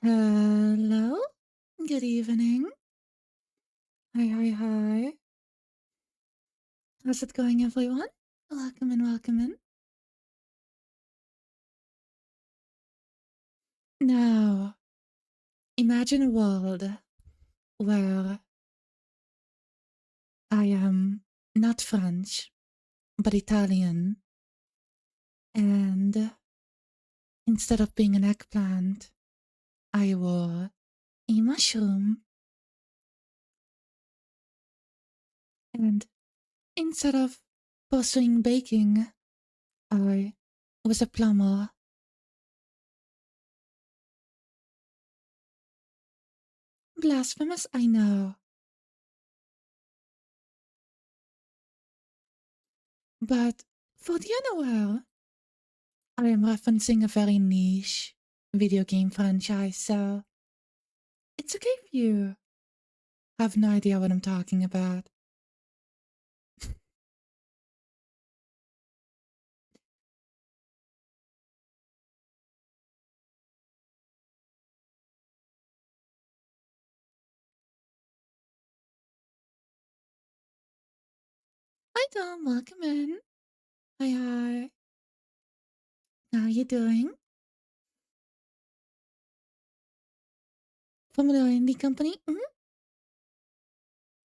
Hello. Good evening. Hi, hi, hi. How's it going, everyone? Welcome in, welcome in. Now, imagine a world where I am not French, but Italian, and instead of being an eggplant, I wore a mushroom, and instead of pursuing baking, I was a plumber. Blasphemous, I know, but for the unaware, I am referencing a very niche video game franchise, so it's okay if you have no idea what I'm talking about. Hi Tom, welcome in. Hi hi. How you doing? From the indie company?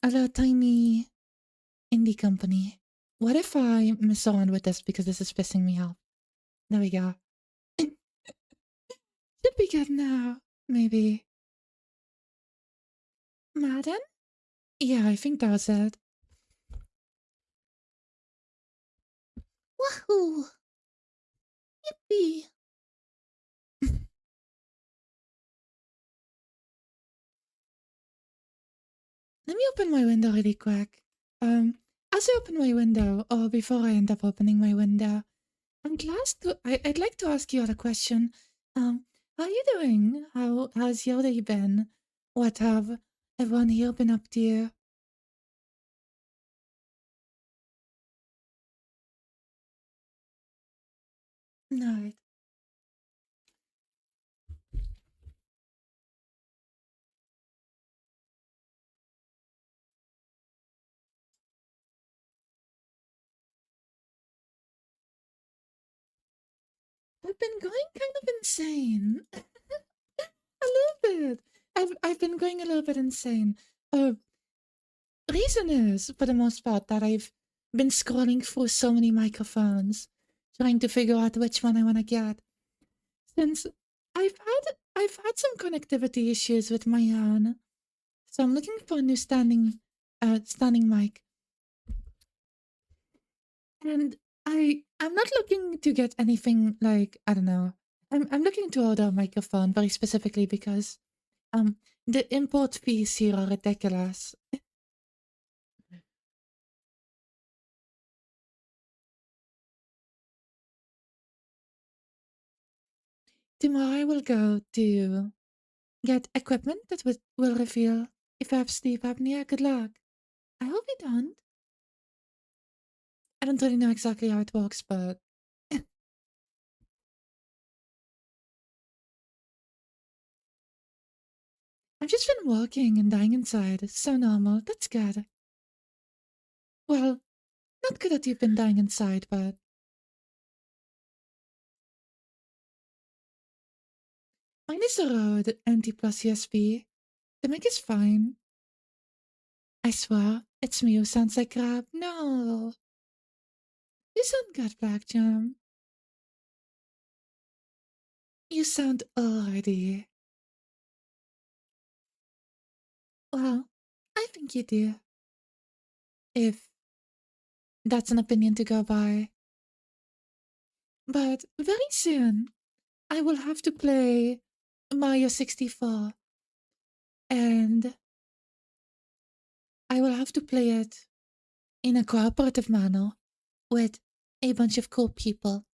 A little tiny indie company. What if I mess around with this because this is pissing me off? There we go. Should be good now. Maybe. Madden? Yeah, I think that was it. Wahoo! Yippee! Let me open my window really quick. As I open my window, or before I end up opening my window, I'd like to ask you all a question. How are you doing? How's your day been? What have everyone here been up to? Right. I've been going kind of insane. A little bit. I've been going a little bit insane. Uh, Reason is, for the most part, that I've been scrolling through so many microphones, trying to figure out which one I want to get. Since I've had some connectivity issues with my own, so I'm looking for a new standing mic. And I'm not looking to get anything like, I don't know. I'm looking to order a microphone very specifically because um the import fees here are ridiculous. Tomorrow I will go to get equipment that will reveal if I have sleep apnea. Good luck. I hope you don't. I don't really know exactly how it works, but I've just been walking and dying inside. It's so normal. That's good. Well, not good that you've been dying inside, but mine is a Rode NT Plus USB. The mic is fine. I swear, it's me who sounds like crap. No, you sound good, Black Jam. You sound already. Well, I think you do. If that's an opinion to go by. But very soon, I will have to play Mario 64. And I will have to play it in a cooperative manner with a bunch of cool people.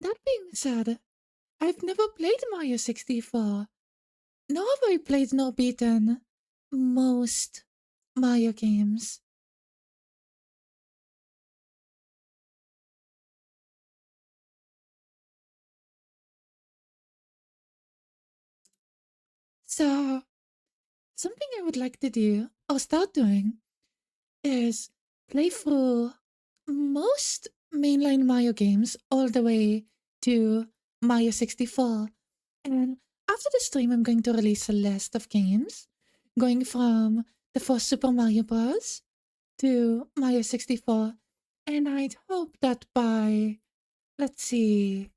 That being said, I've never played Mario 64. Nor have I played nor beaten most Mario games. So, something I would like to do or start doing is play through most mainline Mario games all the way to Mario 64. And after the stream, I'm going to release a list of games going from the first Super Mario Bros. To Mario 64. And I'd hope that by, let's see,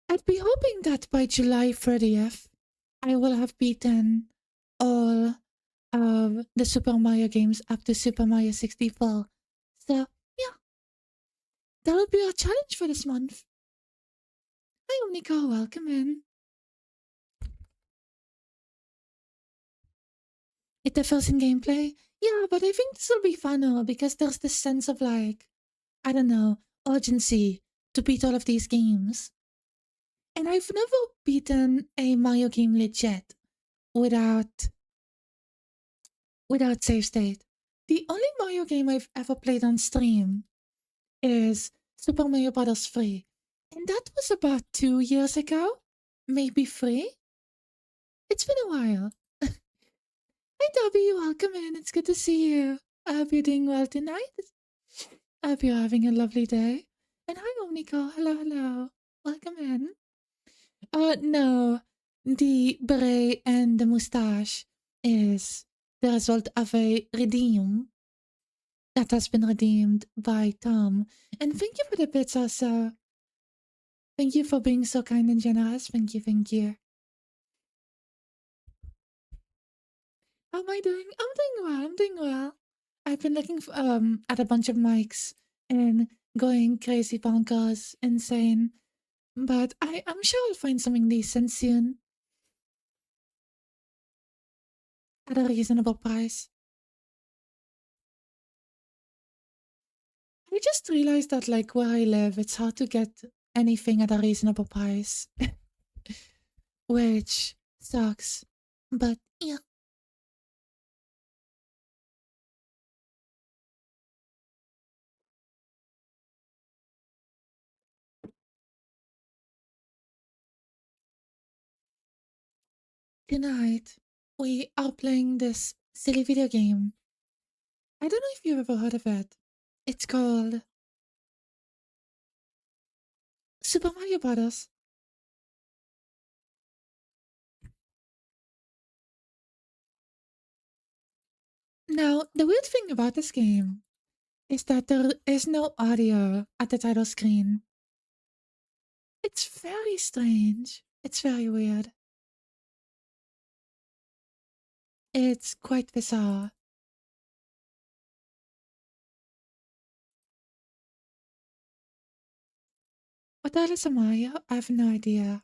I'd be hoping that by July 30th, I will have beaten all of the Super Mario games up to Super Mario 64. So, yeah, that'll be our challenge for this month. Hi, Omnico, welcome in. It differs in gameplay. Yeah, but I think this will be funner because there's this sense of like, I don't know, urgency to beat all of these games. And I've never beaten a Mario game legit without save state. The only Mario game I've ever played on stream is Super Mario Bros. 3. And that was about 2 years ago? Maybe 3? It's been a while. Hi Dobby, welcome in. It's good to see you. I hope you're doing well tonight. I hope you're having a lovely day. And hi Omnico, hello. Welcome in. No. The beret and the mustache is the result of a redeem that has been redeemed by Tom. And thank you for the bits also. Thank you for being so kind and generous. Thank you. How am I doing? I'm doing well. I've been looking at a bunch of mics and going crazy bonkers, insane. But I'm sure I'll find something decent soon. At a reasonable price. I just realized that, like, where I live, it's hard to get anything at a reasonable price. Which sucks. But, yeah. Tonight, we are playing this silly video game. I don't know if you've ever heard of it. It's called Super Mario Bros. Now, the weird thing about this game is that there is no audio at the title screen. It's very strange. It's very weird. It's quite bizarre. What the hell is a Mario? I have no idea.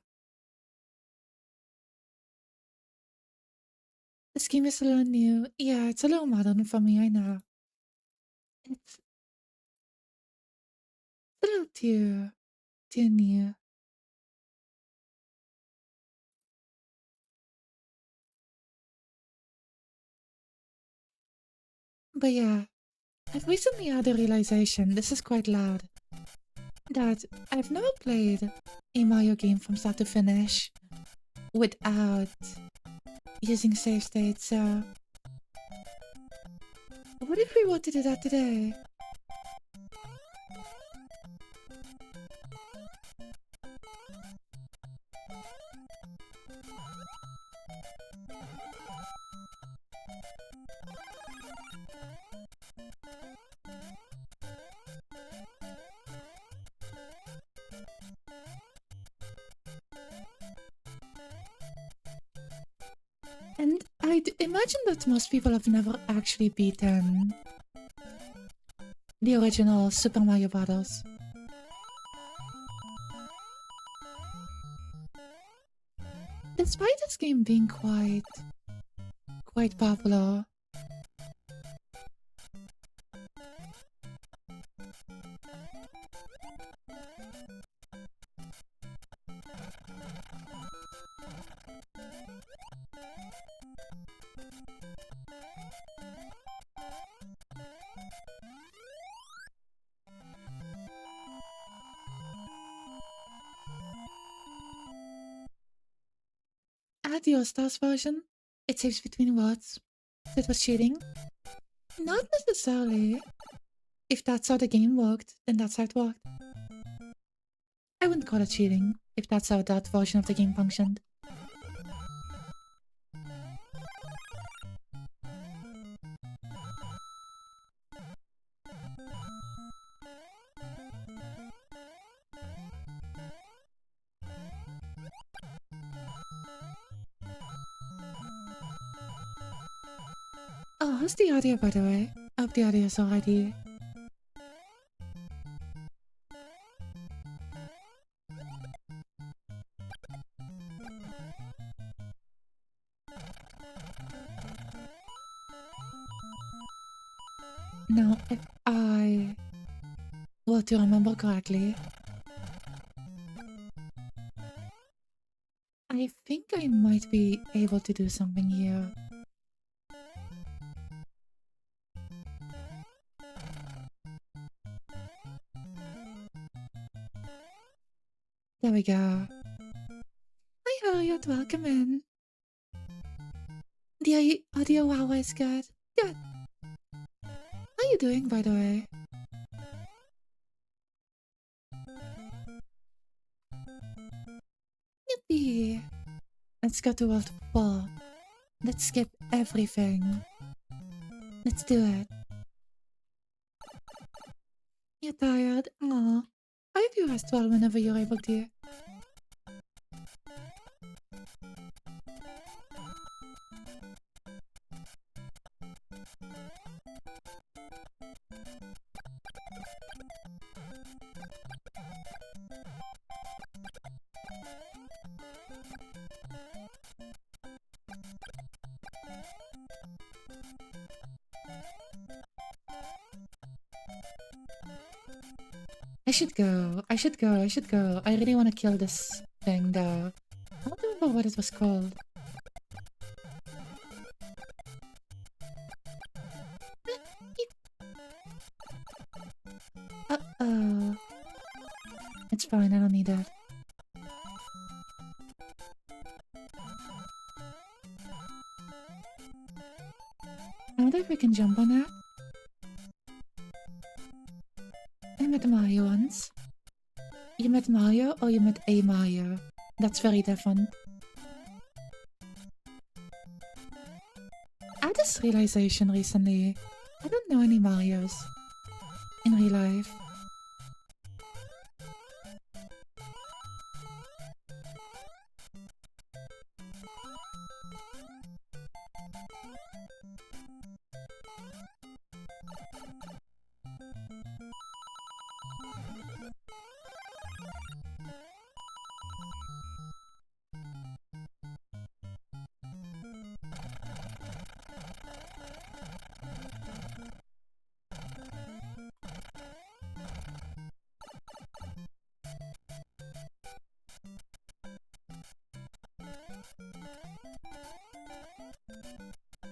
This game is a little new. Yeah, it's a little modern for me, I know. It's a little too new. But yeah, I've recently had a realization, this is quite loud, that I've never played a Mario game from start to finish without using save states, so what if we were to do that today? And I'd imagine that most people have never actually beaten the original Super Mario Bros. Despite this game being quite popular, the All-Stars version, it saves between words. So it was cheating? Not necessarily. If that's how the game worked, then that's how it worked. I wouldn't call it cheating, if that's how that version of the game functioned. Oh, how's the audio, by the way? I hope the audio is already... Now, if I were to remember correctly, I think I might be able to do something here. There we go. Hi Harriet, welcome in. The audio wow is good. Good. How are you doing, by the way? Yippee! Let's go to World 4. Let's skip everything. Let's do it. You're tired? Aw. I hope you rest well whenever you're able to. I should go. I really want to kill this thing though. I don't remember what it was called. Uh-oh. It's fine, I don't need that. I wonder if we can jump on that. I met Mario once. You met Mario or you met a Mario? That's very different. I had this realization recently. I don't know any Marios in real life.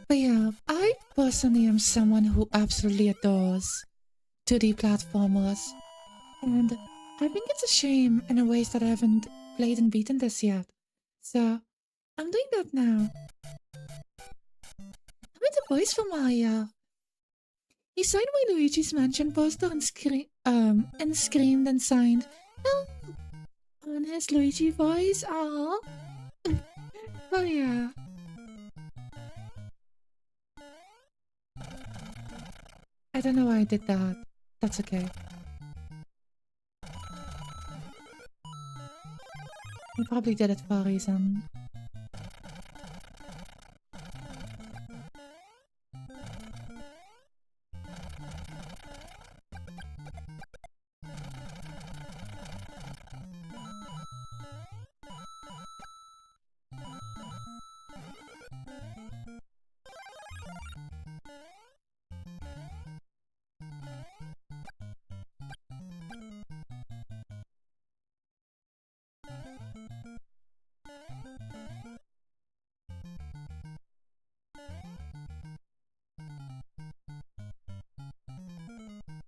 But yeah, I personally am someone who absolutely adores 2D platformers. And I think it's a shame in a ways that I haven't played and beaten this yet. So, I'm doing that now. I made a voice for Mario. He signed my Luigi's Mansion poster and screamed and signed, "Help!" on his Luigi voice. Aww. Oh yeah. I don't know why I did that. That's okay. I probably did it for a reason.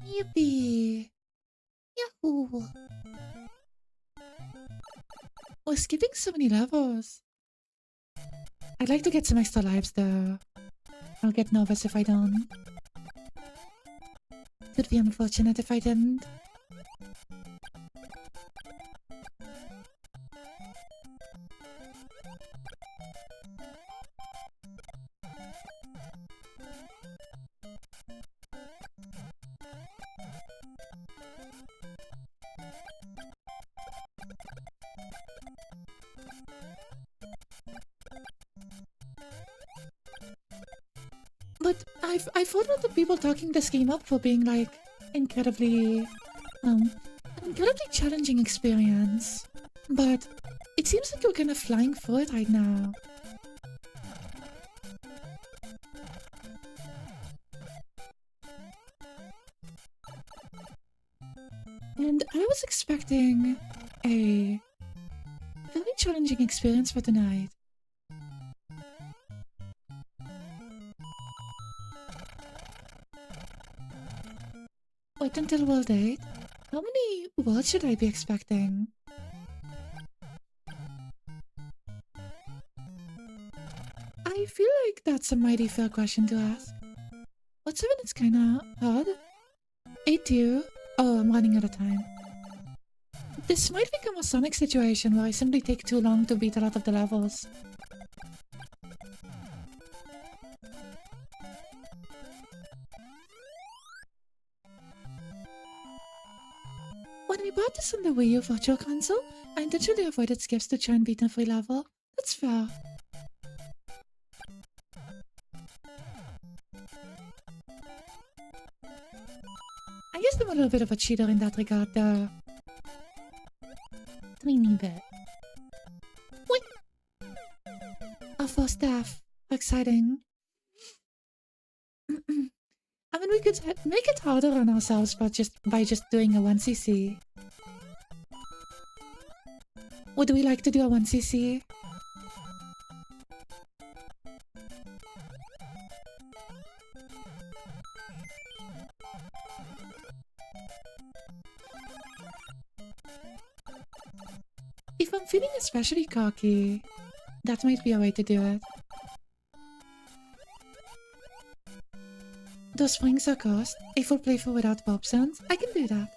Yippee! Yahoo! We're skipping so many levels. I'd like to get some extra lives though. I'll get nervous if I don't. It would be unfortunate if I didn't. But I've heard of the people talking this game up for being like incredibly an incredibly challenging experience. But it seems like you're kind of flying through it right now. And I was expecting a very challenging experience for tonight. Wait until World 8? How many words should I be expecting? I feel like that's a mighty fair question to ask. What 7 is kinda hard? 8-2? Oh, I'm running out of time. This might become a Sonic situation where I simply take too long to beat a lot of the levels. When I bought this on the Wii U Virtual Console, I intentionally avoided skips to try and beat every level. That's fair. I guess I'm a little bit of a cheater in that regard, though. Tiny bit. Wait! Our first staff. Exciting. I mean, we could make it harder on ourselves by just doing a 1cc. Would we like to do a 1cc? If I'm feeling especially cocky, that might be a way to do it. Those springs are cost. A full playthrough without pop sounds? I can do that.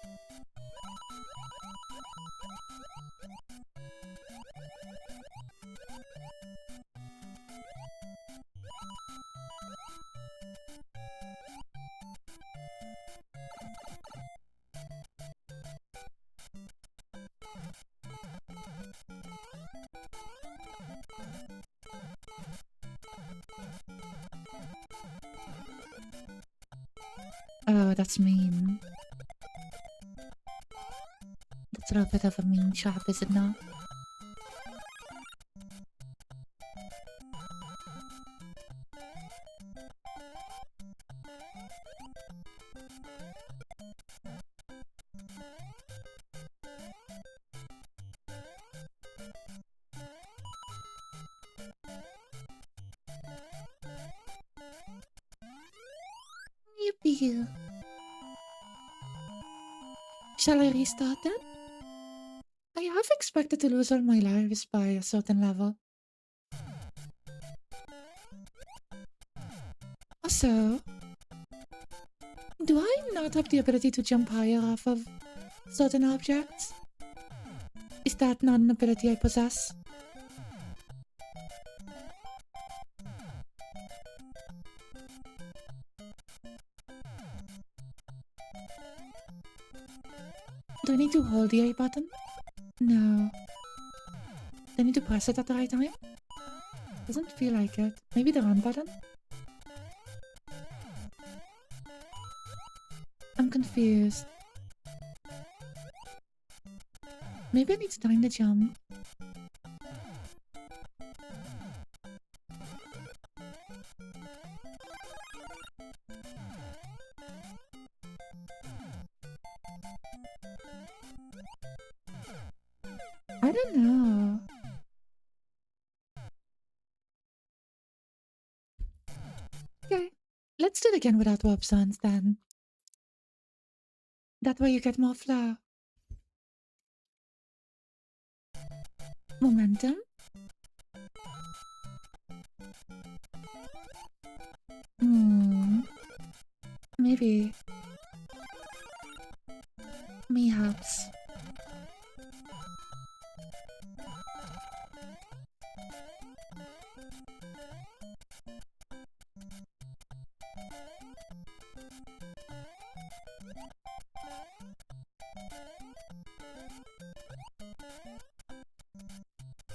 Oh, that's mean. That's a little bit of a mean shot, is it not? Yippee! Shall I restart then? I have expected to lose all my lives by a certain level. Also, do I not have the ability to jump higher off of certain objects? Is that not an ability I possess? Do I need to hold the A button? No. Do I need to press it at the right time? Doesn't feel like it. Maybe the run button? I'm confused. Maybe I need to time the jump. I don't know. Okay, let's do it again without warp zones then. That way you get more flow. Momentum. Maybe. Mayhaps.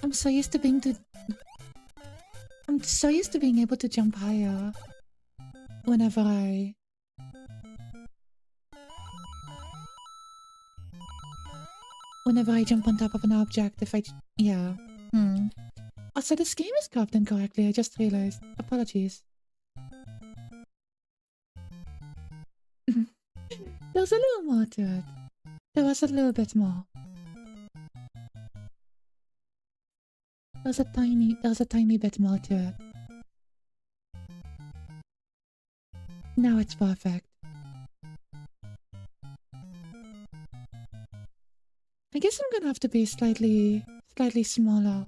I'm so used to being able to jump higher whenever I jump on top of an object. Yeah. Also, this game is carved incorrectly. I just realized. Apologies. There's a little more to it. There was a little bit more. There's a tiny bit more to it. Now it's perfect. I guess I'm gonna have to be slightly smaller.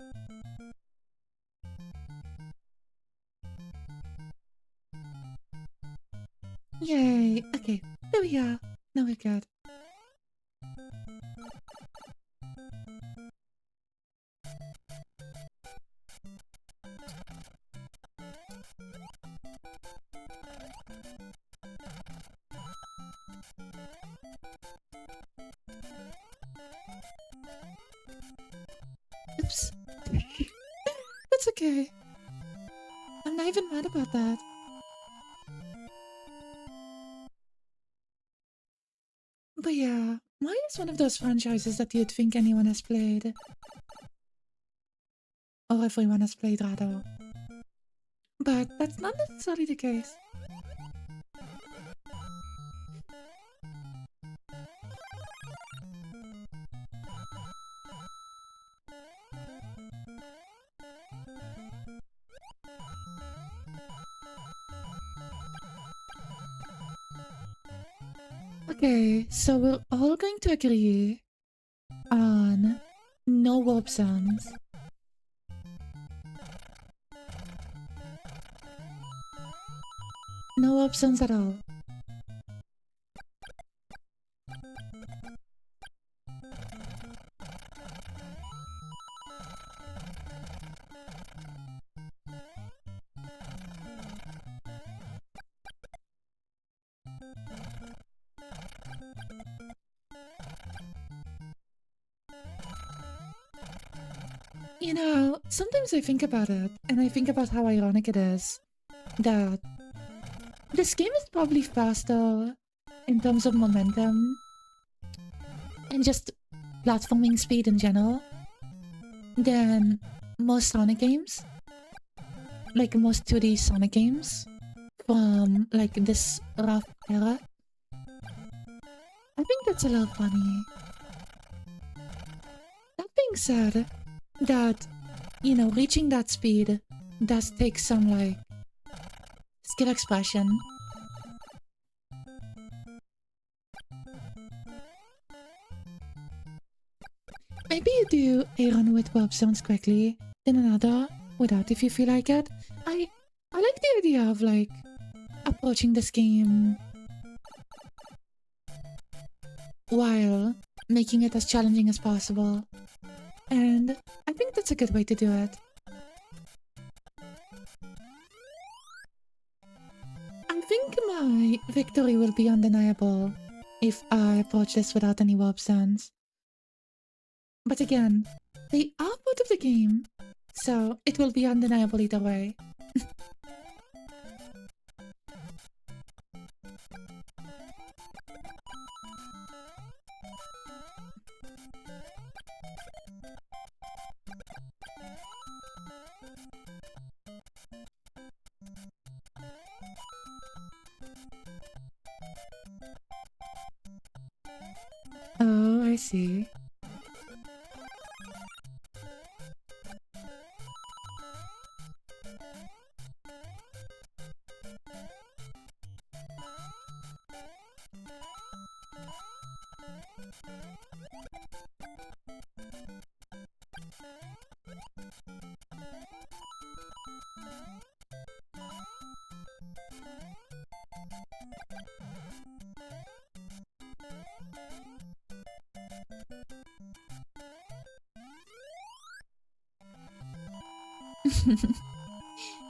Yay! Okay, there we are. Now we're good. Oops. That's okay. I'm not even mad about that. But yeah, Mario is one of those franchises that you'd think anyone has played. Or everyone has played, rather. But that's not necessarily the case. Okay, so we're all going to agree on no warp zones. No warp zones at all. You know, sometimes I think about it, and I think about how ironic it is that this game is probably faster in terms of momentum and just platforming speed in general than most Sonic games. Like most 2D Sonic games from like this rough era. I think that's a little funny. That being said, that, you know, reaching that speed does take some, like, skill expression. Maybe you do a run with warp zones quickly, then another without if you feel like it. I like the idea of, like, approaching this game while making it as challenging as possible. And I think that's a good way to do it. I think my victory will be undeniable if I approach this without any warp zones. But again, they are part of the game, so it will be undeniable either way. Oh, I see.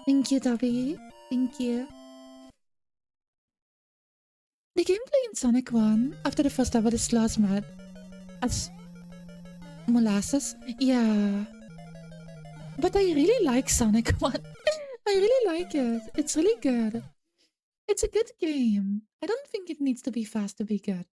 Thank you, Dobby. Thank you. The gameplay in Sonic 1 after the first level is slow as mud. As molasses? Yeah. But I really like Sonic 1. I really like it. It's really good. It's a good game. I don't think it needs to be fast to be good.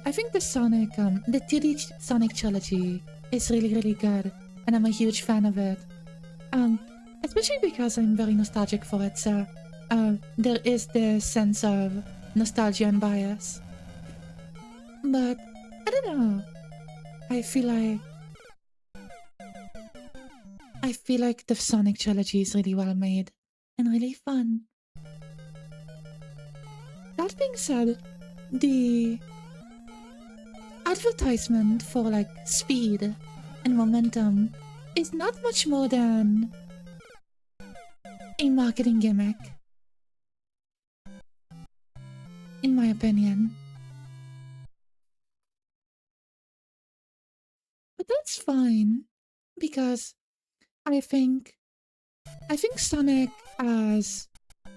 I think the 2D Sonic trilogy is really, really good, and I'm a huge fan of it. Especially because I'm very nostalgic for it, so there is this sense of nostalgia and bias. But I don't know. I feel like the Sonic trilogy is really well made and really fun. That being said, the advertisement for like speed and momentum is not much more than a marketing gimmick, in my opinion. But that's fine, because I think Sonic as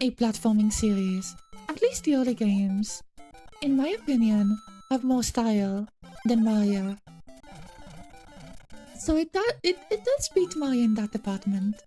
a platforming series, at least the early games, in my opinion, have more style than Mario. So it does beat Mario in that department.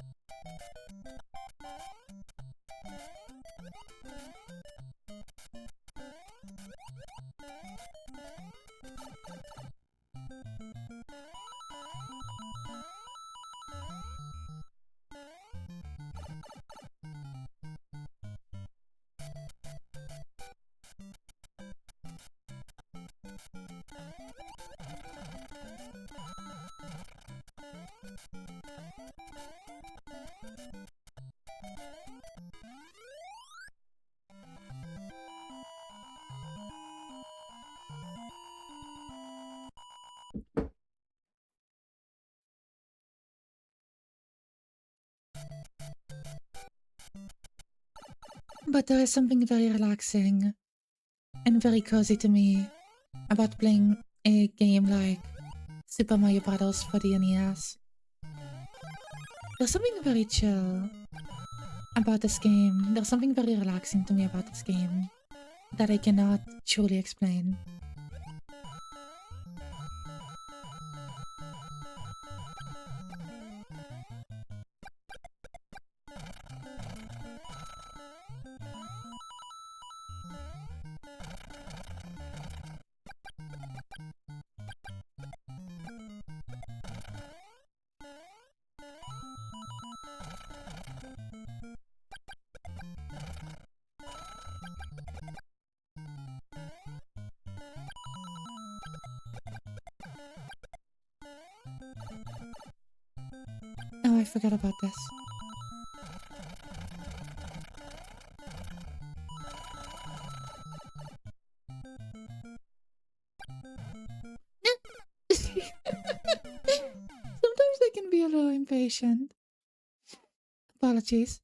But there is something very relaxing and very cozy to me about playing a game like Super Mario Bros. For the NES. There's something very chill about this game. There's something very relaxing to me about this game that I cannot truly explain. Oh, I forgot about this. Sometimes I can be a little impatient. Apologies.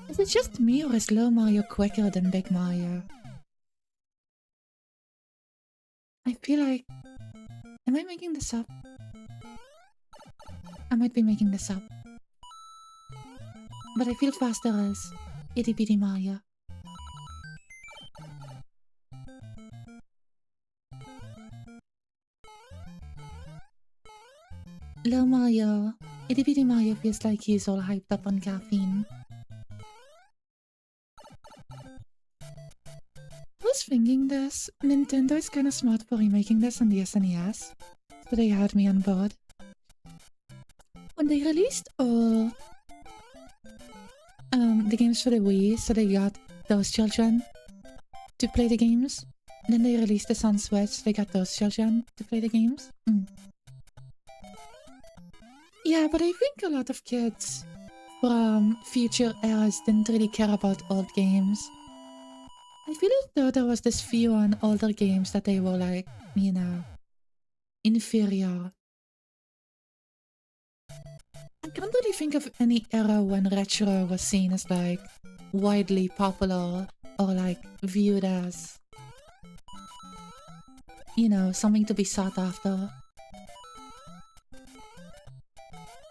Is it just me, or is Little Mario quicker than Big Mario? I feel like... Am I making this up? I might be making this up. But I feel faster as Itty Bitty Mario. Little Mario, Itty Bitty Mario feels like he's all hyped up on caffeine. I was thinking this. Nintendo is kinda smart for remaking this on the SNES. So they had me on board. When they released all the games for the Wii, so they got those children to play the games. then they released this on Switch. They got those children to play the games. Yeah, but I think a lot of kids from future eras didn't really care about old games. I feel as though there was this view on older games that they were like, you know, inferior. I can't really think of any era when retro was seen as like widely popular or like viewed as, you know, something to be sought after.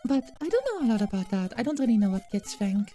But I don't know a lot about that. I don't really know what kids think.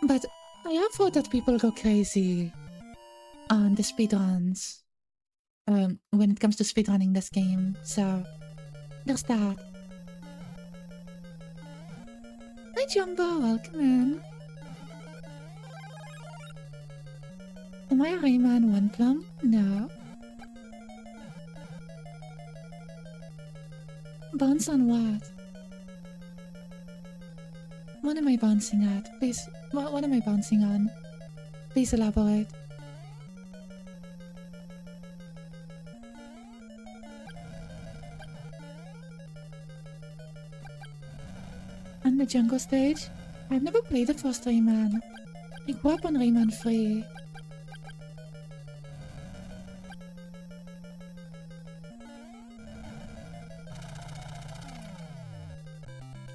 But I have heard that people go crazy on the speedruns when it comes to speedrunning this game, so there's that. Hi Jumbo, welcome in. Am I a Rayman 1 plum? No. Bounce on what? What am I bouncing at? Please, what am I bouncing on? Please elaborate. On the jungle stage? I've never played the first Rayman. I grew up on Rayman 3.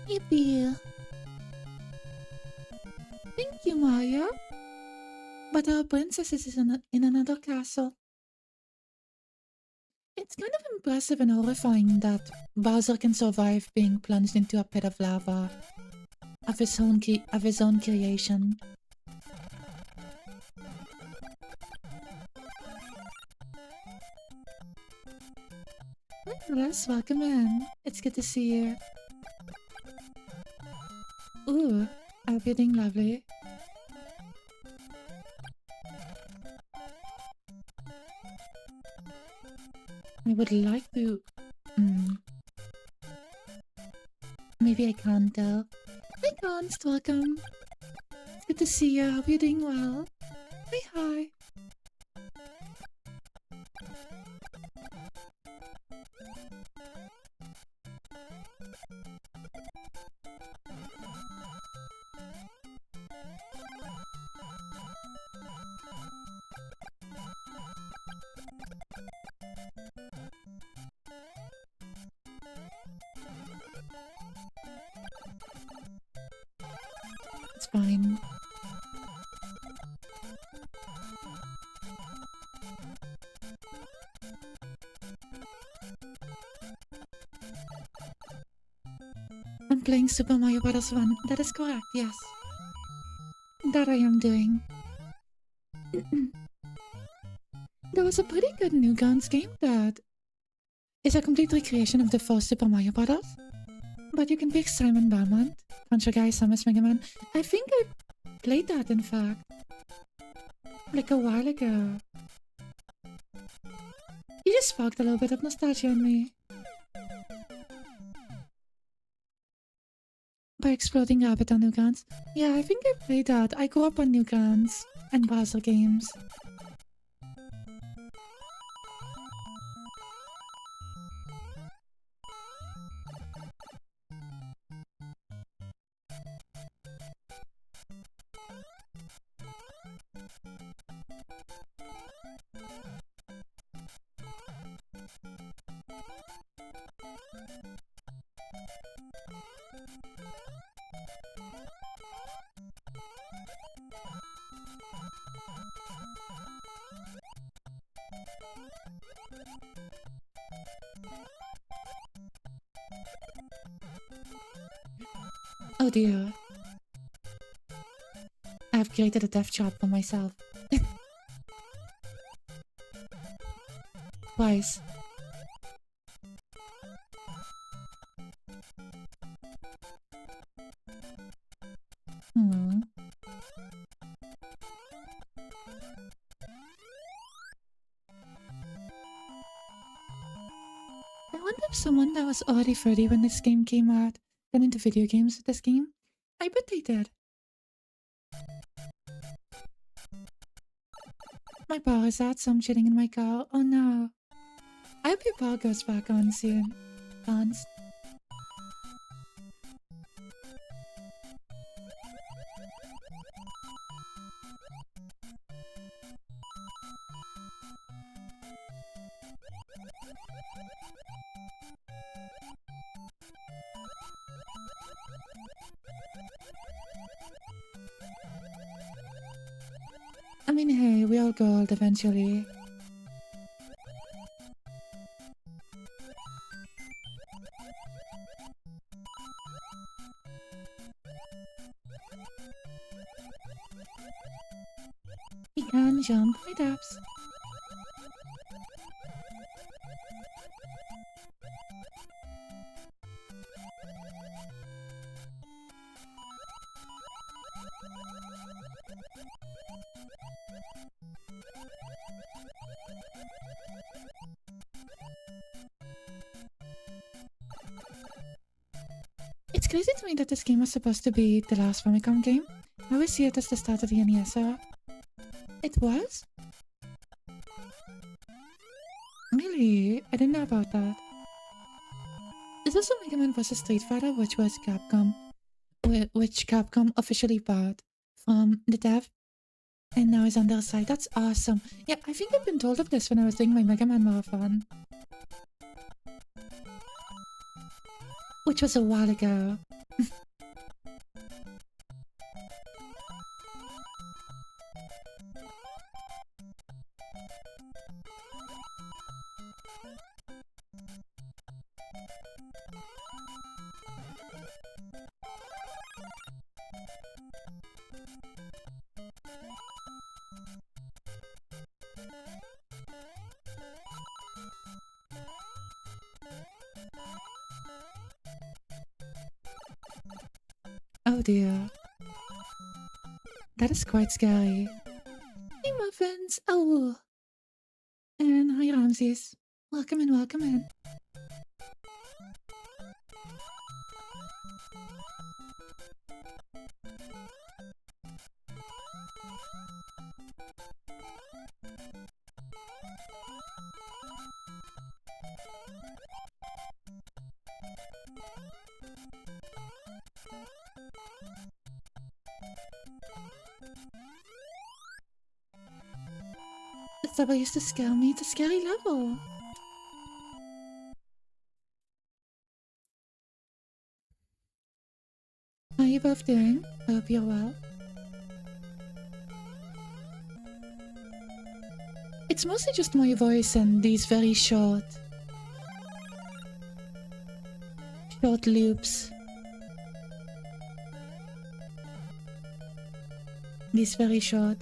Yippee! Thank you, Mario. But our princess is in another castle. It's kind of impressive and horrifying that Bowser can survive being plunged into a pit of lava of his own creation. Hi, Russ, welcome in. It's good to see you. Ooh, everything lovely. I would like to... Maybe I can't tell. Hi, Const, welcome. It's good to see you. Hope you're doing well. Hi. It's fine. I'm playing Super Mario Bros. 1. That is correct, yes. That I am doing. There was a pretty good Newgrounds game that is a complete recreation of the first Super Mario Bros. But you can pick Simon Belmont, Contra Guy, Samus, Mega Man. I think I played that, in fact. Like a while ago. You just sparked a little bit of nostalgia in me. By Exploding Rabbit on Newgrounds. Yeah, I think I played that. I grew up on Newgrounds and Bowser games. Oh dear. I've created a death trap for myself. Twice. Hmm. I wonder if someone that was already 30 when this game came out got into video games with this game. I bet they did. My power is out, so I'm chilling in my car. Oh no. I hope your power goes back on soon. Lance. I mean, hey, we all go old eventually. He can jump my taps. It's crazy to me that this game was supposed to be the last Famicom game. I always see it as the start of the NES era. It was? Really? I didn't know about that. There's also Mega Man vs. Street Fighter, which was Capcom, which Capcom officially bought from the dev, and now is on their side. That's awesome. Yeah, I think I've been told of this when I was doing my Mega Man marathon, which was a while ago. Oh dear. That is quite scary. Hey Muffins! Oh! And hi Ramses. Welcome in, welcome in. This level used to scare me. It's a scary level. How are you both doing? I hope you're well. It's mostly just my voice and these very short loops. These very short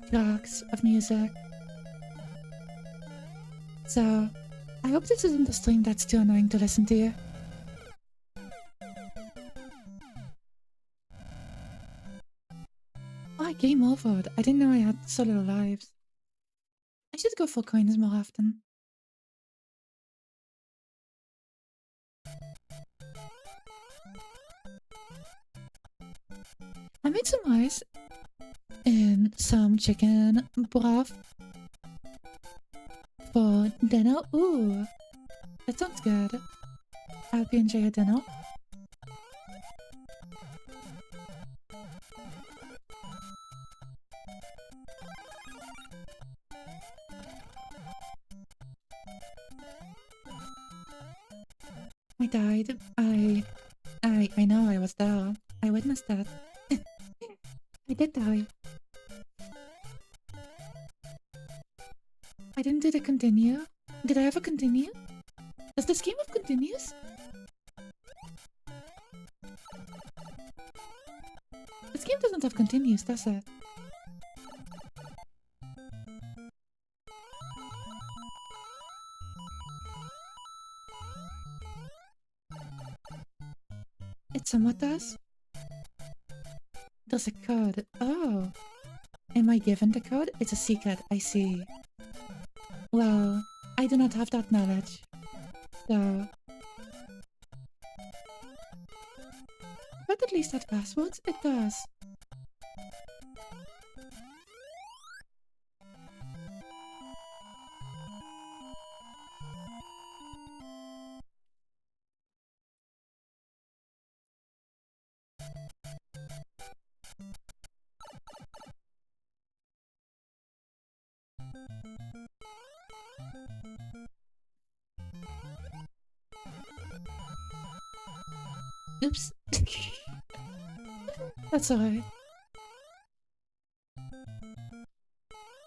tracks of music. So, I hope this isn't a stream that's too annoying to listen to. Oh, I game over. I didn't know I had so little lives. I should go for coins more often. I made some rice and some chicken broth for dinner. Ooh, that sounds good. I hope you enjoy your dinner. I died. I know I was there. I witnessed that. I did die. I didn't do the continue. Did I ever continue? Does this game have continues? This game doesn't have continues, does it? It somewhat does. There's a code. Oh. Am I given the code? It's a secret, I see. Well, I do not have that knowledge. So... But at least that passwords, it does. Oops. That's alright.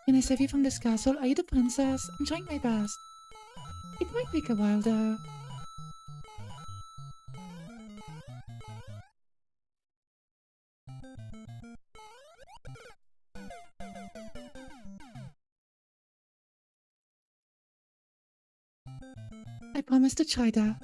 Can I save you from this castle? Are you the princess? I'm trying my best. It might take a while though. I promise to try that.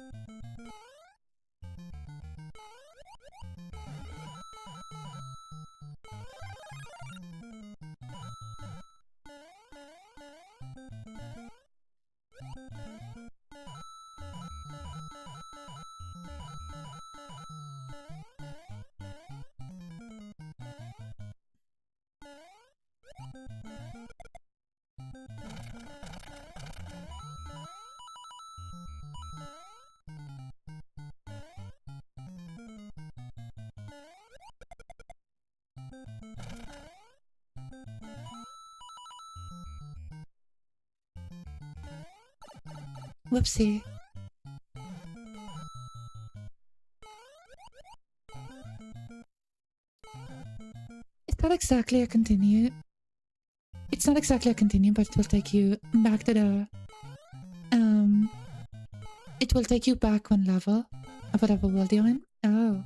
Whoopsie. It's not exactly a continue. It's not exactly a continue, but it will take you back to the... It will take you back one level of whatever world you're in. Oh.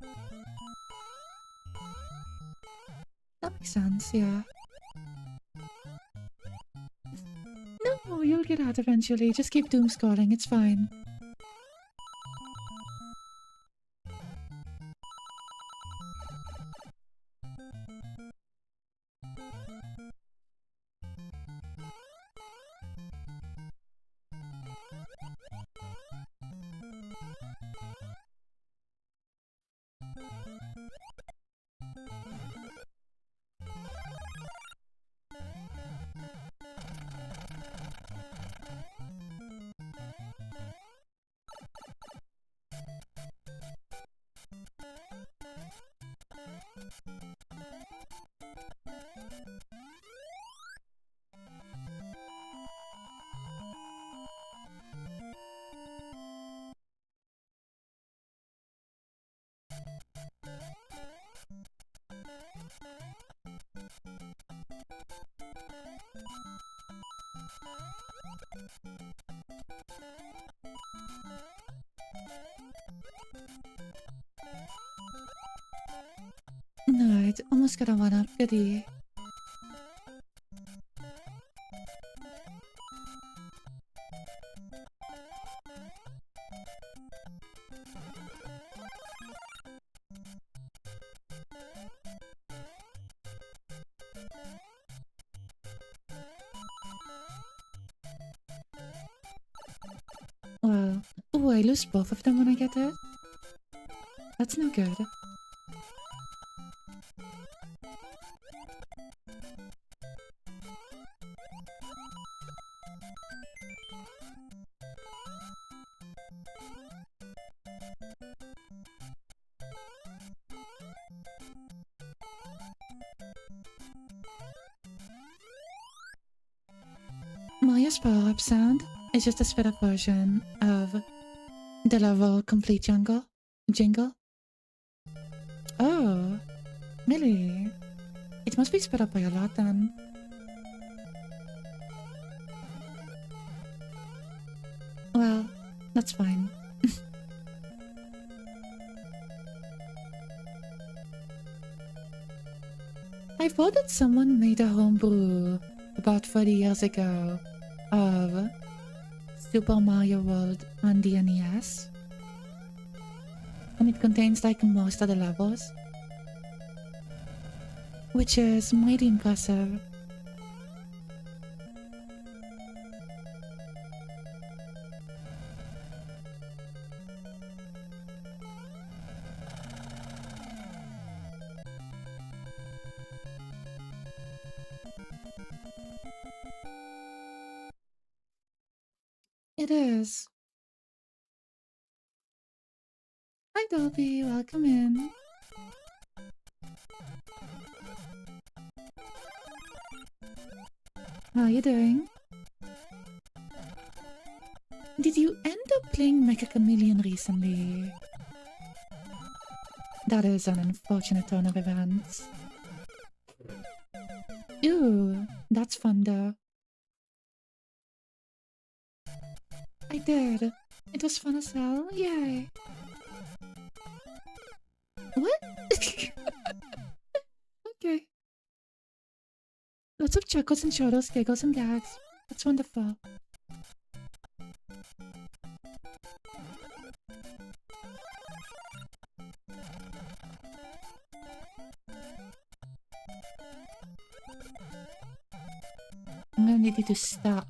That makes sense, yeah. No, you'll get out eventually. Just keep doom scrolling, it's fine. Alright, almost got a one-up, goodie. Well, oh, I lose both of them when I get it? That's no good. Mario's power-up sound is just a sped up version of the level complete jingle. Oh, really? It must be sped up by a lot then. Well, that's fine. I thought that someone made a homebrew about 30 years ago of Super Mario World on the NES. And it contains like most of the levels, which is mighty impressive. It is. Hi Dolby, welcome in. How are you doing? Did you end up playing Mecha Chameleon recently? That is an unfortunate turn of events. Ooh, that's fun though. I did. It was fun as hell. Yay. What? Okay. Lots of chuckles and chortles, giggles and gags. That's wonderful. I'm gonna need you to stop.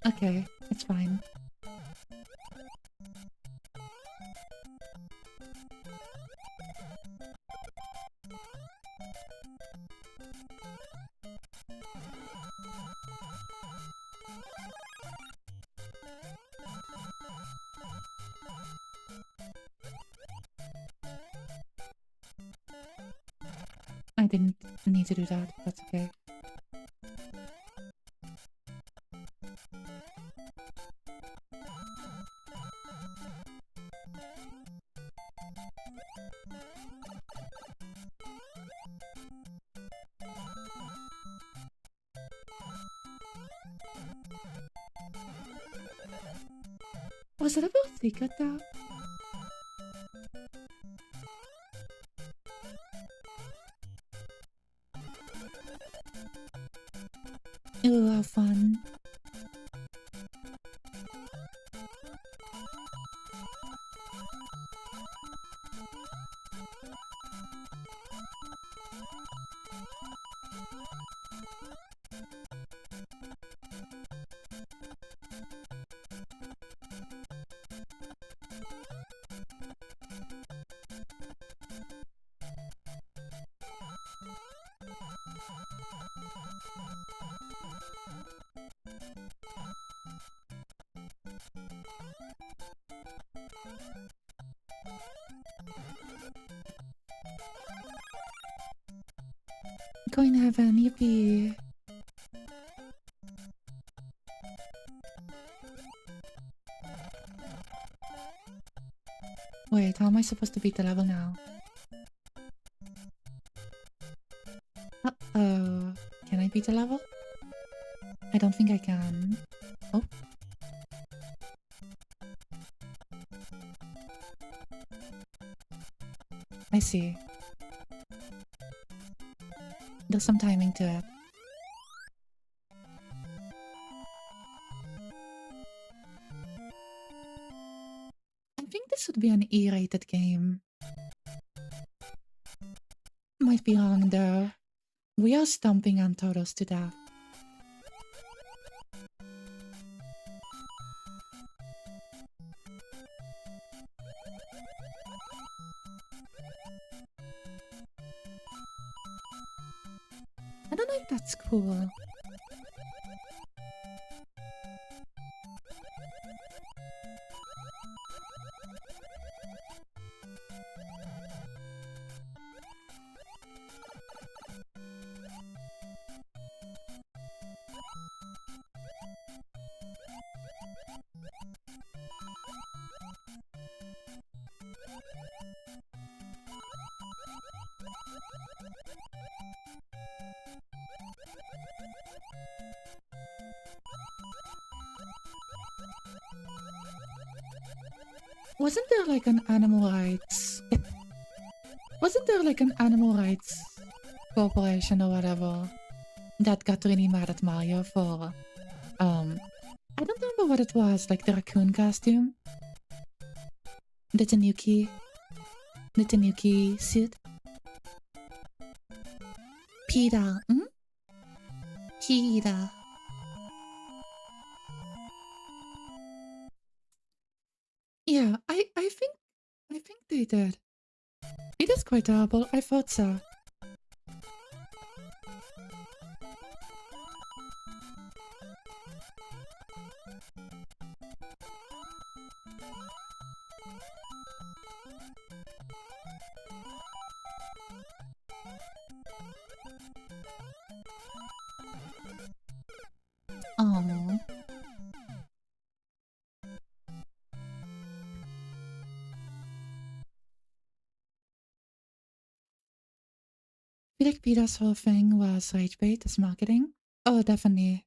Okay, it's fine. I didn't need to do that. That's okay. Was it about secret though? Ooh, how fun. Going to heaven, yippee. Wait, how am I supposed to beat the level now? Uh-oh. Can I beat the level? I don't think I can. Oh. I see. There's some timing to it. I think this would be an E-rated game. Might be wrong though. We are stomping Antoros to death. I don't know if that's cool. Wasn't there like an animal rights? Wasn't there like an animal rights corporation or whatever that got really mad at Mario for I don't remember what it was, like the raccoon costume? The Tanuki suit? PETA, PETA. Yeah, I think they did. It is quite terrible, I thought so. Oh. I feel like PETA's whole thing was rage bait as marketing. Oh, definitely.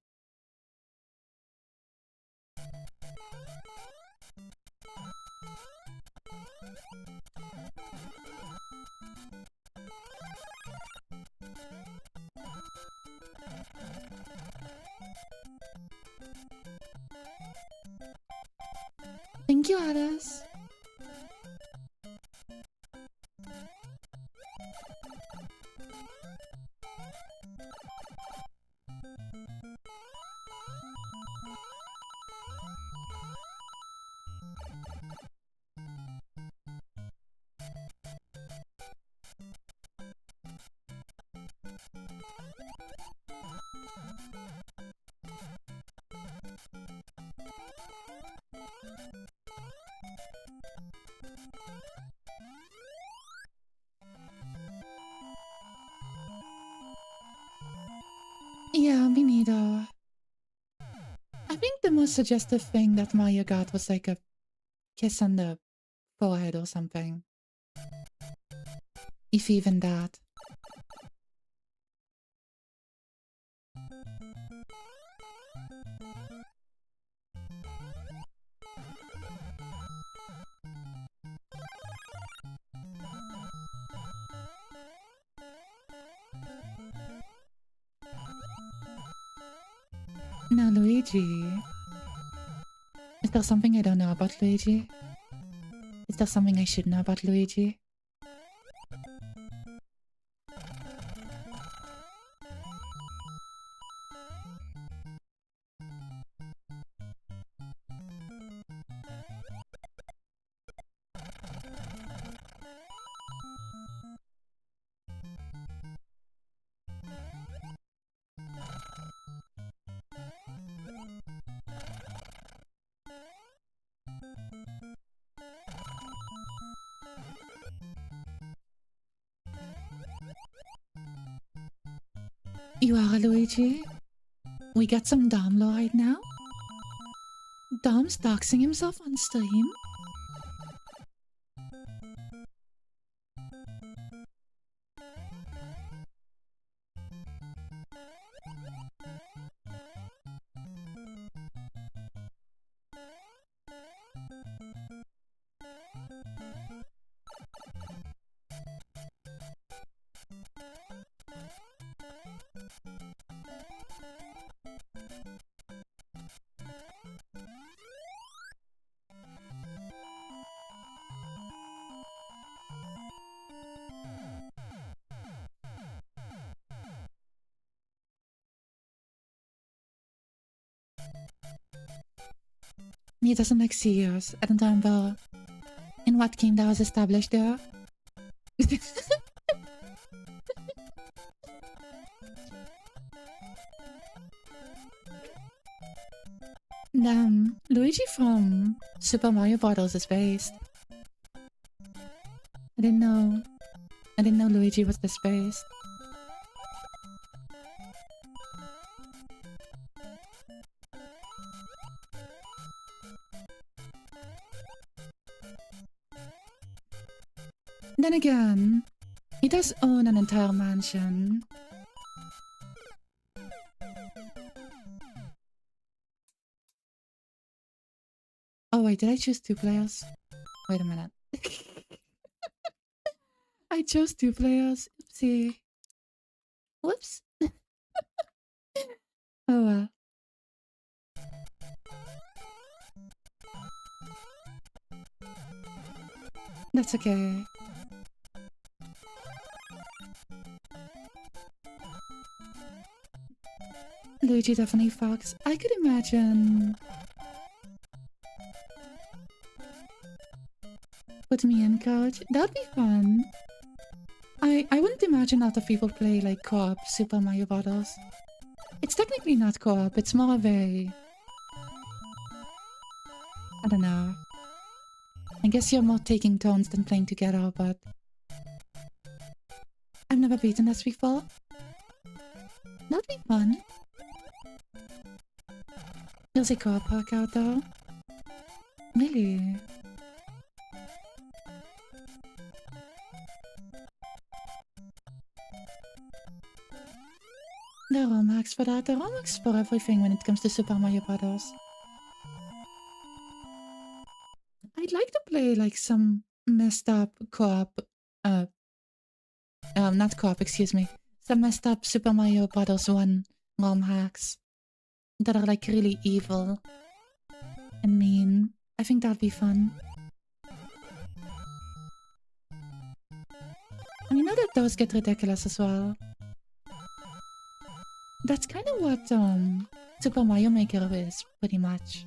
Thank you, Alice. Yeah, me neither. I think the most suggestive thing that Mario got was like a kiss on the forehead or something. If even that. Now, Luigi. Is there something I don't know about Luigi? Is there something I should know about Luigi? You are Luigi? We got some Dom lore right now? Dom's doxing himself on stream? He doesn't like CEOs. I don't remember in what game that was established there. Damn, Luigi from Super Mario Bros. Is based. I didn't know. I didn't know Luigi was this based. Then again, he does own an entire mansion. Oh wait, did I choose 2 players? Wait a minute. I chose 2 players. Oopsie. Whoops. Oh well. That's okay. Luigi definitely Fox. I could imagine. Put me in, coach. That'd be fun. I wouldn't imagine other people play like co-op Super Mario Bros. It's technically not co-op, it's more of a... I don't know. I guess you're more taking turns than playing together, but... I've never beaten this before. That'd be fun. There's a car park out though. Really? There are hacks for that. There are hacks for everything when it comes to Super Mario Bros. I'd like to play like some messed up co-op, not co-op, excuse me. Some messed up Super Mario Bros. 1 ROM hacks that are like really evil and mean. I think that'd be fun. And you know that those get ridiculous as well. That's kind of what Super Mario Maker is, pretty much.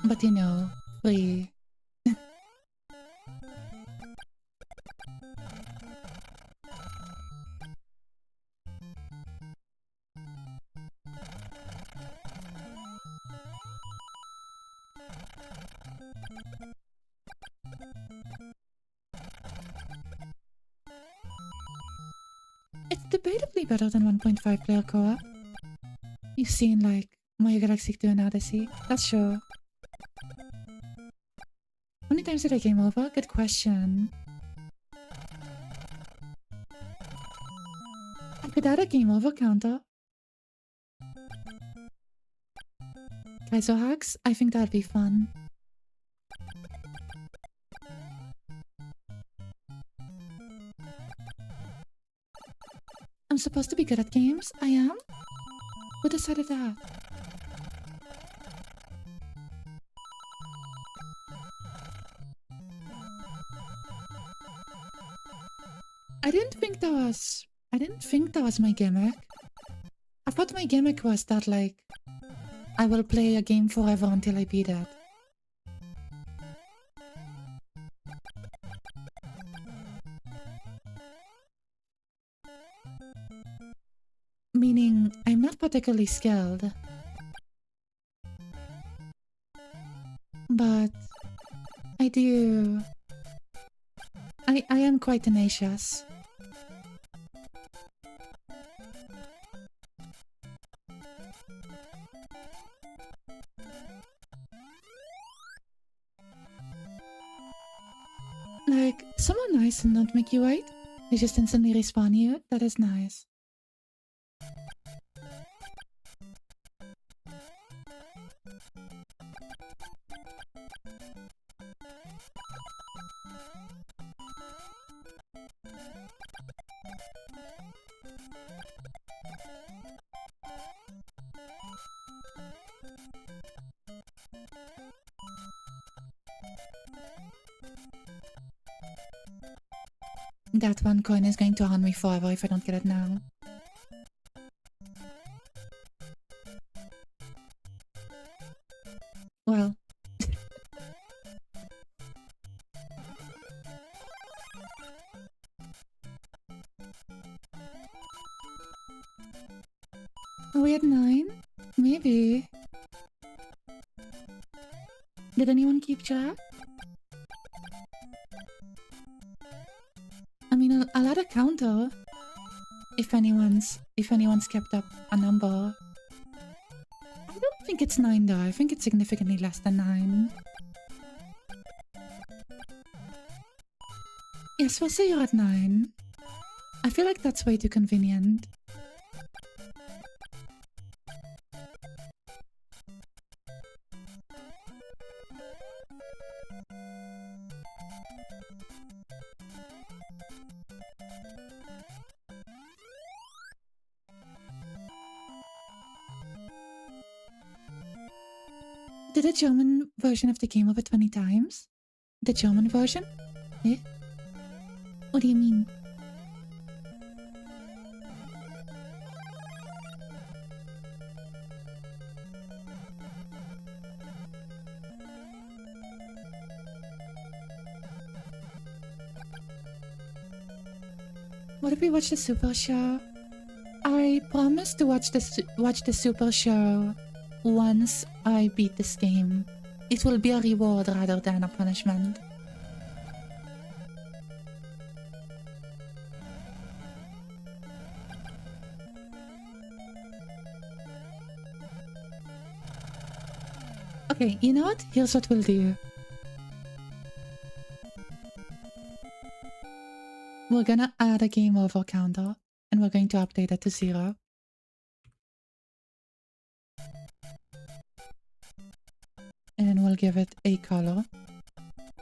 But you know, free. It's debatably better than 1.5 player co-op. You've seen like Mario Galaxy 2 and Odyssey, that's sure. How many times did I game over? Good question. I could add a game over counter. Kaizo hacks? I think that'd be fun. I'm supposed to be good at games? I am? Who decided that? I didn't think that was my gimmick. I thought my gimmick was that like I will play a game forever until I beat it. Meaning, I'm not particularly skilled. But I do... I am quite tenacious. Like, someone nice and not make you wait. They just instantly respawn you. That is nice. That 1 coin is going to haunt me forever if I don't get it now. Well. Are we at 9? Maybe. Did anyone keep track? I mean, I'll add a counter if anyone's kept up a number. I don't think it's 9 though. I think it's significantly less than 9. Yes, we'll say you're at 9. I feel like that's way too convenient. Did the German version of the game over 20 times? The German version? Eh? What do you mean? What if we watch the Super Show? I promise to watch the Super Show once I beat this game. It will be a reward rather than a punishment. Okay, you know what? Here's what we'll do. We're gonna add a game over counter, and we're going to update it to 0. And we'll give it a color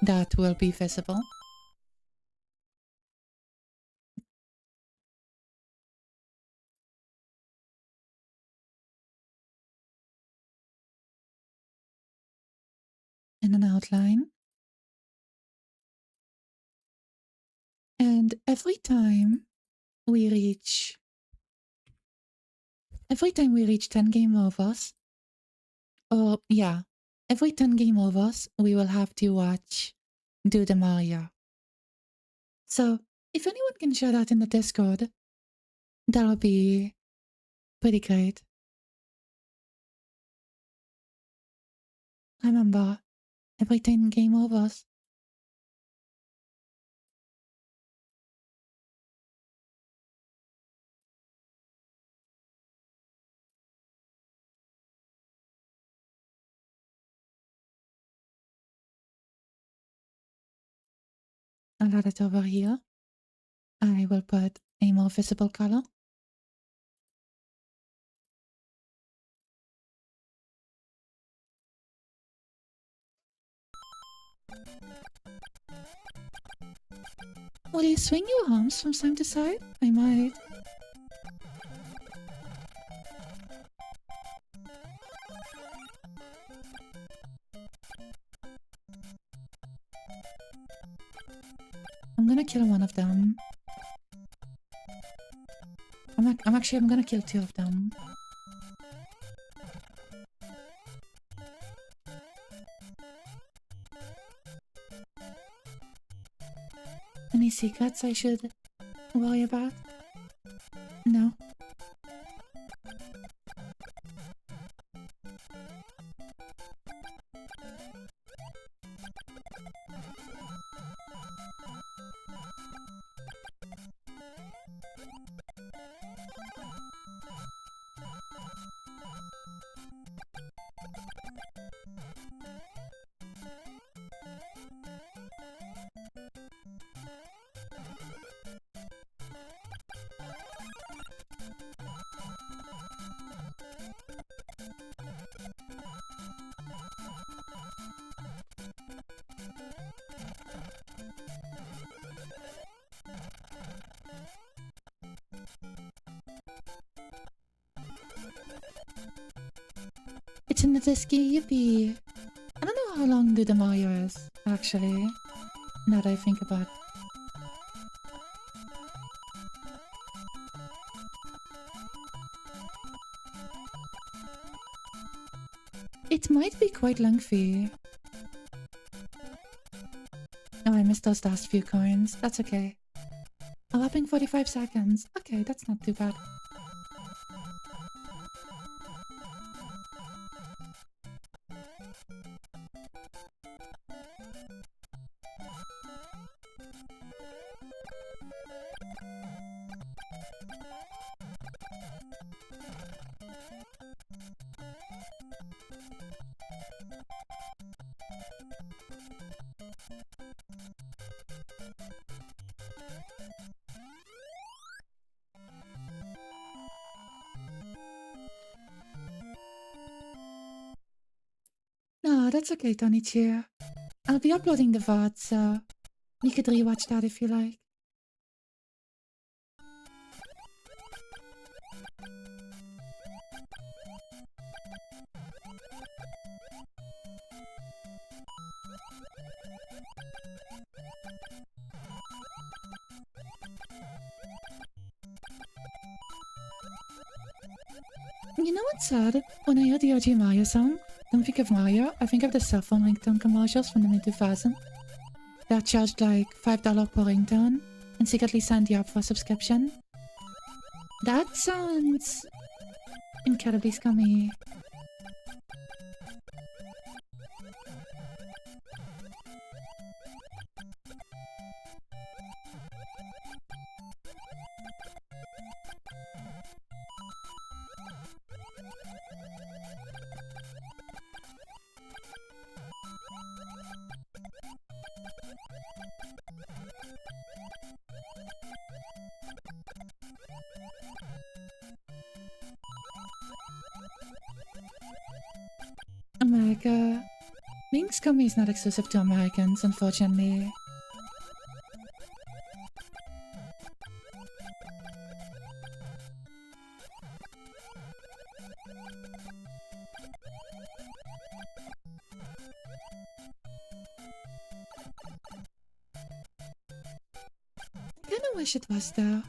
that will be visible. And an outline. And every time we reach 10 game overs, or yeah, every 10 game overs, we will have to watch Do the Mario. So if anyone can share that in the Discord, that'll be pretty great. Remember, every 10 game overs. I'll add it over here. I will put a more visible color. Will you swing your arms from side to side? I might. I'm gonna kill one of them. I'm gonna kill 2 of them. Any secrets I should worry about? No. It's in the Disky, yippee! I don't know how long Do the Mario is, actually, now that I think about it. It might be quite lengthy. Oh, I missed those last few coins. That's okay. A whopping 45 seconds. Okay, that's not too bad. No, that's okay, Tonichi. I'll be uploading the VOD, so you could rewatch that if you like. You know what's sad? When I hear the OG Mario song, I don't think of Mario. I think of the cell phone ringtone commercials from the mid-2000s. That charged like $5 per ringtone and secretly signed you up for a subscription. That sounds incredibly scummy. America. Being scummy is not exclusive to Americans, unfortunately. I kinda wish it was though.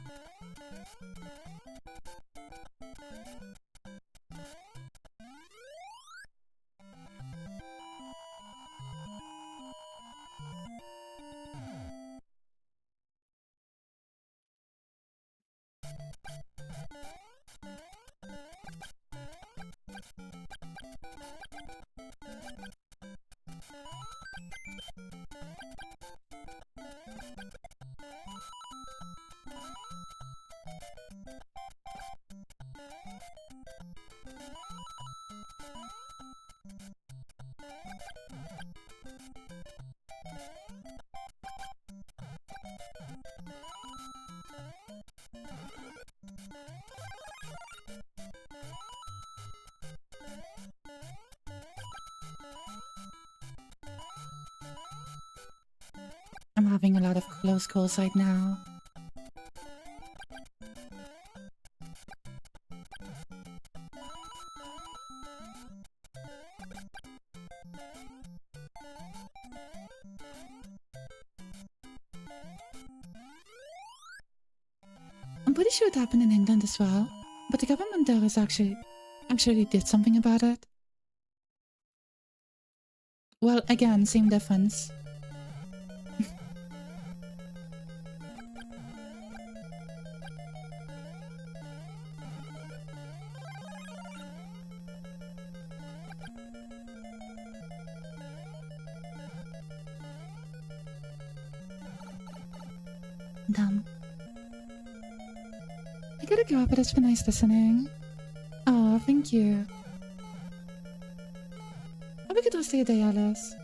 I'm having a lot of close calls right now. I'm pretty sure it happened in England as well, but the government there is actually did something about it. Well, again, same difference. Damn. I gotta go, but it's been nice listening. Oh, thank you. Have a good rest of your day, Alice.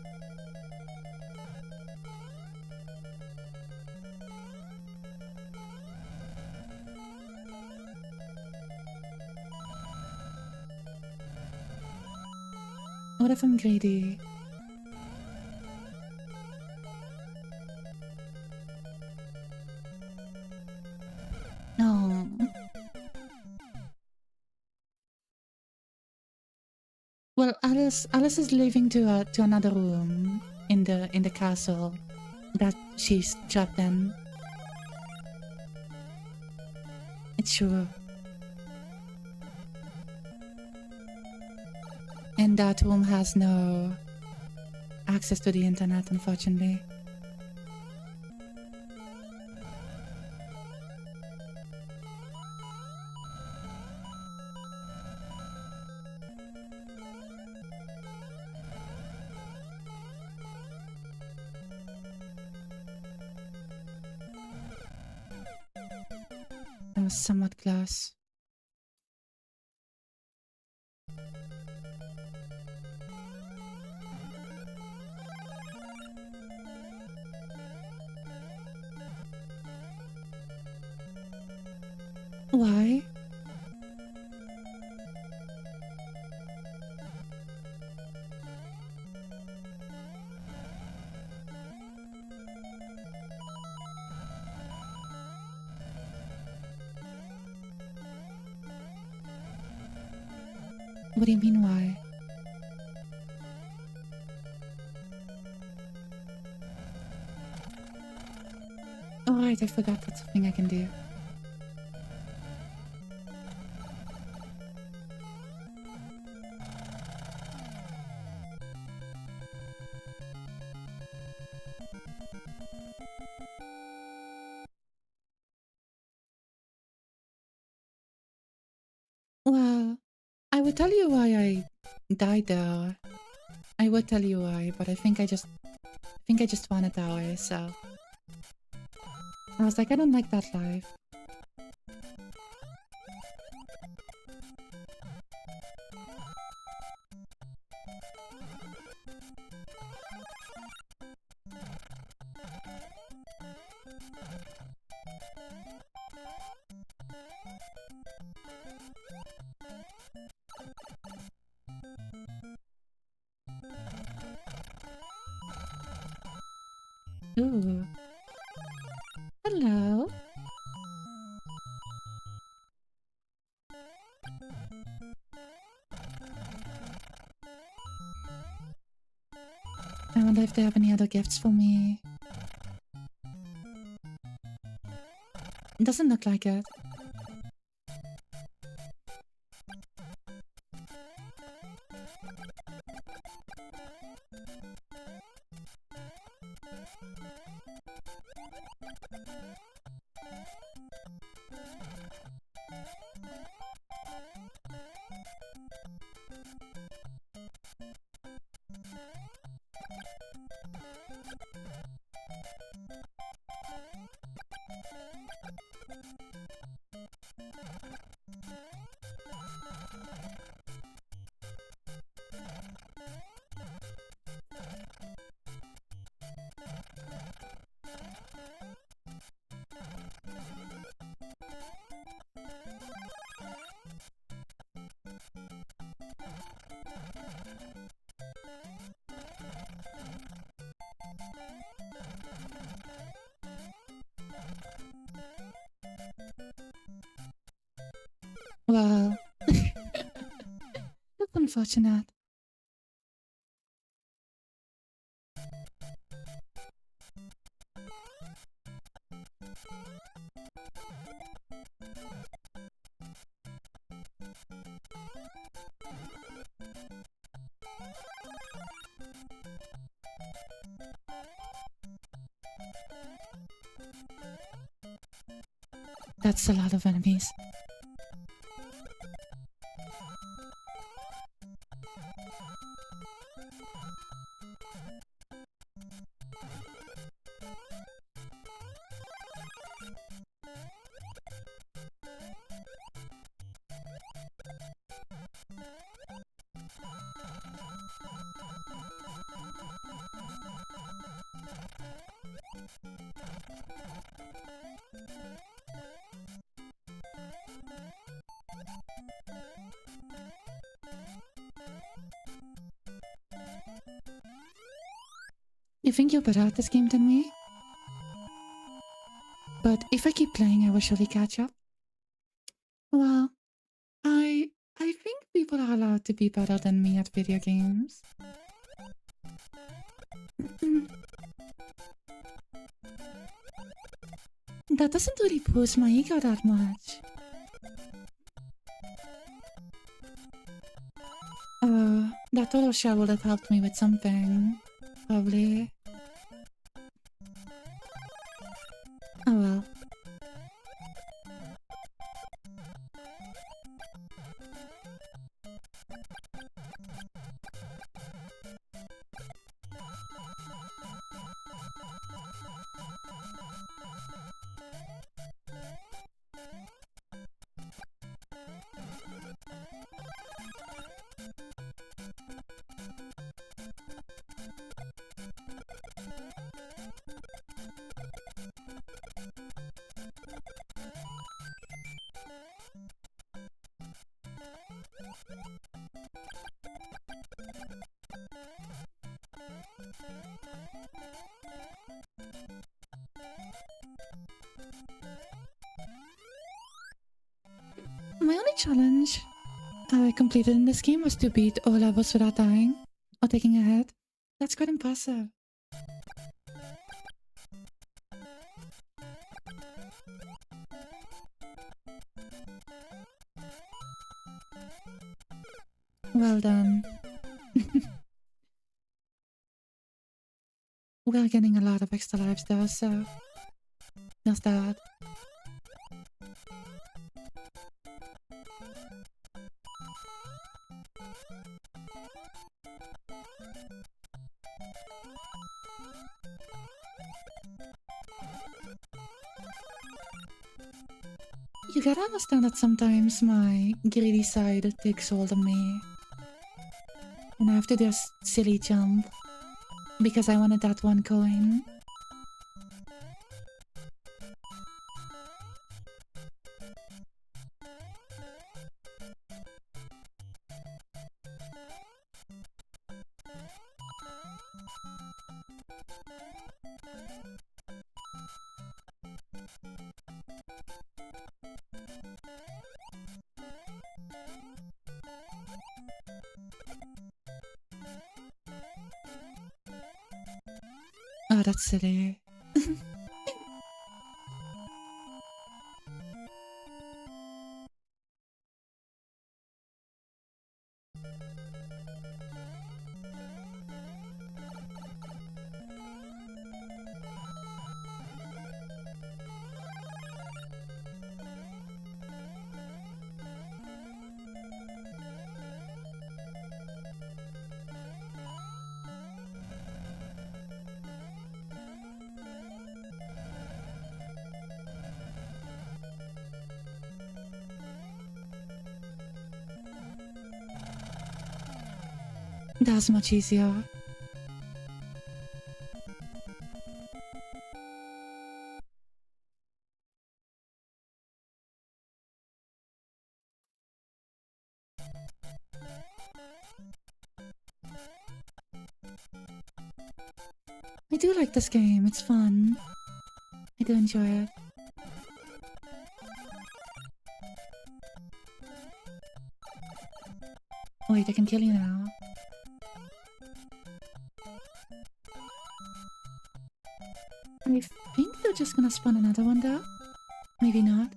What if I'm greedy? No. Well, Alice is leaving to another room in the castle that she's trapped in. It's true. And that room has no access to the internet, unfortunately. That was somewhat close. Why? What do you mean, why? Oh, right, I forgot that's something I can do. Well, I would tell you why I died though. I would tell you why, but I think I just wanted that way, so I was like, I don't like that life. Ooh. Hello. I wonder if they have any other gifts for me. It doesn't look like it. Well, that's unfortunate. That's a lot of enemies. You think you're better at this game than me? But if I keep playing, I will surely catch up. Well, I think people are allowed to be better than me at video games. That doesn't really boost my ego that much. That auto shell would have helped me with something. Probably. Oh well. My only challenge I completed in this game was to beat all levels without dying or taking a hit. That's quite impressive. Well done. We are getting a lot of extra lives though, so there's that. You gotta understand that sometimes my greedy side takes hold of me. And I have to do a silly jump. Because I wanted that one coin. Oh, that's silly. That's much easier. I do like this game, it's fun. I do enjoy it. Wait, I can kill you now. I think they're just gonna spawn another one though. Maybe not.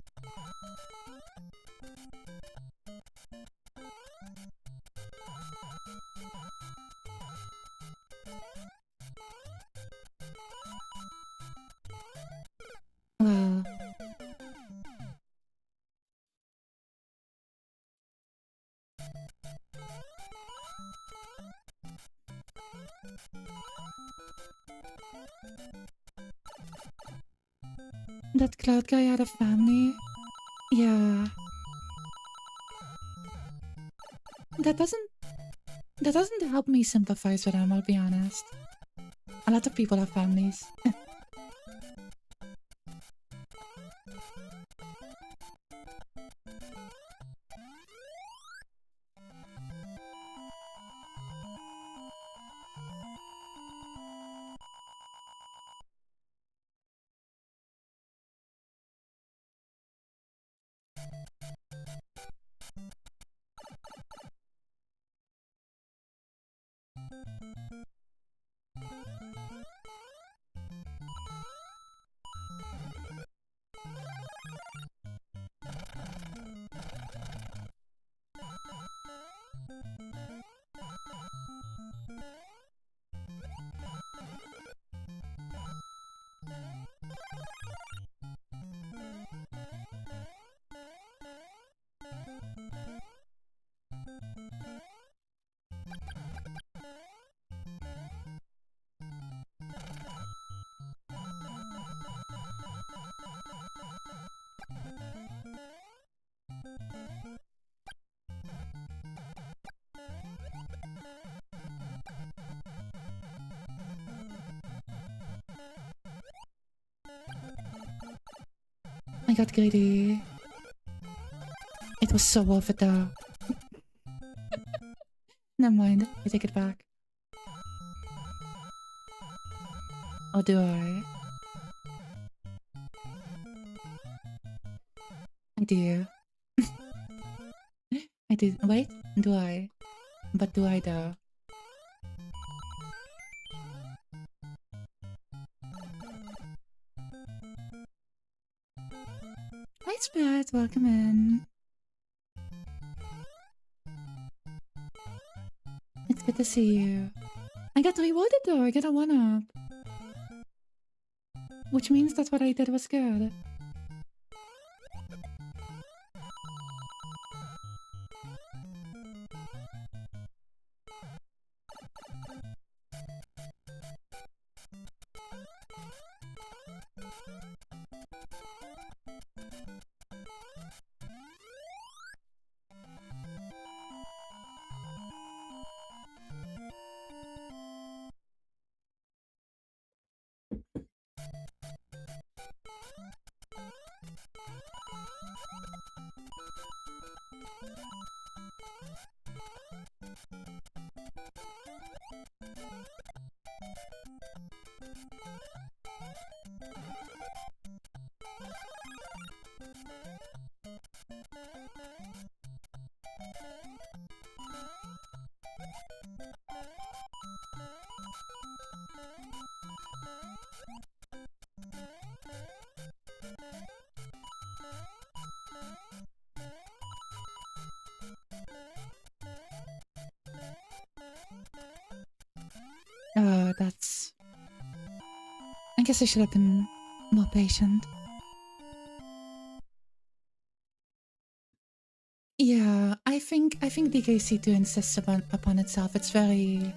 Well... That Cloud guy had a family? Yeah. That doesn't help me sympathize with him, I'll be honest. A lot of people have families. I got greedy. It was so worth it though. Never mind, I take it back. Or do I? I do. I do. Wait, do I? But do I though? Hi Spirit, welcome in. It's good to see you. I got rewarded though, I got a 1-up. Which means that what I did was good. Oh, that's... I guess I should have been more patient. Yeah, I think DKC2 insists upon itself. It's very...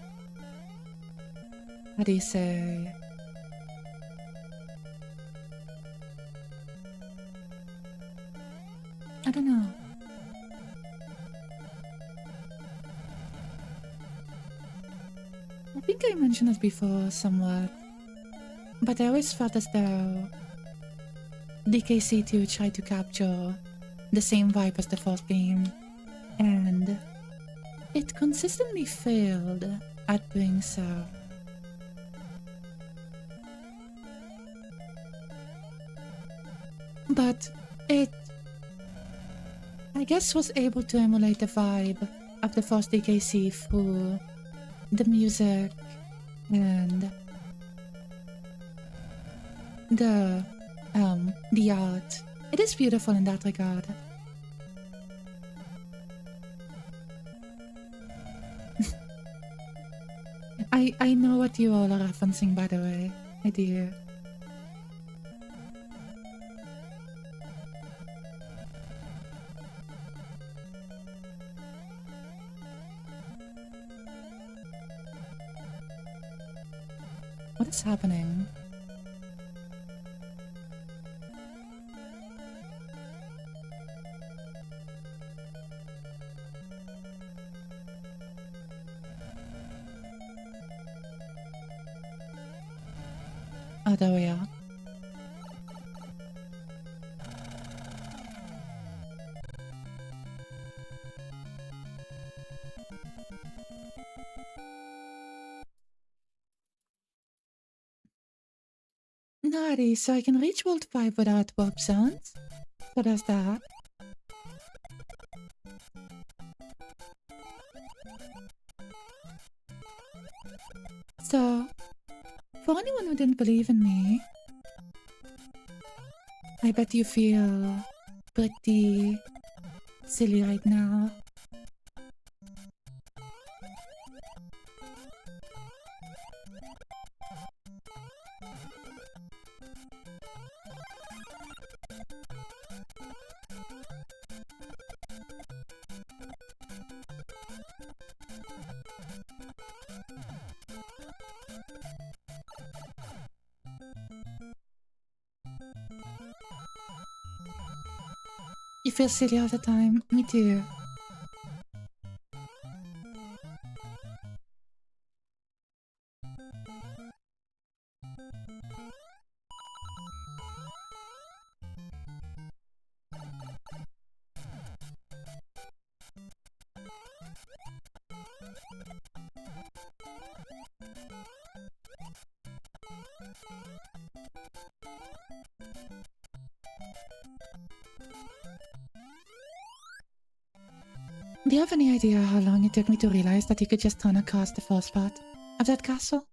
How do you say? I don't know. I think I mentioned this before somewhat, but I always felt as though DKC2 tried to capture the same vibe as the first game, and it consistently failed at doing so. But it, I guess, was able to emulate the vibe of the first DKC through the music and the art. It is beautiful in that regard. I know what you all are referencing, by the way. I do. What is happening? Oh, there we are. Naughty, so I can reach World 5 without warp zones? So there's that. So, for anyone who didn't believe in me, I bet you feel pretty silly right now. You feel silly all the time. Me too. Do you have any idea how long it took me to realize that you could just turn across the first part of that castle?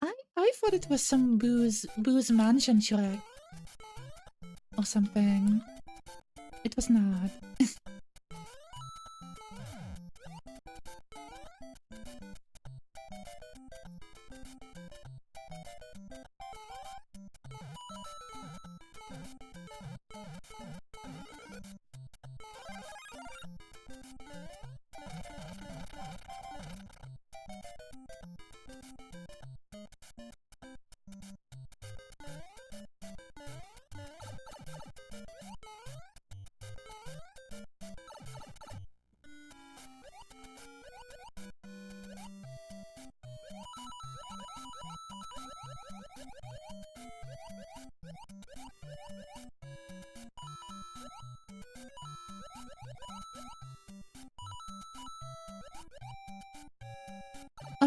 I thought it was some booze mansion Shrek. Or something. It was not.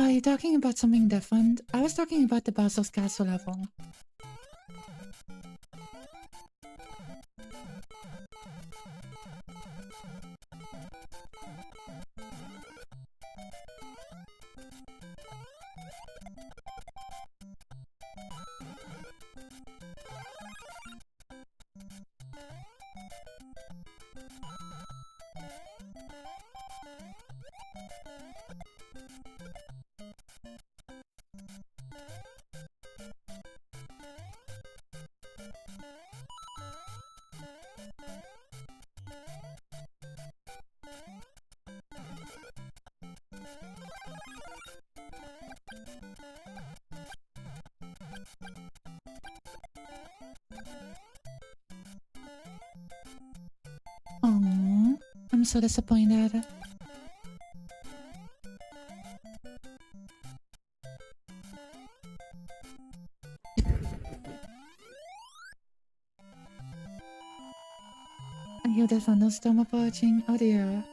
Oh, are you talking about something different? I was talking about the Bowser's Castle level. Oh, I'm so disappointed. I hear the thunderstorm approaching. Oh dear.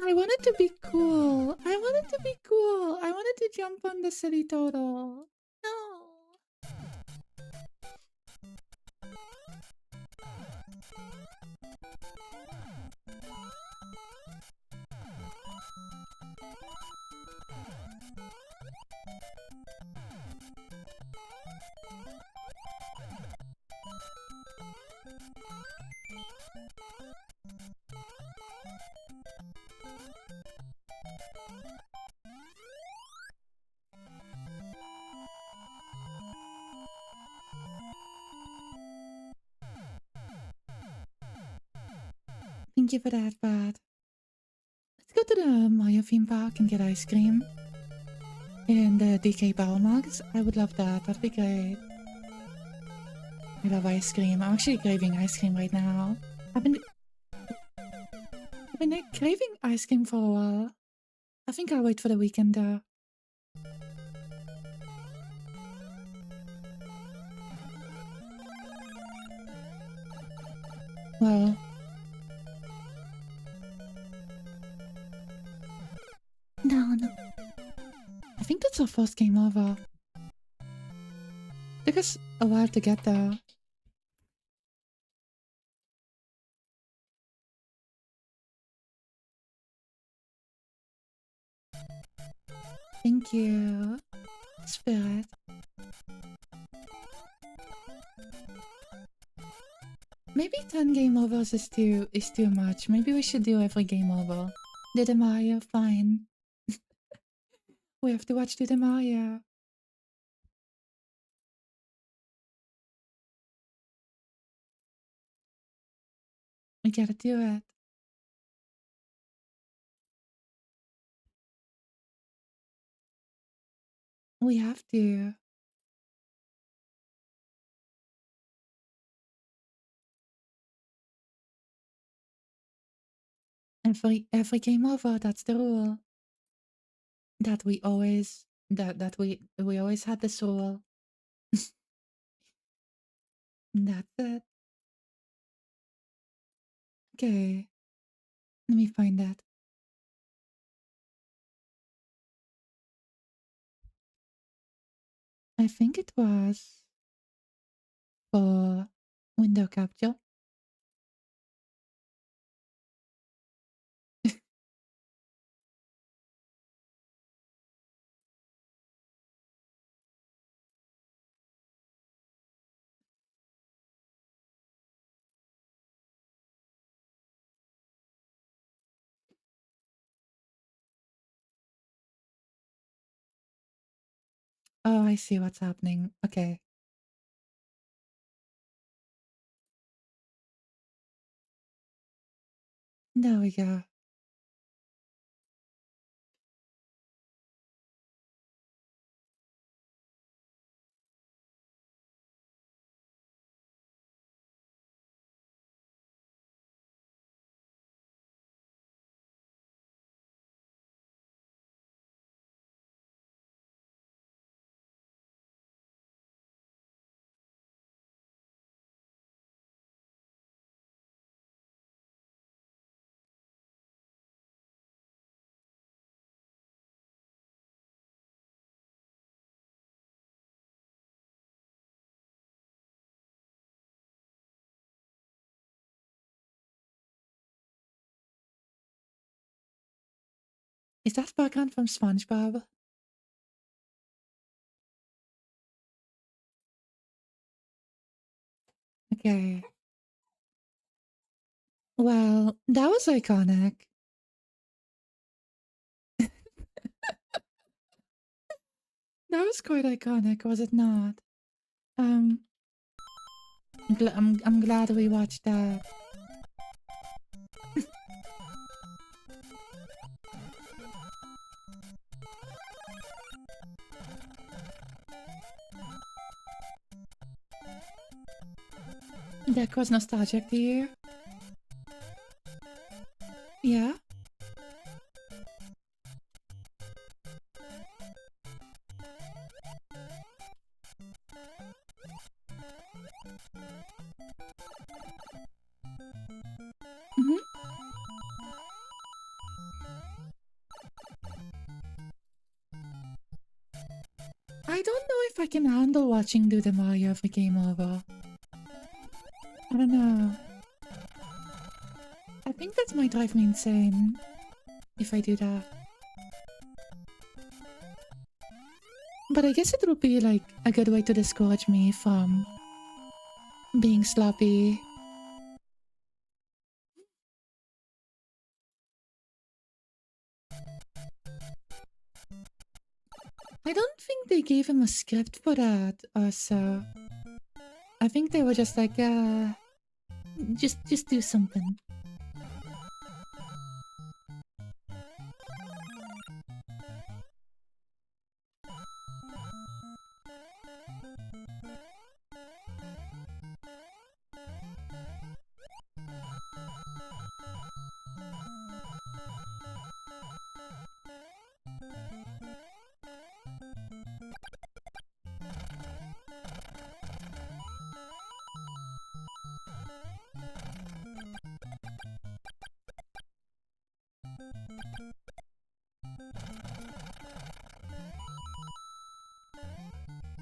I wanted to be cool. I wanted to be cool. I wanted to jump on the city turtle. No. Thank you for that, Brad. Let's go to the Mario theme park and get ice cream. And the DK Barrel mugs. I would love that. That'd be great. I love ice cream. I'm actually craving ice cream right now. I've been craving ice cream for a while. I think I'll wait for the weekend though. Well, no. I think that's our first game over. Took us a while to get there. Thank you, Spirit. Maybe 10 game overs is too much. Maybe we should do every game over. Did the Mario? Fine. We have to watch the Mario. We gotta do it. We have to. Every game over, that's the rule. That we always we always had this rule. That's it. Okay. Let me find that. I think it was for window capture. Oh, I see what's happening. Okay. There we go. Is that background from SpongeBob? Okay. Well, that was iconic. That was quite iconic, was it not? Um, I'm glad we watched that. That was nostalgic to you? Yeah? Mm-hmm. I don't know if I can handle watching Do the Mario if it came over. I don't know. I think that might drive me insane if I do that. But I guess it would be like a good way to discourage me from being sloppy. I don't think they gave him a script for that or so. I think they were just like, just do something.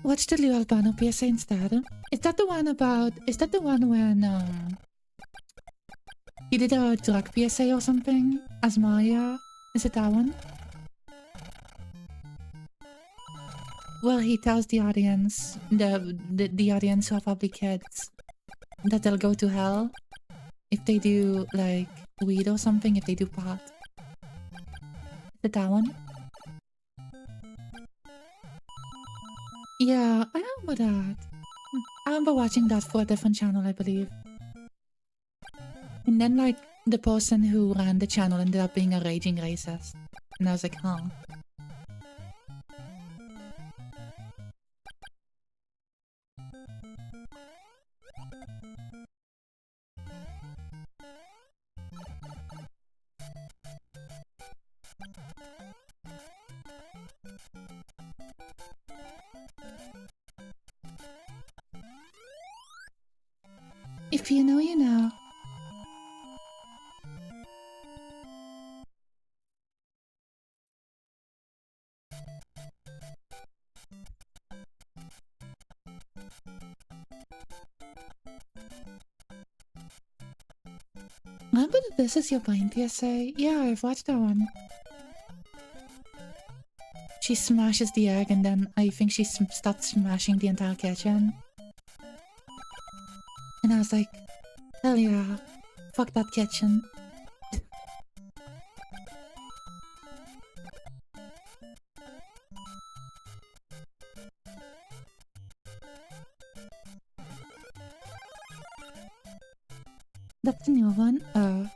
Watch the Leo Albano PSA instead. Is that the one about... Is that the one when, he did a drug PSA or something as Mario? Is it that one? Well, he tells the audience, the audience who are probably kids, that they'll go to hell if they do, like, weed or something, if they do pot. Is it that one? Yeah, I remember that. I remember watching that for a different channel, I believe. And then, like, the person who ran the channel ended up being a raging racist. And I was like, huh. If you know, you know. Remember that This Is Your Brain PSA? Yeah, I've watched that one. She smashes the egg and then I think she starts smashing the entire kitchen. And I was like, hell yeah, fuck that kitchen. That's the new one? Oh.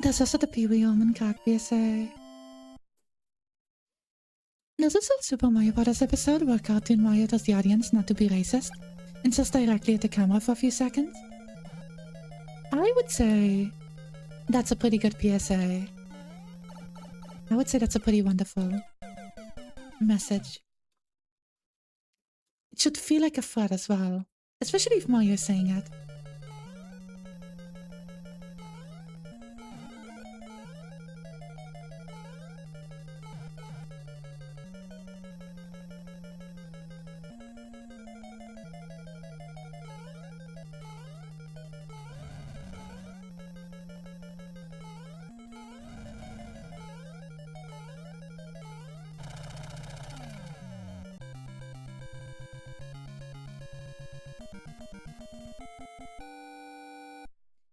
There's also the Pee Wee Almond Crack PSA. There's also a Super Mario Bros. Episode where Cartoon Mario tells the audience not to be racist and says directly at the camera for a few seconds. I would say that's a pretty good PSA. I would say that's a pretty wonderful message. It should feel like a threat as well, especially if Mario is saying it.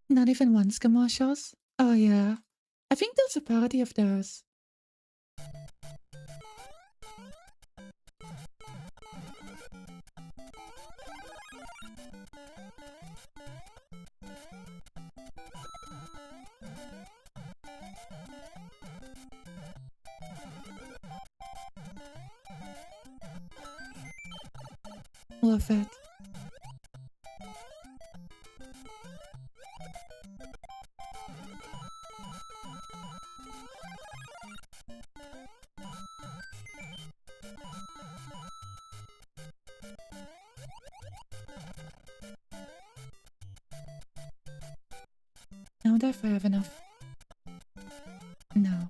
Not even once commercials? Oh yeah. I think there's a parody of those. Worth it. I wonder if I have enough. No.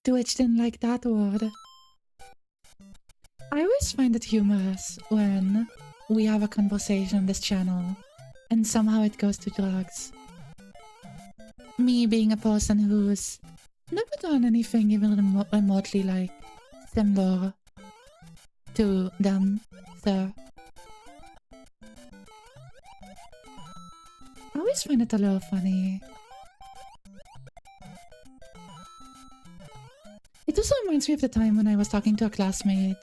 Twitch didn't like that word. I always find it humorous when we have a conversation on this channel and somehow it goes to drugs. Me being a person who's never done anything even remotely like similar to them, so I always find it a little funny. It also reminds me of the time when I was talking to a classmate,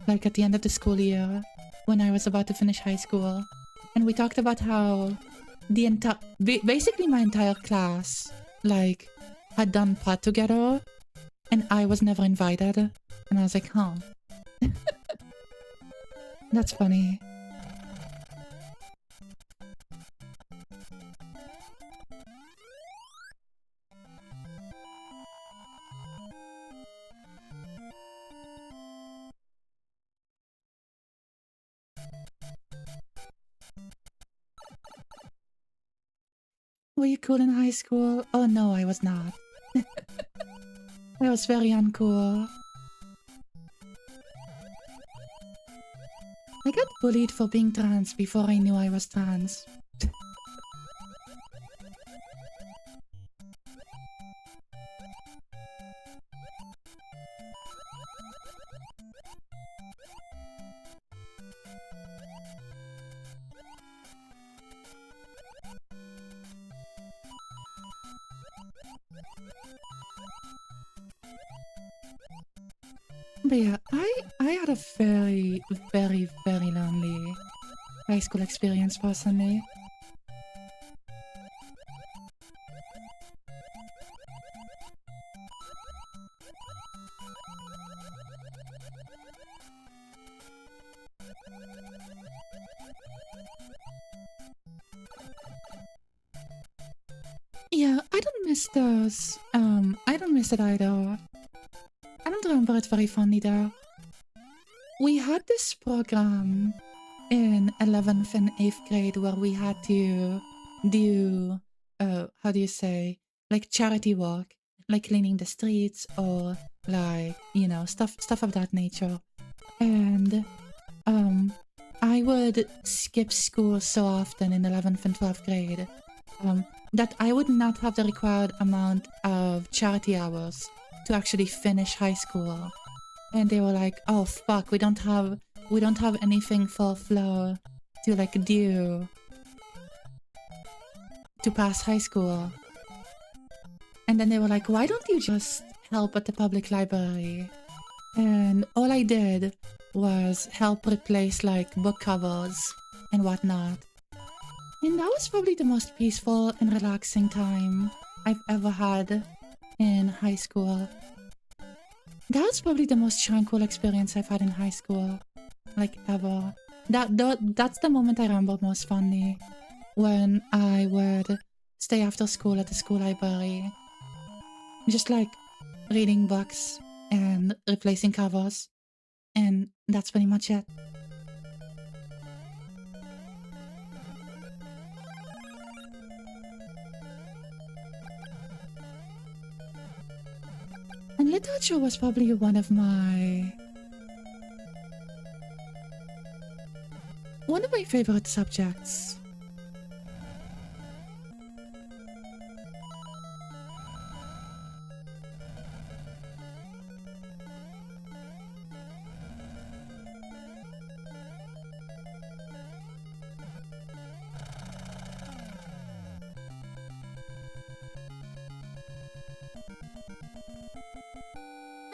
like at the end of the school year, when I was about to finish high school, and we talked about how the basically my entire class, like, had done pot together, and I was never invited, and I was like, huh. That's funny. Were you cool in high school? Oh no, I was not. I was very uncool. I got bullied for being trans before I knew I was trans. But yeah, I had a very, very, very lonely high school experience personally. Yeah, I don't miss those. I don't miss it either. I don't remember it very fondly though. We had this program in 11th and 8th grade where we had to do, how do you say, like charity work, like cleaning the streets or like, you know, stuff of that nature. And I would skip school so often in 11th and 12th grade that I would not have the required amount of charity hours to actually finish high school. And they were like, oh fuck, we don't have anything for Flo to like do to pass high school. And then they were like, why don't you just help at the public library? And all I did was help replace like book covers and whatnot. And that was probably the most peaceful and relaxing time I've ever had in high school. That was probably the most tranquil experience I've had in high school, like ever. That's the moment I remember most fondly, when I would stay after school at the school library, just like reading books and replacing covers, and that's pretty much it. And literature was probably one of my favorite subjects.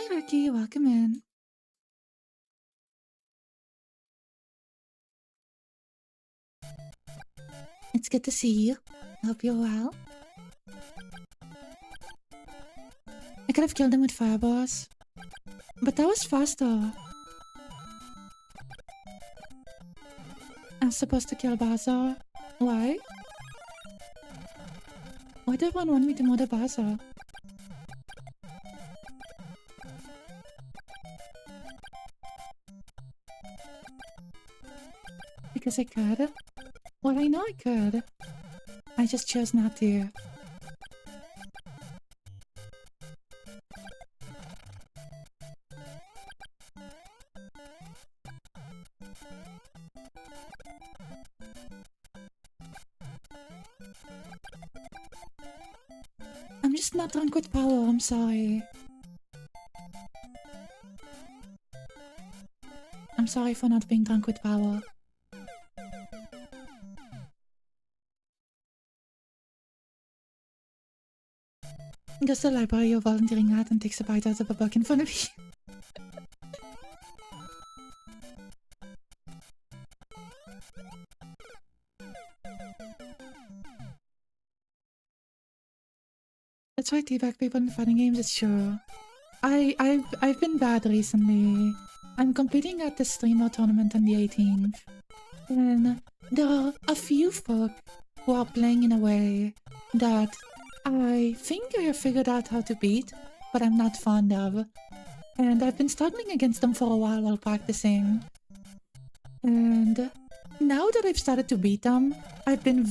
Hi Ricky, welcome in. It's good to see you. Hope you're well. I could have killed him with fireballs, but that was faster. I was supposed to kill Baza. Why? Why did everyone want me to murder Baza? Because I could? Well, I know I could. I just chose not to. I'm just not drunk with power, I'm sorry. I'm sorry for not being drunk with power. Goes to the library you're volunteering at and takes a bite out of a book in front of you. That's why teabag people in fighting games, it's true. I've been bad recently. I'm competing at the streamer tournament on the 18th. And there are a few folk who are playing in a way that I think I have figured out how to beat, but I'm not fond of. And I've been struggling against them for a while practicing. And now that I've started to beat them, I've been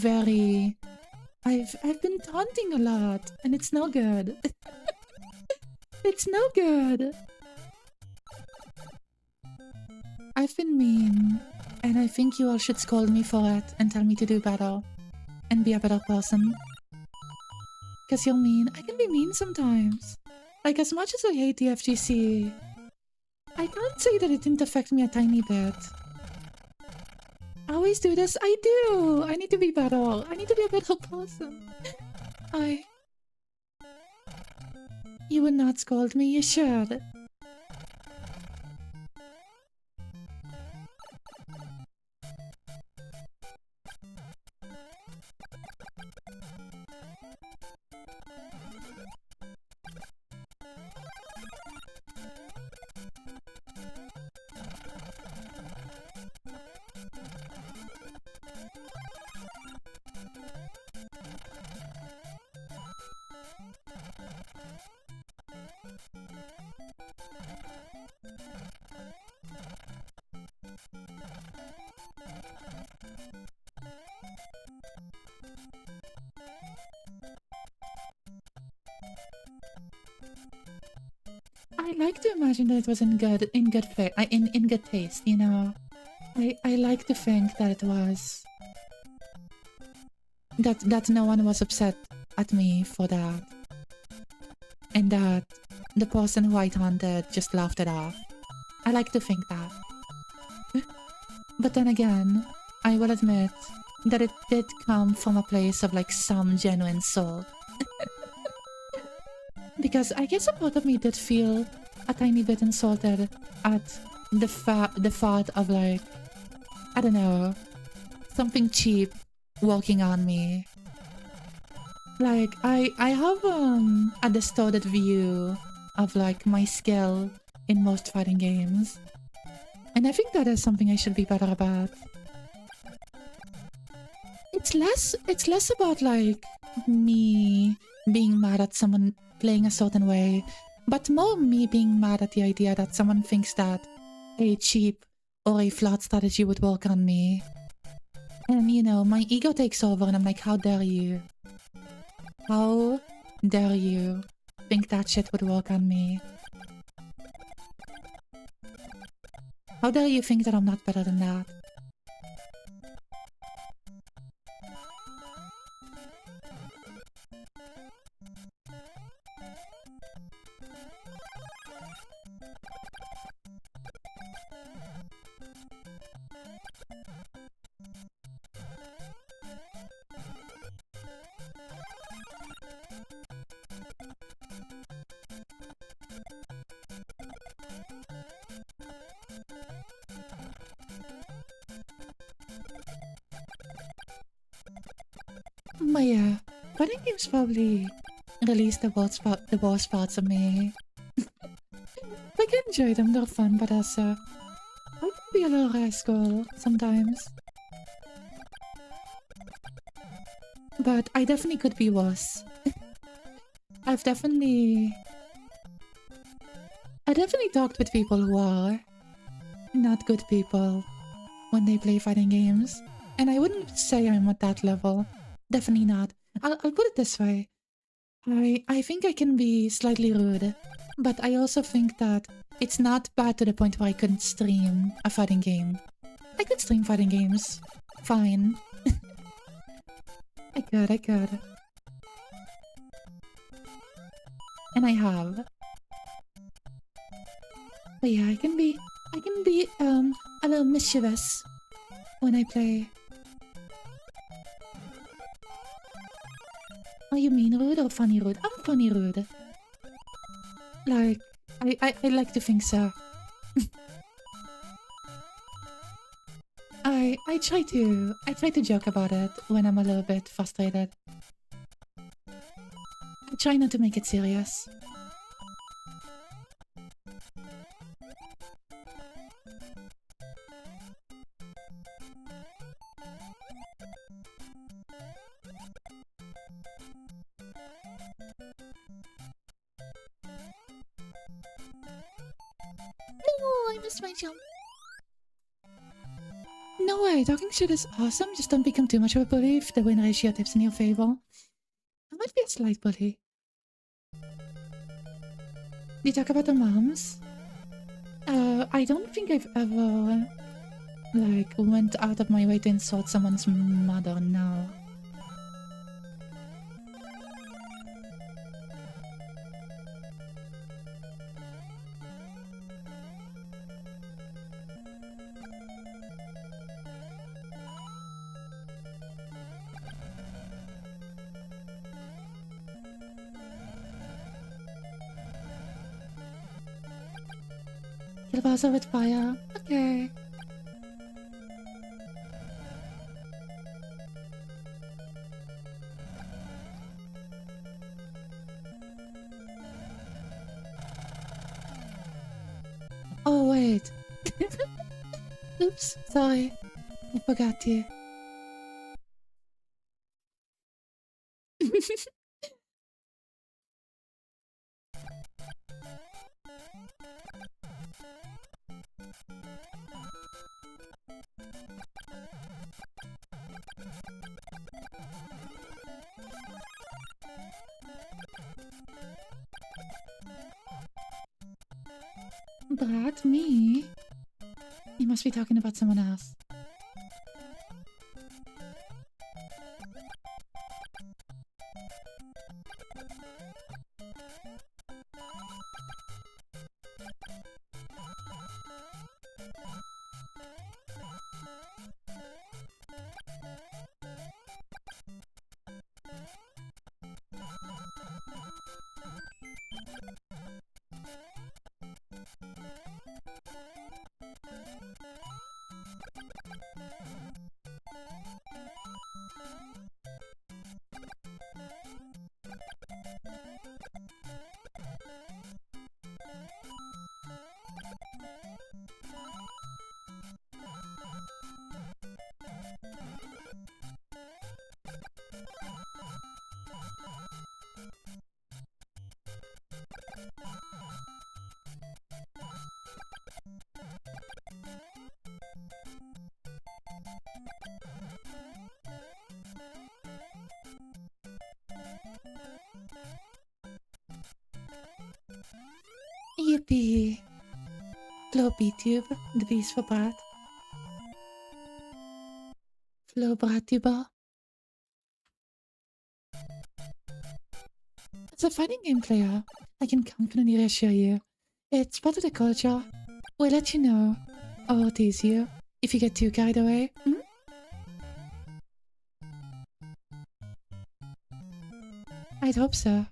I've been taunting a lot, and it's no good. It's no good. I've been mean, and I think you all should scold me for it and tell me to do better and be a better person. Because you're mean. I can be mean sometimes. Like, as much as I hate the FGC, I can't say that it didn't affect me a tiny bit. I always do this. I do. I need to be better. I need to be a better person. You would not scold me. You should. I like to imagine that it was in good taste, you know. I like to think that it was that no one was upset at me for that, and that the person who I taunted just laughed it off. I like to think that. But then again, I will admit that it did come from a place of like some genuine soul. Because I guess a part of me did feel a tiny bit insulted at the thought of like, I don't know, something cheap walking on me. Like, I have a distorted view of like my skill in most fighting games. And I think that is something I should be better about. It's less about like me being mad at someone playing a certain way, but more me being mad at the idea that someone thinks that a cheap or a flat strategy would work on me. And you know, my ego takes over and I'm like, how dare you? How dare you think that shit would work on me? How dare you think that I'm not better than that? My fighting games probably release the worst parts of me. Like, I enjoy them, they're fun, but also I can be a little rascal sometimes. But I definitely could be worse. I definitely talked with people who are not good people when they play fighting games. And I wouldn't say I'm at that level. Definitely not. I'll put it this way. I think I can be slightly rude, but I also think that it's not bad to the point where I couldn't stream a fighting game. I could stream fighting games. Fine. I could. And I have. But yeah, I can be a little mischievous when I play. Are you mean rude or funny rude? I'm funny rude. Like, I like to think so. I try to joke about it when I'm a little bit frustrated. I try not to make it serious. No, I missed my jump. No way, talking shit is awesome. Just don't become too much of a bully if the win ratio tips in your favor. I might be a slight bully. You talk about the moms? I don't think I've ever, like, went out of my way to insult someone's mother, no. Kill Bowser with fire. Okay. Oh, wait. Oops, sorry. I forgot you. Brat, me? You must be talking about someone else. Yippee! Floppy tube, de beest voor Brat. Flo Brattuber. It's a fighting game, player. I can confidently assure you. It's part of the culture. We'll let you know, or tease you, if you get too carried away. Hmm? I'd hope so.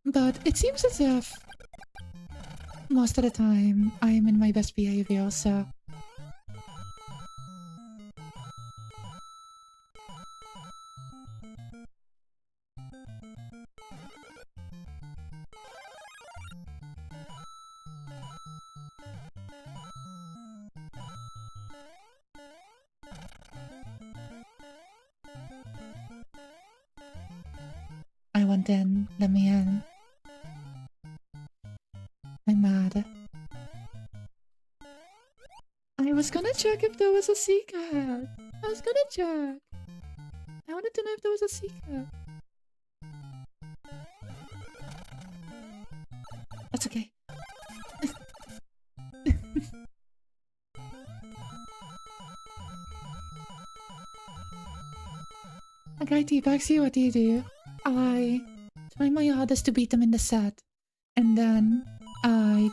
But it seems as if most of the time I'm in my best behavior, so... I want in, let me in. I'm mad. I was gonna check if there was a secret. I was gonna check. I wanted to know if there was a secret. That's okay. A guy teabags you, what do you do? I try my hardest to beat them in the set. And then I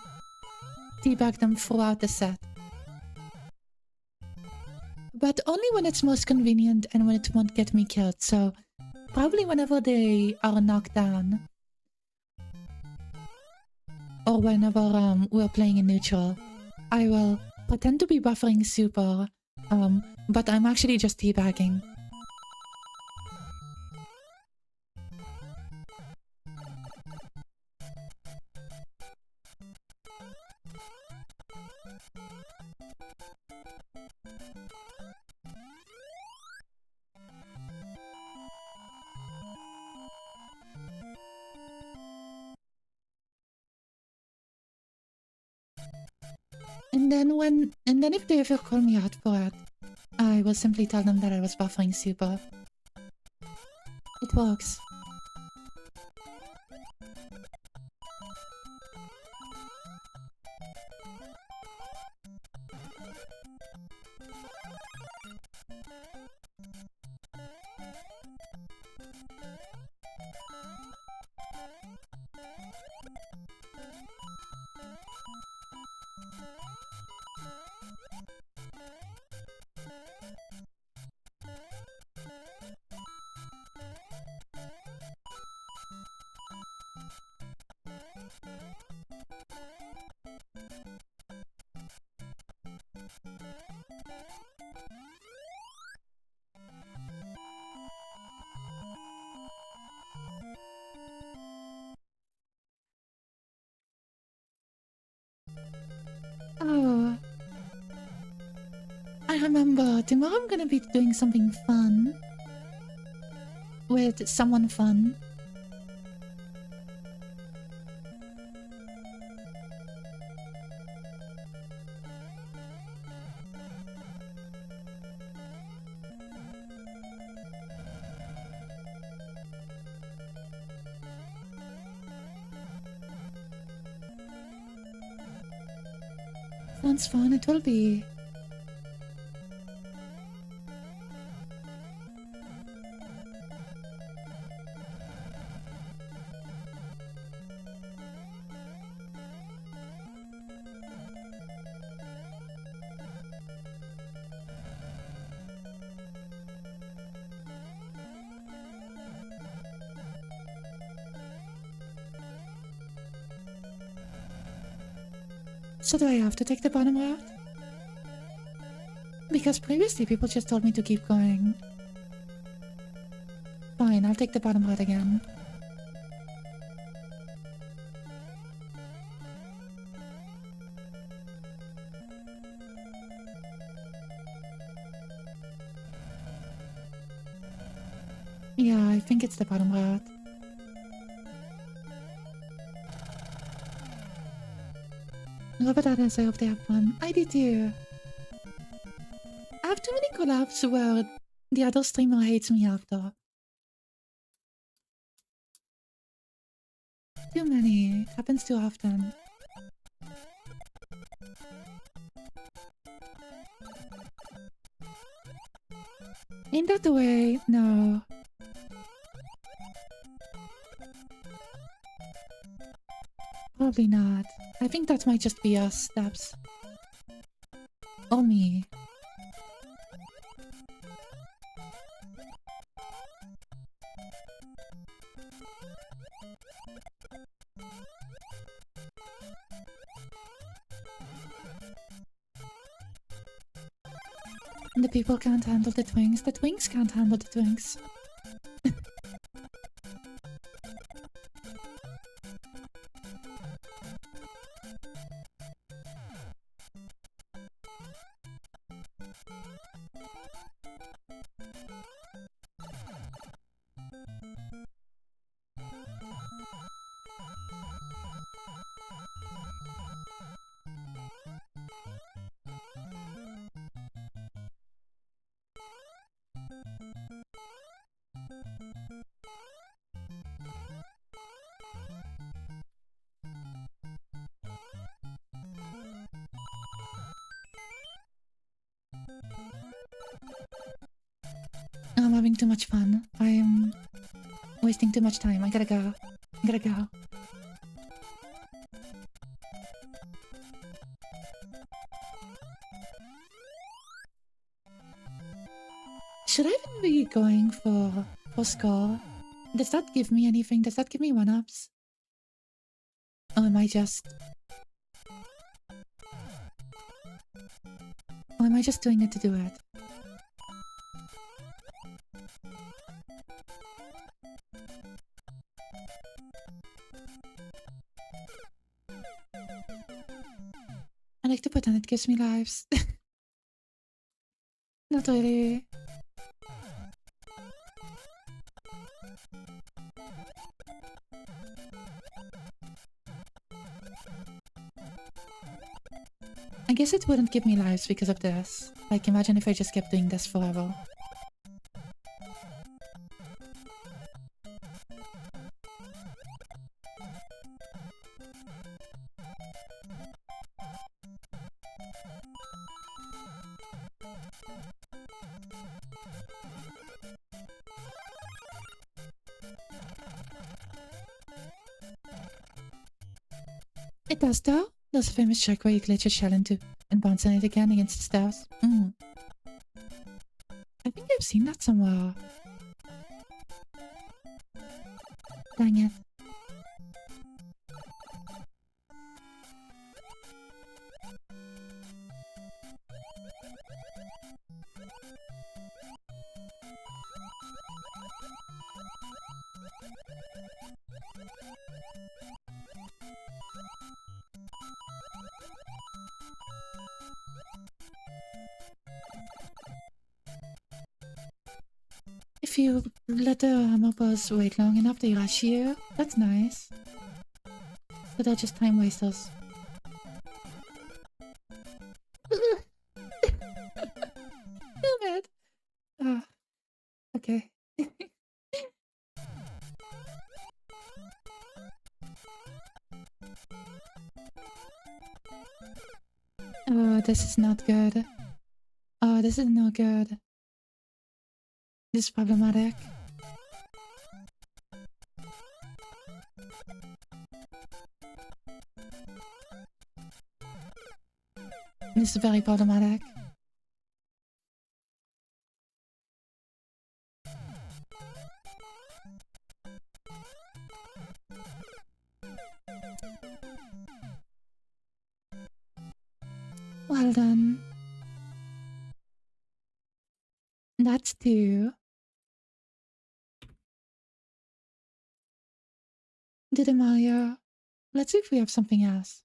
teabag them throughout the set. But only when it's most convenient and when it won't get me killed, so probably whenever they are knocked down. Or whenever we're playing in neutral. I will pretend to be buffering super, but I'm actually just teabagging. And then if they ever call me out for it, I will simply tell them that I was buffering super. It works. Oh. I remember, tomorrow I'm gonna be doing something fun. With someone fun. Sounds fun, it will be. So do I have to take the bottom route? Because previously people just told me to keep going. Fine, I'll take the bottom route again. Yeah, I think it's the bottom route. Robert others, I hope they have fun. I did too. I have too many collabs where the other streamer hates me after. Too many. It happens too often. Ain't that the way? No. Probably not. I think that might just be us, Steps. Or me. The people can't handle the twinks. The twinks can't handle the twinks. I'm having too much fun. I'm wasting too much time. I gotta go. I gotta go. Should I even be going for score? Does that give me anything? Does that give me one-ups? Or am I just... Or am I just doing it to do it? I like to pretend it gives me lives. Not really. I guess it wouldn't give me lives because of this. Like, imagine if I just kept doing this forever. It does though. There's a famous trick where you glitch a shell into and bounce on it again against the stairs. I think I've seen that somewhere. Dang it. If you let the mobbers wait long enough, they rush you. That's nice. But they're just time wasters. Feel bad. Ah, okay. Oh, this is not good. Oh, this is no good. This is problematic. This is very problematic. Well done. That's 2. Did it, Mario? Let's see if we have something else.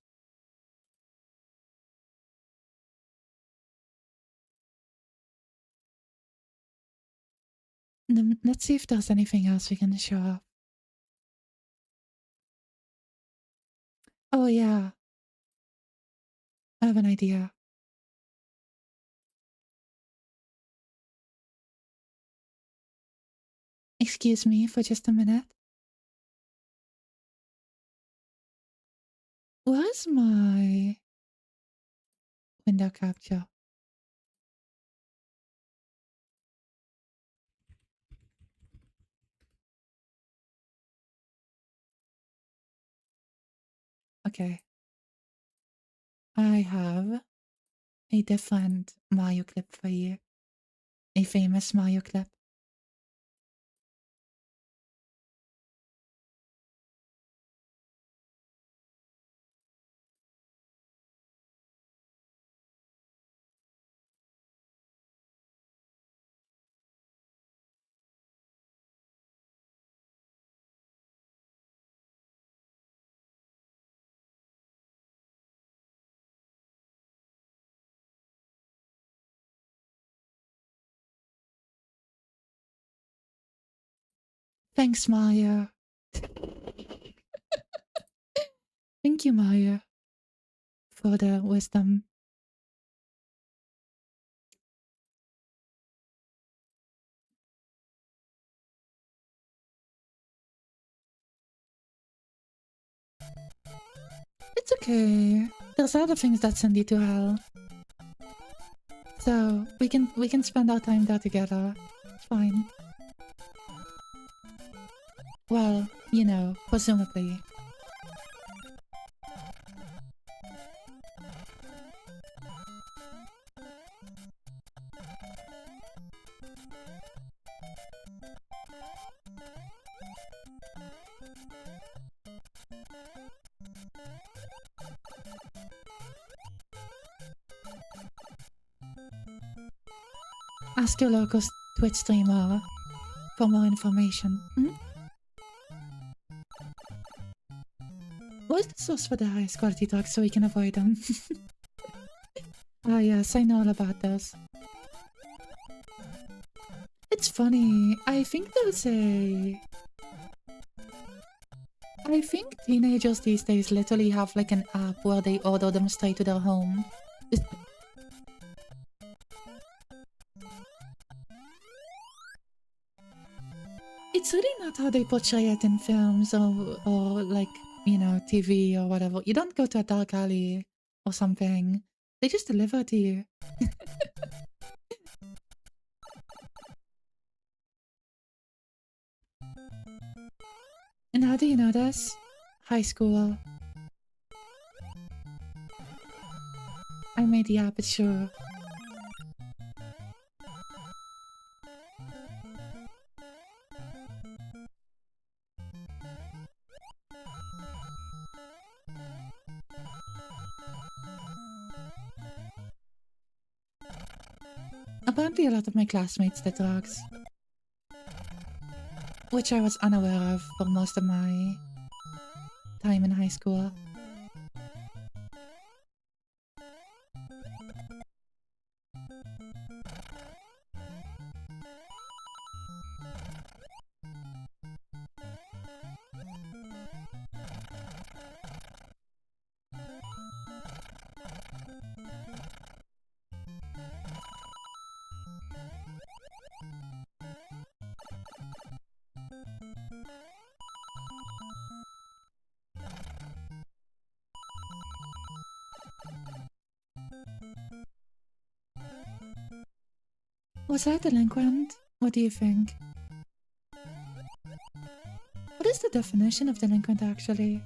Let's see if there's anything else we can show off. Oh, yeah. I have an idea. Excuse me for just a minute. Where's my window capture? Okay. I have a different Mario clip for you. A famous Mario clip. Thanks, Mario. Thank you, Mario, for the wisdom. It's okay. There's other things that send you to hell. So we can spend our time there together. It's fine. Well, you know, presumably. Ask your local Twitch streamer for more information. What is the source for the highest quality talks so we can avoid them? Ah yes, I know all about those. It's funny. I think teenagers these days literally have like an app where they order them straight to their home. It's really not how they portray it in films or like, you know, TV or whatever. You don't go to a dark alley or something. They just deliver to you. And how do you know this? High school. I made the app, it's sure. Apparently a lot of my classmates did drugs. Which I was unaware of for most of my time in high school. Was I delinquent? What do you think? What is the definition of delinquent, actually?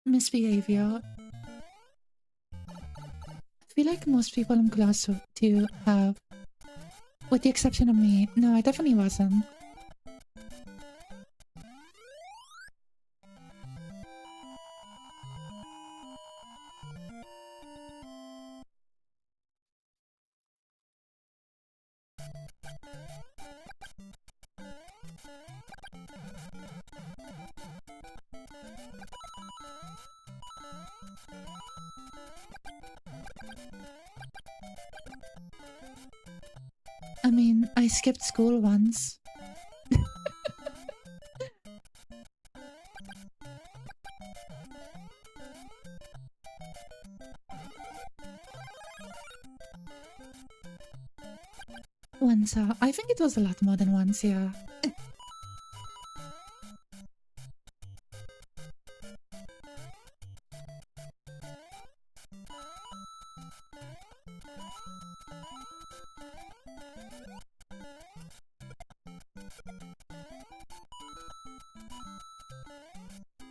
Misbehavior. I feel like most people in class to have, with the exception of me. No, I definitely wasn't. I mean, I skipped school once. Once, I think it was a lot more than once, yeah.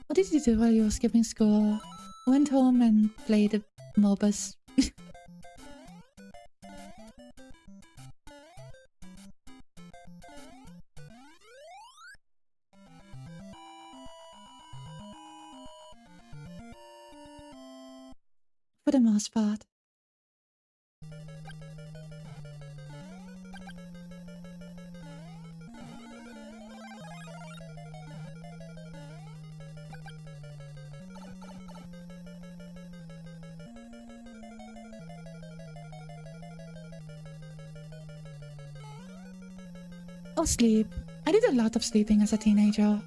What did you do while you were skipping school? Went home and played MOBAs. For the most part. Oh, sleep. I did a lot of sleeping as a teenager.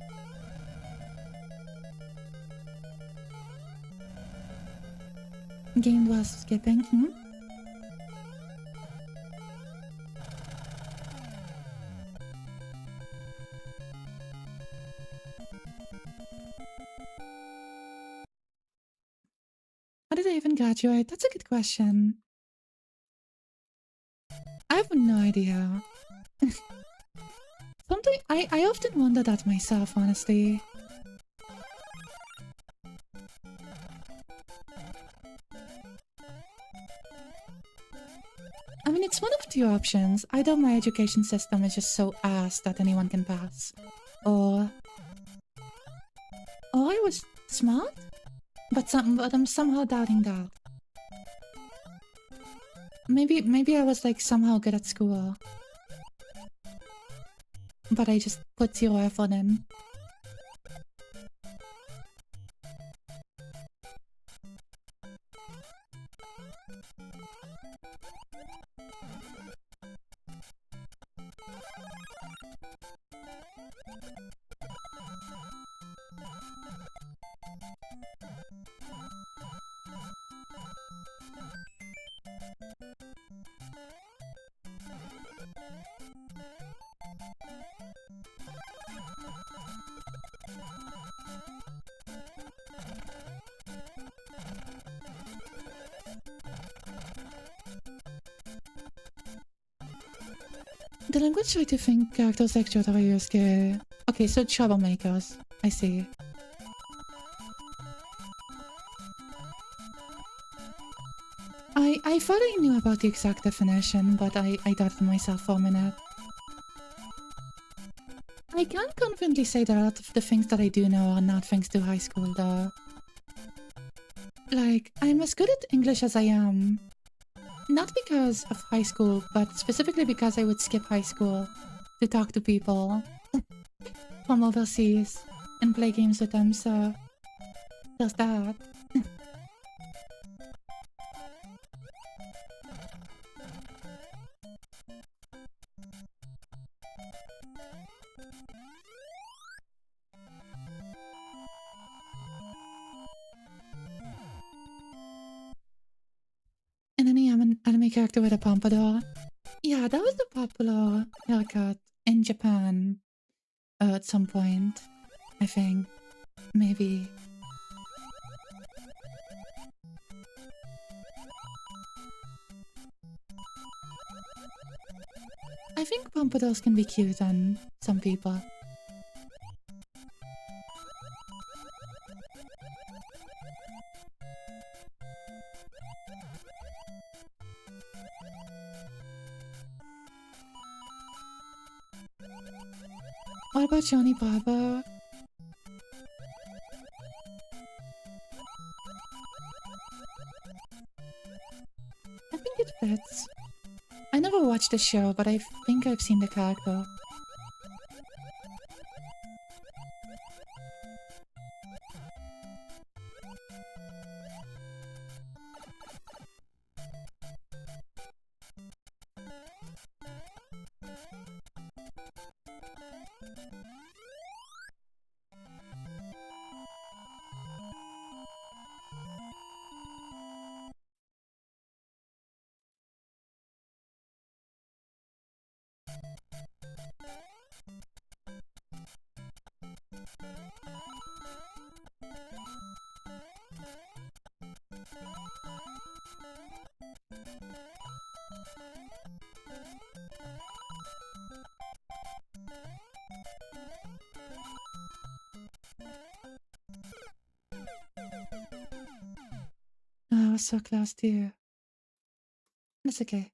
Game was skipping, How did I even graduate? That's a good question. I have no idea. Something I often wonder that myself, honestly. I mean, it's one of two options. Either my education system is just so ass that anyone can pass, or I was smart, but I'm somehow doubting that. Maybe I was like somehow good at school, but I just put zero effort in. The language I do think characters like Jotaro Yusuke... Okay, so troublemakers. I see. I thought I knew about the exact definition, but I doubted myself for a minute. I can't confidently say that a lot of the things that I do know are not thanks to high school, though. Like, I'm as good at English as I am. Not because of high school, but specifically because I would skip high school to talk to people from overseas and play games with them, so there's that. And any anime character with a pompadour. Yeah, that was the popular haircut in Japan at some point, I think. Maybe. I think pompadours can be cute on some people. What about Johnny Bravo? I think it fits. I never watched the show, but I think I've seen the character. Oh, I was so close to you. That's okay.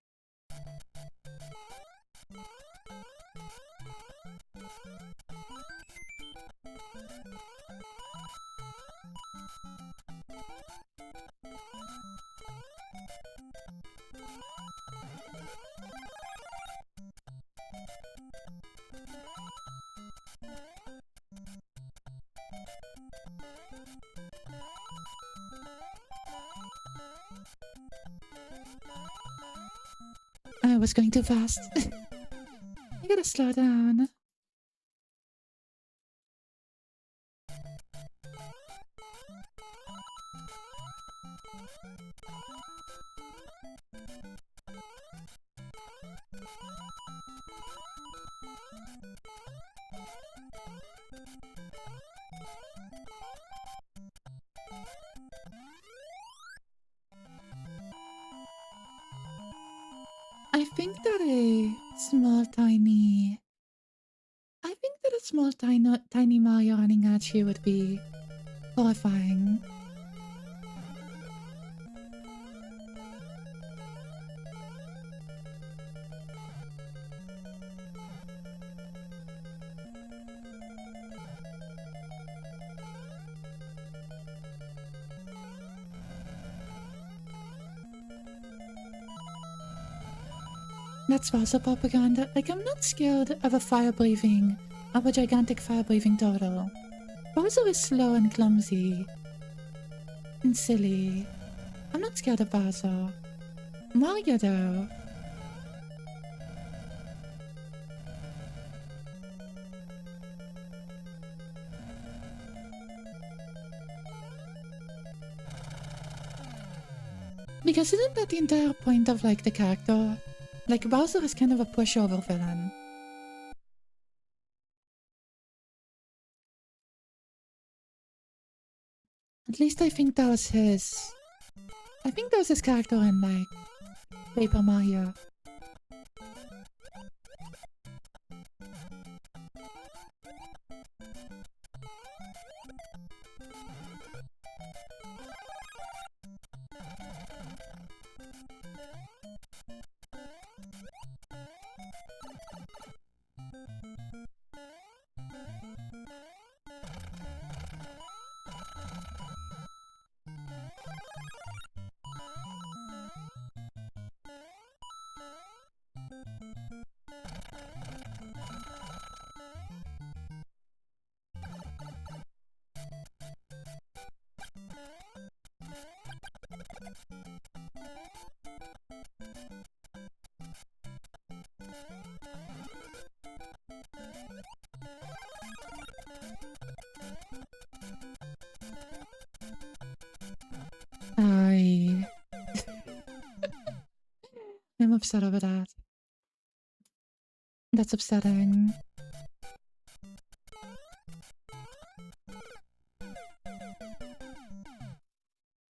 I was going too fast. I gotta slow down. I think that a small tiny... I think that a small tiny Mario running at you would be horrifying. That's also propaganda. Like, I'm not scared of a gigantic fire-breathing turtle. Bowser is slow and clumsy. And silly. I'm not scared of Bowser. Mario, though. Because isn't that the entire point of, like, the character? Like, Bowser is kind of a pushover villain. At least I think that was his... I think that was his character in, like, Paper Mario. I'm upset over that. That's upsetting.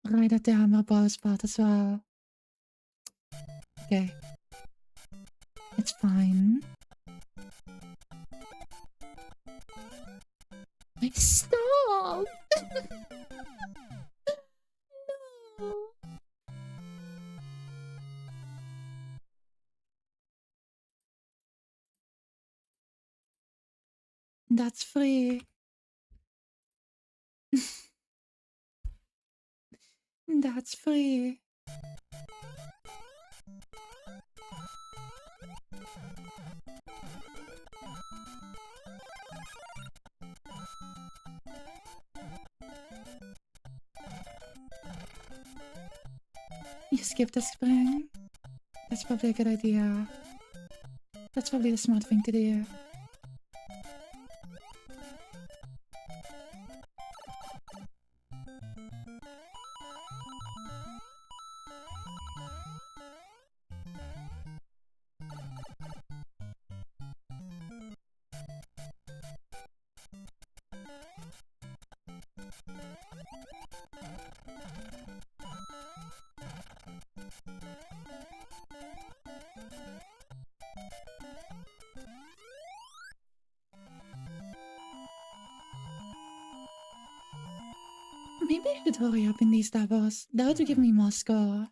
Right at the hammer ball spot as well. Okay. It's fine. Like, stop! No. That's free. That's free. You skip the spring? That's probably a good idea. That's probably the smart thing to do. Maybe I should hurry up in these doubles. That would give me more score.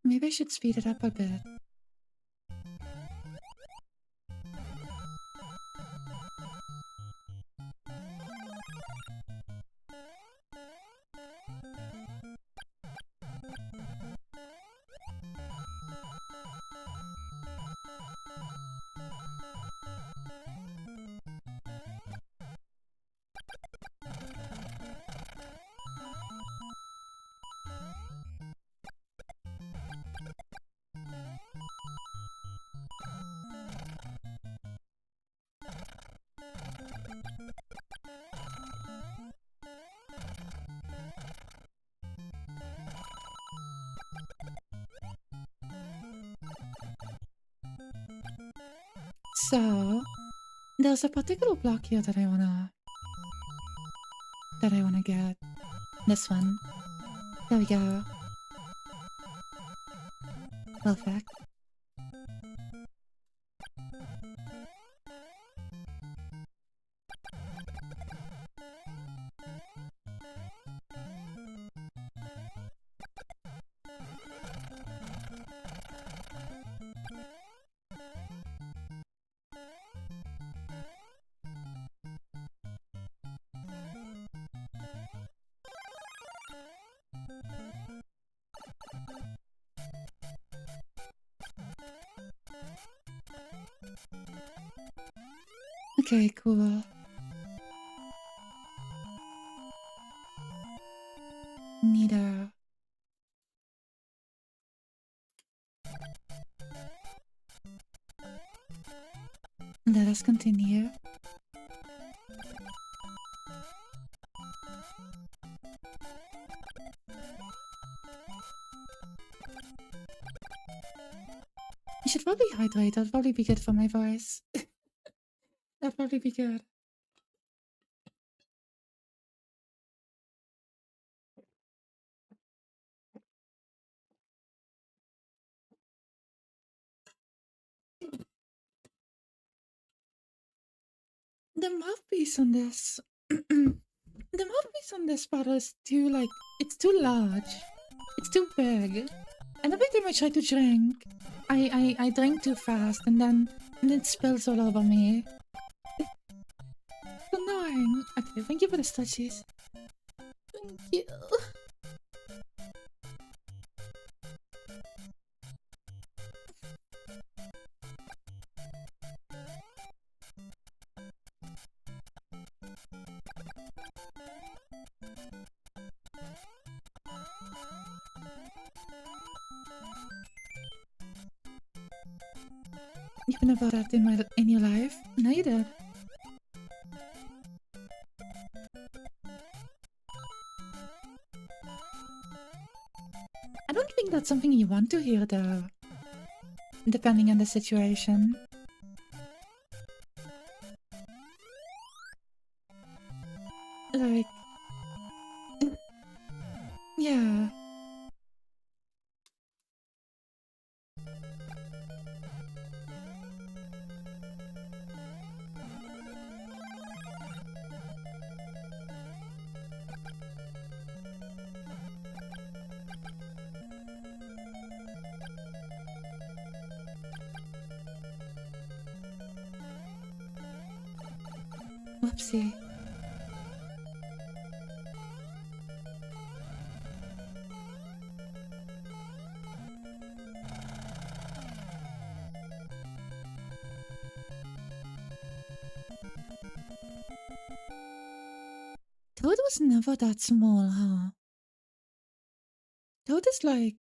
Maybe I should speed it up a bit. So, there's a particular block here that I wanna get. This one. There we go. Perfect. Okay, cool. Neato. Let us continue. I should probably hydrate. That'd probably be good for my voice. That'd probably be good. The mouthpiece on this... the mouthpiece on this bottle is too, like... It's too large. It's too big. And every time I try to drink, I drink too fast and then it spills all over me. It's annoying. Okay, thank you for the stretchies. Thank you. You've never rapped in your life? No, you did. think that's something you want to hear, though. Depending on the situation. Like... yeah. Whoopsie. Toad was never that small, huh? Toad is like...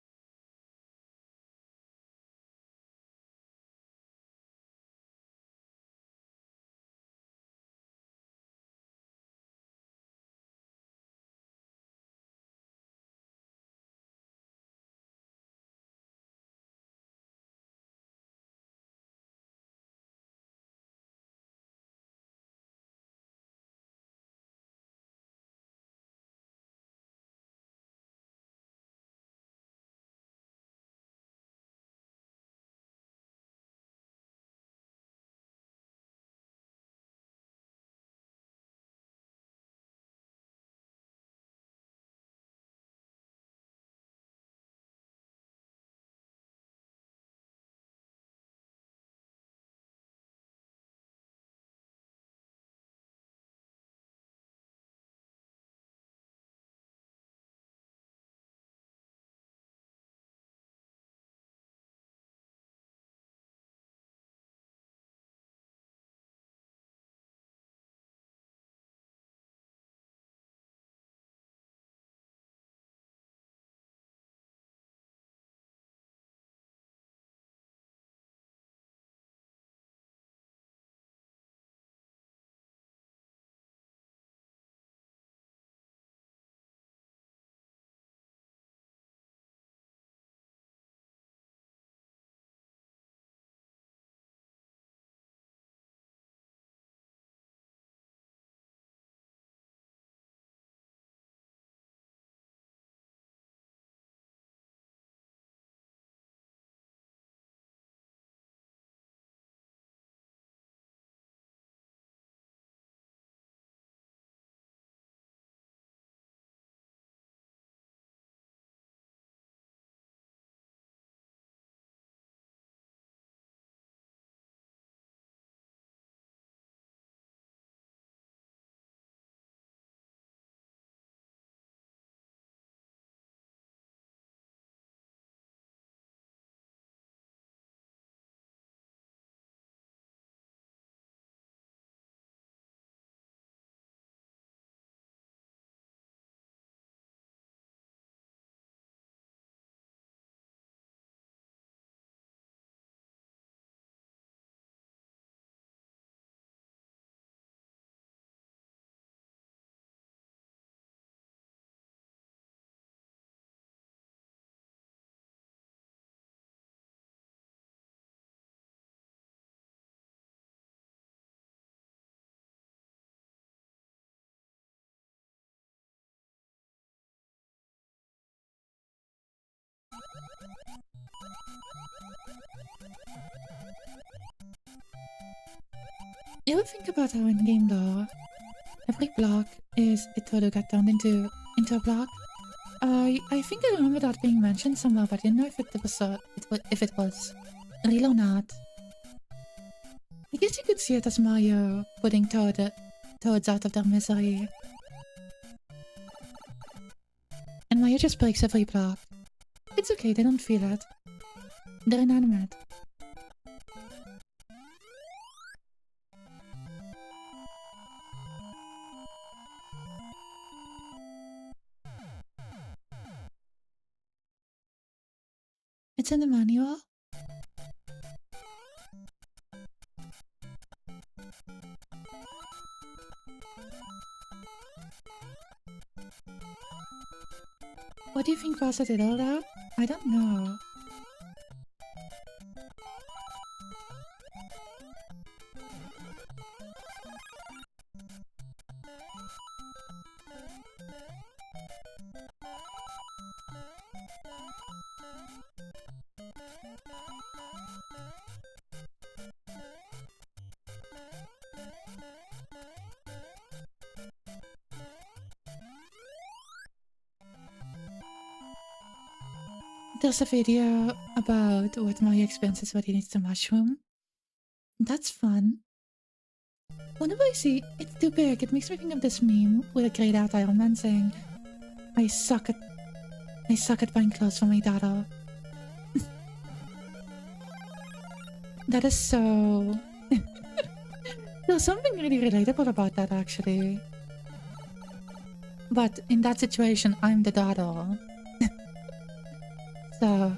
You ever think about how in game lore, every block is a turtle got turned into a block? I think I remember that being mentioned somewhere, but I didn't know if it was if it was real or not. I guess you could see it as Mario putting toads out of their misery. And Mario just breaks every block. It's okay, they don't feel it. They're inanimate. It's in the manual. What do you think Bowser did all that? I don't know. There's a video about what Mario expenses when he needs the mushroom. That's fun. Whenever I see it's too big, it makes me think of this meme with a grayed out Iron Man saying, I suck at buying clothes for my daughter. That is so... There's something really relatable about that, actually. But in that situation, I'm the daughter. So...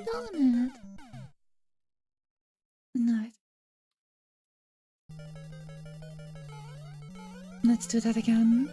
Darn it. No. Let's do that again.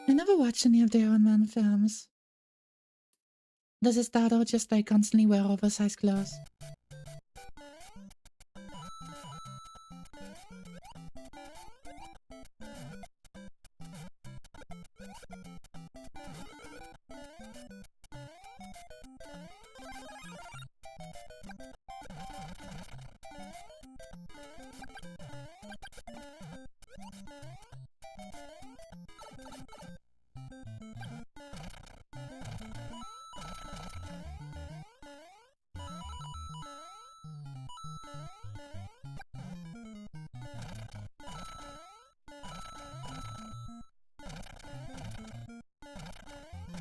I never watched any of the Iron Man films. Does his daughter just like constantly wear oversized clothes?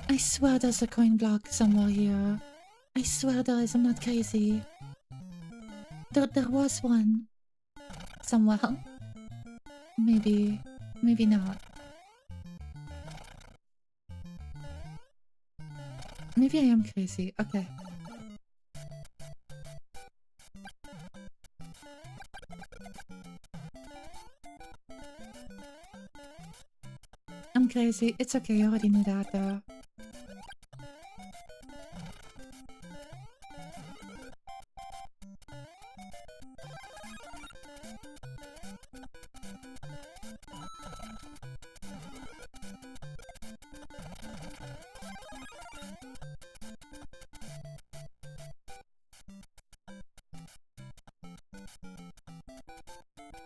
I swear there's a coin block somewhere here. I swear there is, I'm not crazy. There was one. Somewhere. Maybe not. Maybe I am crazy. Okay. I'm crazy. It's okay, I already knew that though.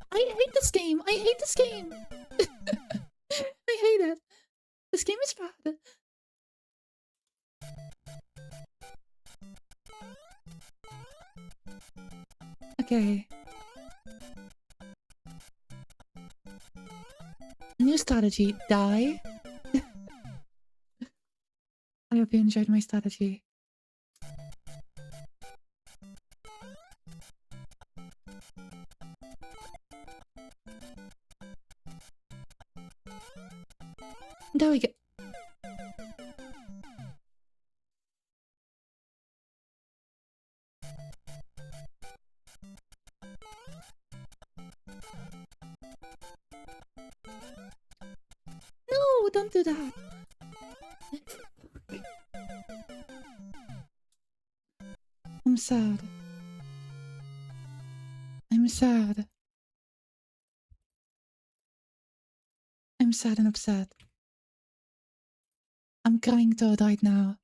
I hate this game! I hate this game! I hate it! This game is bad. Okay. New strategy. Die. I hope you enjoyed my strategy. There we go. No, don't do that. I'm sad. I'm sad. I'm sad and upset. I'm crying Toad right now.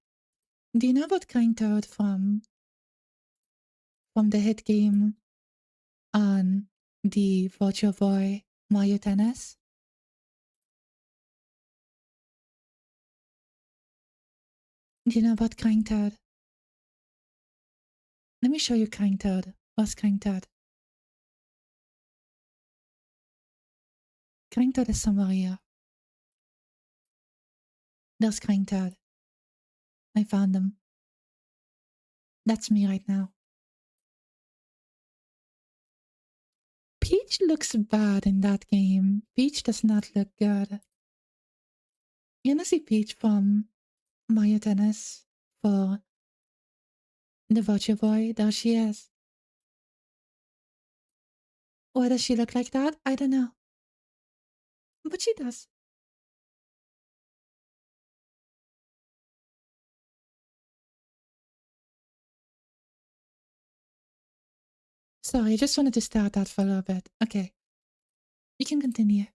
Do you know about Crying Toad from the hit game on the Virtual Boy Mario Tennis. Do you know about Crying Toad? Let me show you Crying Toad. What's Crying Toad? Crying Toad is somewhere here. There's Crying Toad. I found him. That's me right now. Peach looks bad in that game. Peach does not look good. You wanna see Peach from Mario Tennis for the Virtual Boy? There she is. Why does she look like that? I don't know. But she does. Sorry, I just wanted to stare at that for a little bit. Okay. You can continue.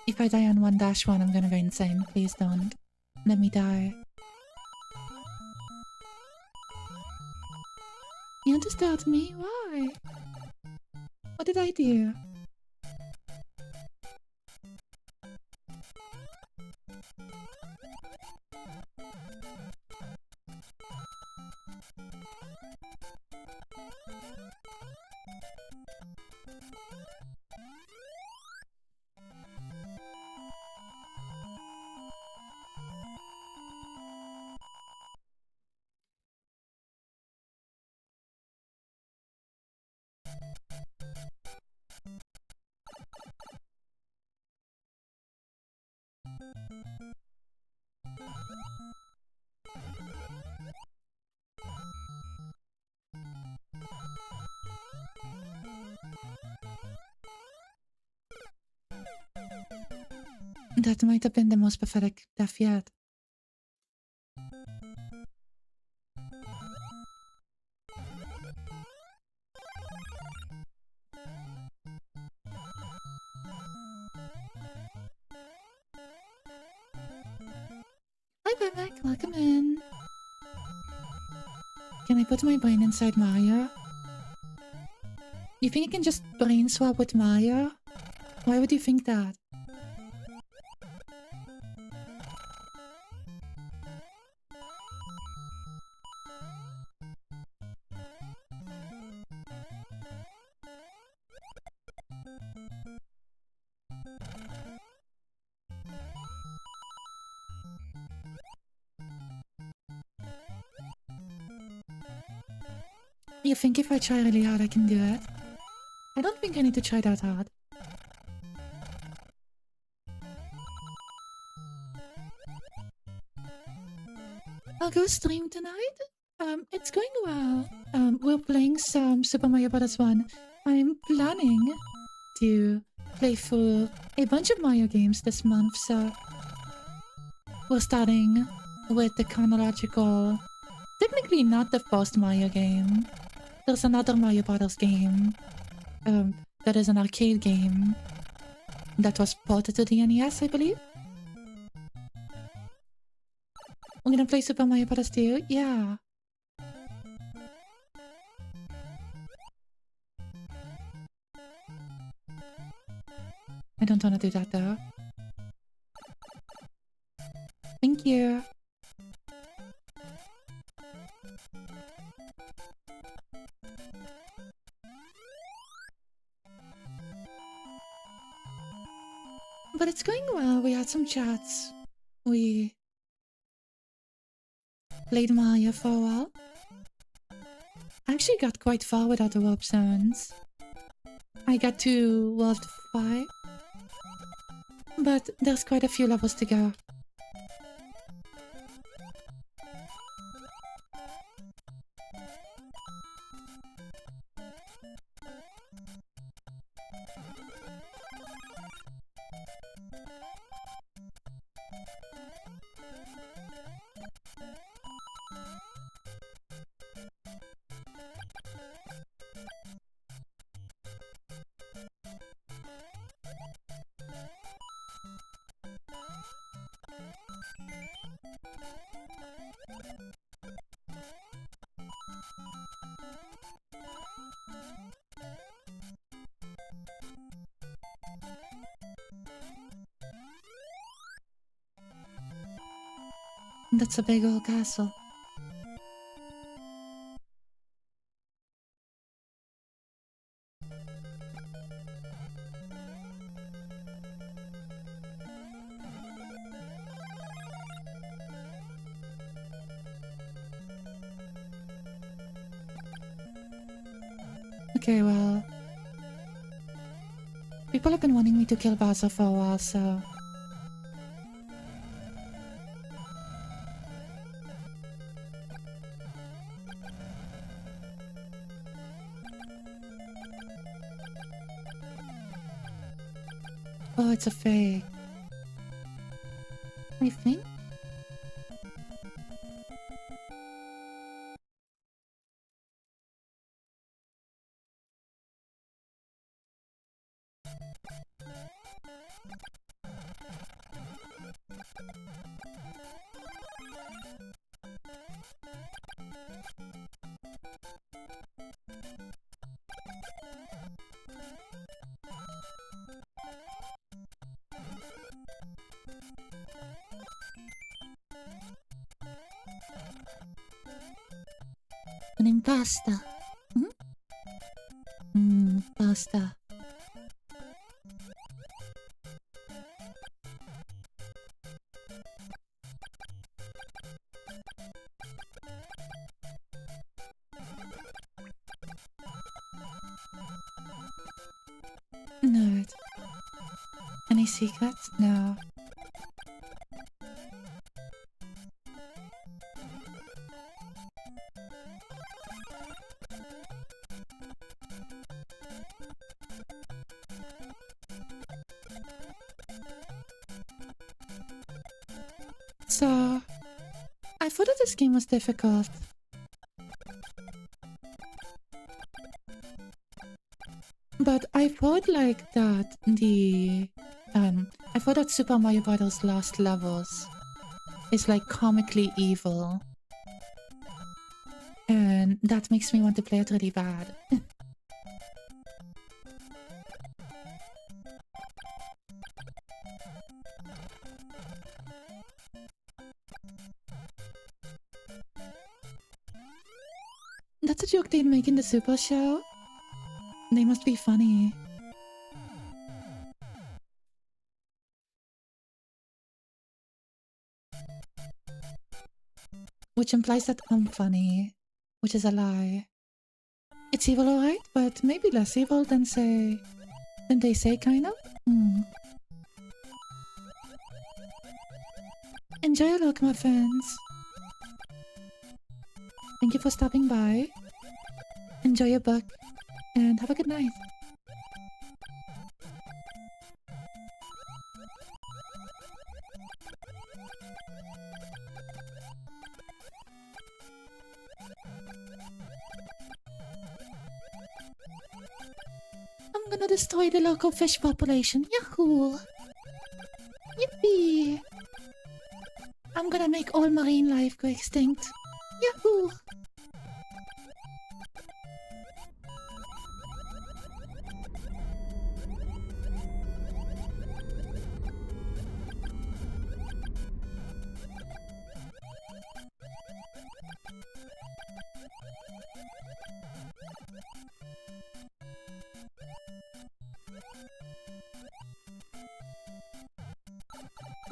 If I die on 1-1, I'm gonna go insane. Please don't. Let me die. You want to stare at me? Why? What did I do? That might have been the most pathetic death yet. Hi, Vivek. Welcome in. Can I put my brain inside Mario? You think you can just brain swap with Mario? Why would you think that? You think if I try really hard I can do it? I don't think I need to try that hard. I'll go stream tonight. It's going well. We're playing some Super Mario Bros. 1. I'm planning to play through a bunch of Mario games this month, so we're starting with the chronological... Technically not the first Mario game. There's another Mario Bros. Game that is an arcade game that was ported to the NES, I believe. We're gonna play Super Mario Bros. 2? Yeah. I don't wanna do that though. Thank you. But it's going well. We had some chats. We played Mario for a while. I actually got quite far without the warp zones. I got to World 5. But there's quite a few levels to go. That's a big old castle. Okay, well... people have been wanting me to kill Bowser for a while, so... oh, it's a fake. I think? An impasta. Pasta. Nerd. Any secrets? No. So, I thought that this game was difficult. But I thought like that I thought that Super Mario Bros. Last levels is like comically evil. And that makes me want to play it really bad. That's a joke they'd make in the Super Show. They must be funny. Which implies that I'm funny, which is a lie. It's evil, alright, but maybe less evil than they say, kind of? Enjoy your luck, my friends. Thank you for stopping by. Enjoy your book, and have a good night. I'm gonna destroy the local fish population. Yahoo! Yippee! I'm gonna make all marine life go extinct. Yahoo!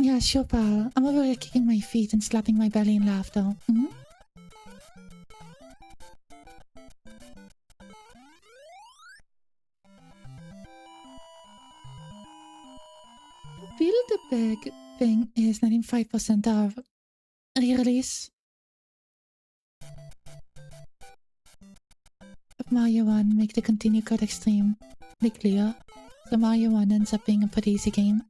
Yeah, sure, pal. I'm over here kicking my feet and slapping my belly in laughter. I feel the big thing is 95% of re-release of Mario 1 make the continue code extreme clear. So Mario 1 ends up being a pretty easy game.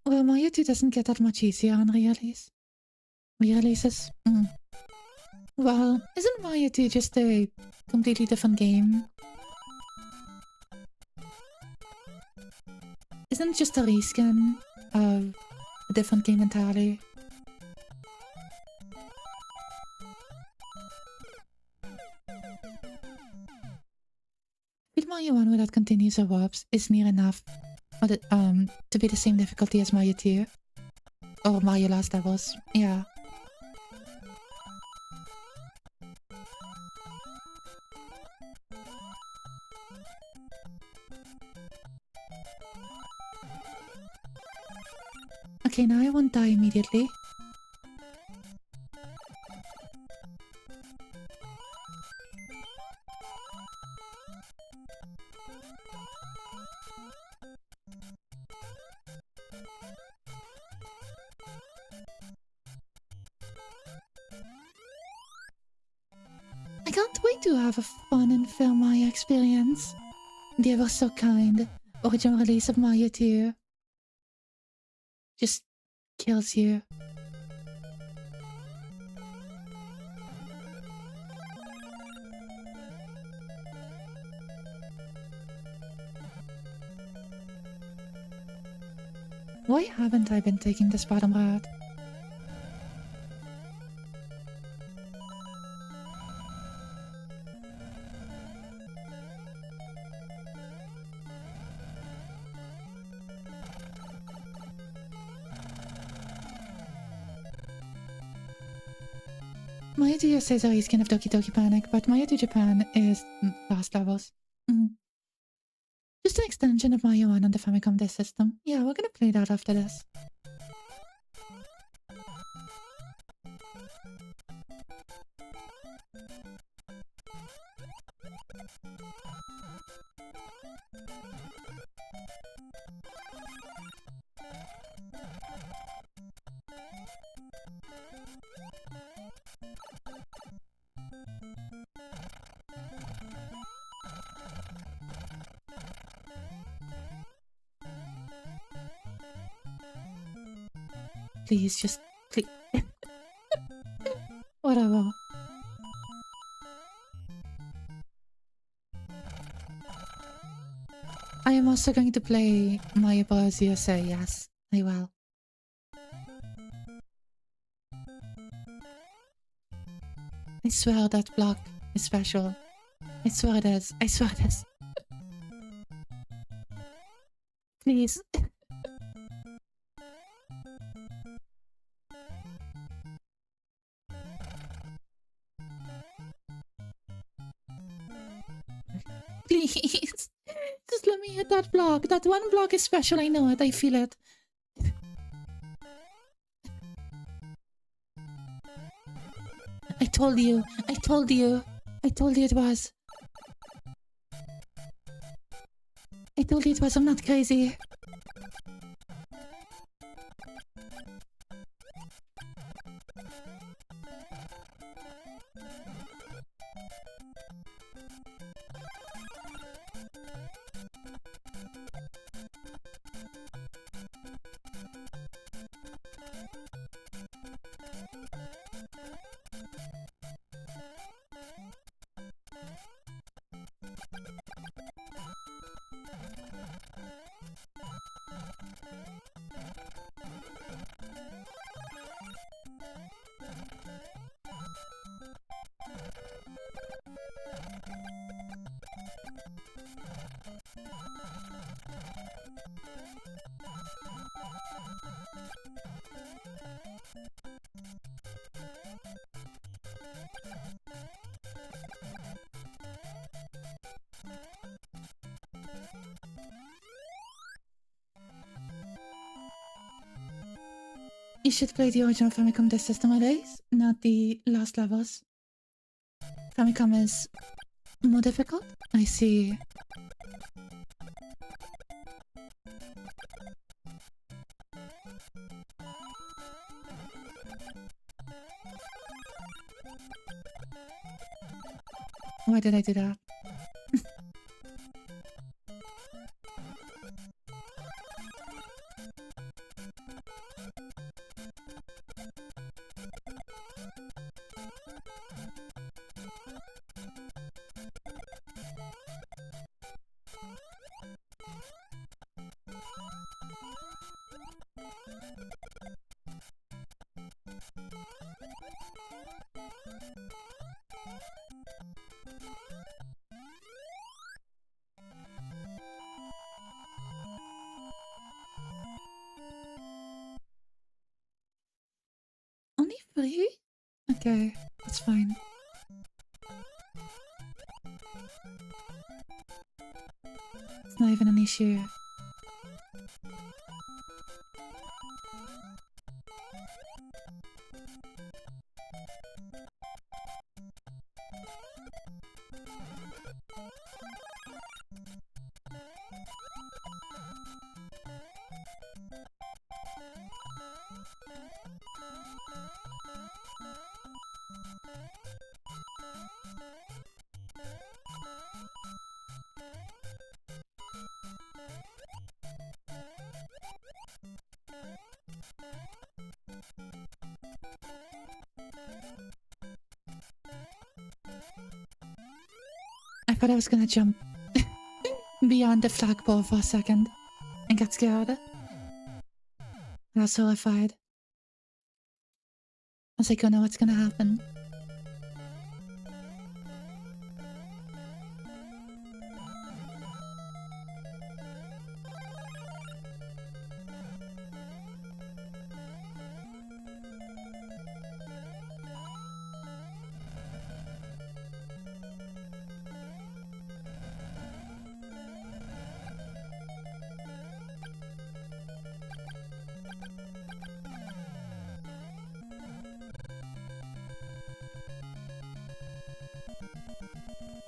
Well, Mario 2 doesn't get that much easier on re-release. Re-releases? Well, isn't Mario 2 just a completely different game? Isn't it just a reskin of a different game entirely? I feel Mario 1 without continues or warps is near enough to be the same difficulty as Mario 2. Or Mario Lost Levels, yeah. Okay, now I won't die immediately. I can't wait to have a fun and fair Mario experience. They were so kind. Original release of Mario 2 just kills you. Why haven't I been taking this bottom route? Mario 2 USA is a reskin of Doki Doki Panic, but Mario 2 Japan is Lost Levels. Just an extension of Mario 1 on the Famicom Disk System. Yeah, we're gonna play that after this. Please, just... please. Whatever. I am also going to play Mario Bros. USA, yes. I will. I swear that block is special. I swear it is. I swear it is. Please. Please. Just let me hit that block. That one block is special. I know it. I feel it. I told you. I told you. I told you it was. I told you it was. I'm not crazy. You should play the original Famicom Disk System nowadays, not the Lost Levels. Famicom is more difficult? I see. Why did I do that? Okay, that's fine. It's not even an issue. I thought I was gonna jump beyond the flagpole for a second and got scared. I was horrified. I was like, oh no, what's gonna happen?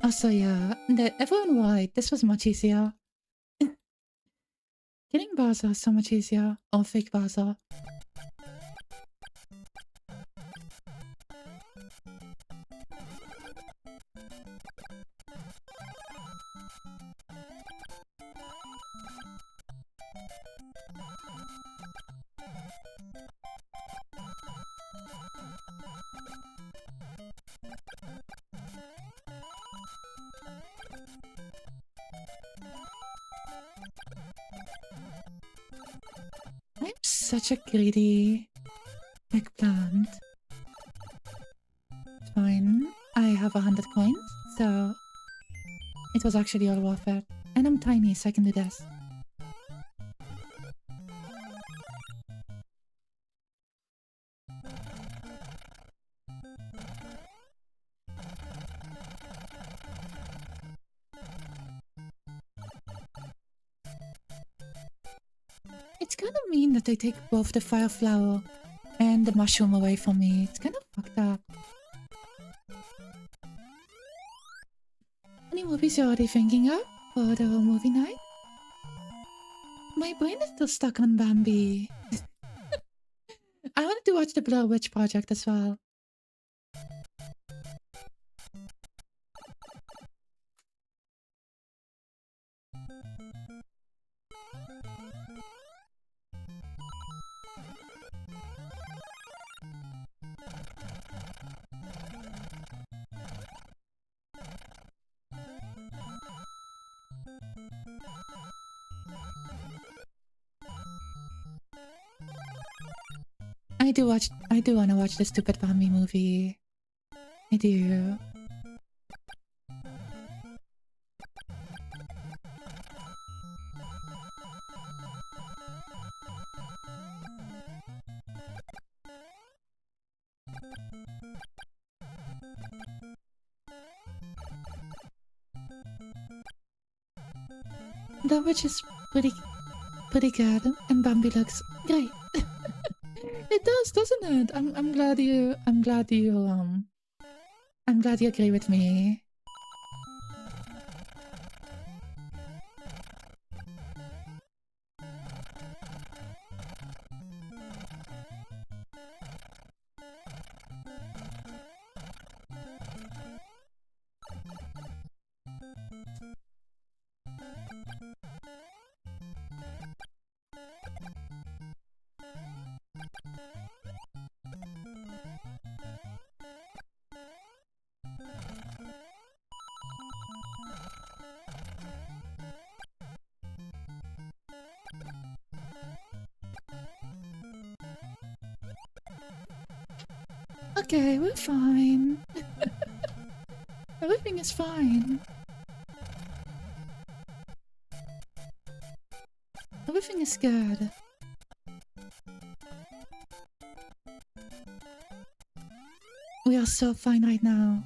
Also, yeah, everyone white, this was much easier. Getting Baza is so much easier. Or fake Baza. I'm such a greedy eggplant. It's fine. I have 100 coins, so it was actually all worth it. And I'm tiny, so I can do this. It's kind of mean that they take both the fire flower and the mushroom away from me. It's kind of fucked up. Any movies you're already thinking of for the movie night? My brain is still stuck on Bambi. I wanted to watch the Blair Witch Project as well. I do want to watch the stupid Bambi movie. I do. The witch is pretty good, and Bambi looks great. It does, doesn't it? I'm glad you agree with me. Okay, we're fine. Everything is fine. Everything is good. We are so fine right now.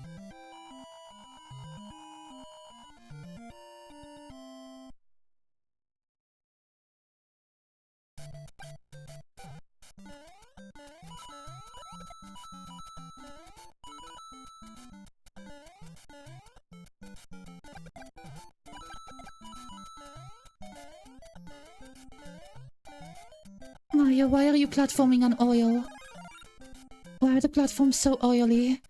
Mario, why are you platforming on oil? Why are the platforms so oily?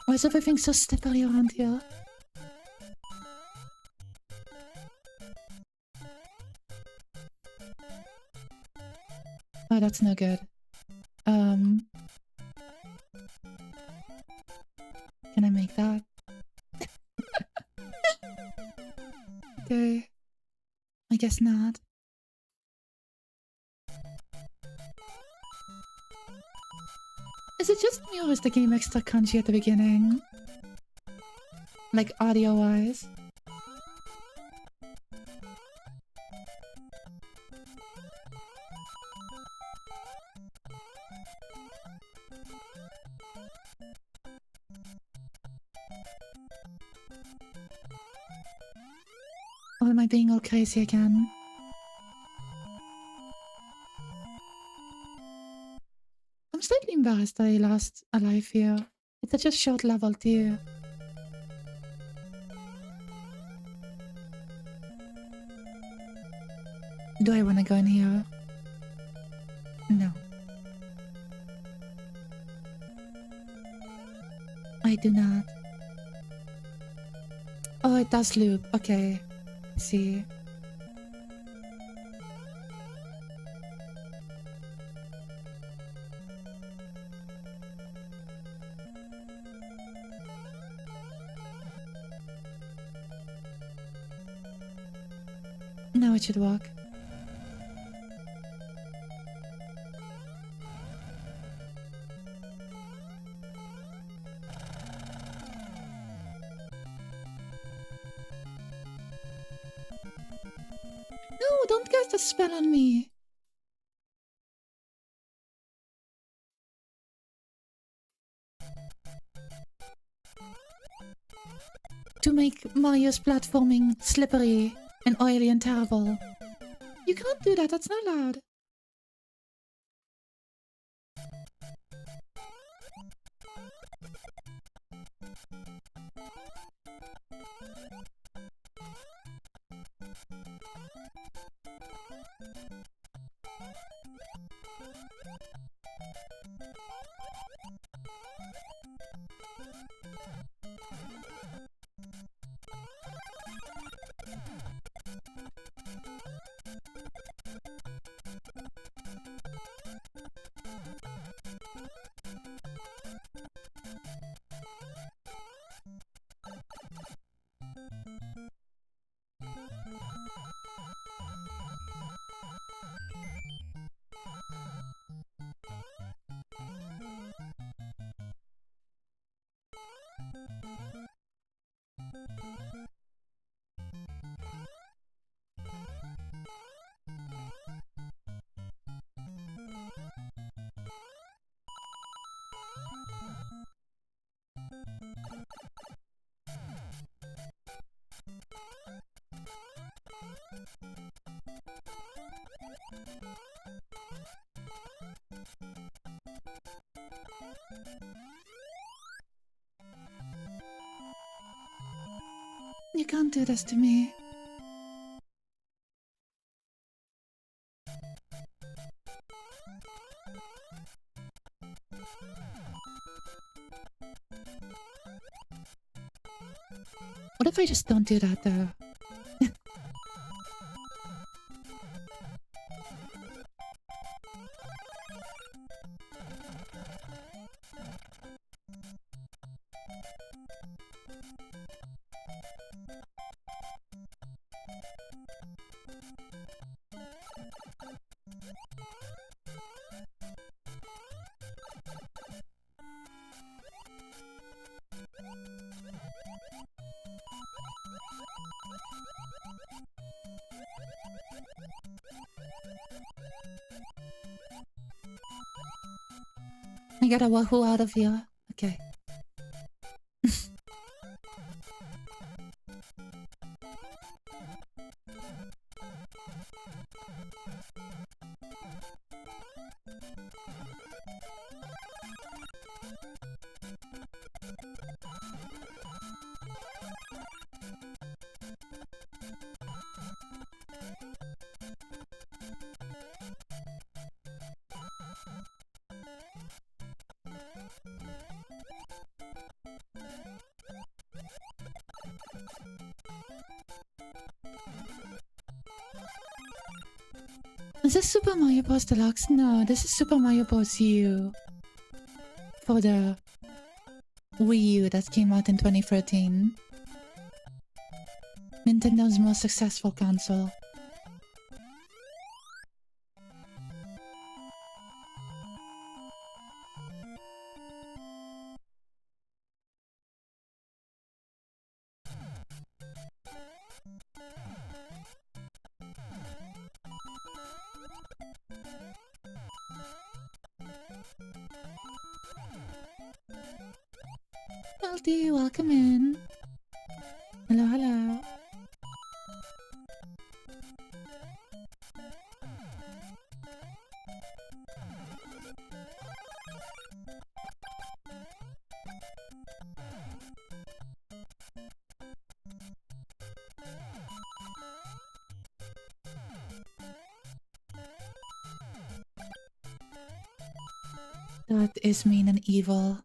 Why is everything so slippery around here? Oh, that's no good. Can I make that? Okay. I guess not. Is it just me or is the game extra crunchy at the beginning? Like audio-wise? Or am I being all crazy again? I'm slightly embarrassed that I lost a life here. It's such a short level too. Do I want to go in here? No. I do not. Oh, it does loop. Okay. See. Now it should work. No, don't cast a spell on me. To make Mario's platforming slippery and oily and terrible. You can't do that, that's not allowed. You can't do this to me. What if I just don't do that though? I got a wahoo out of here. Okay. Is this Super Mario Bros. Deluxe? No, this is Super Mario Bros. U. For the Wii U that came out in 2013. Nintendo's most successful console. Baldi, welcome in. Hello, hello. That is mean and evil.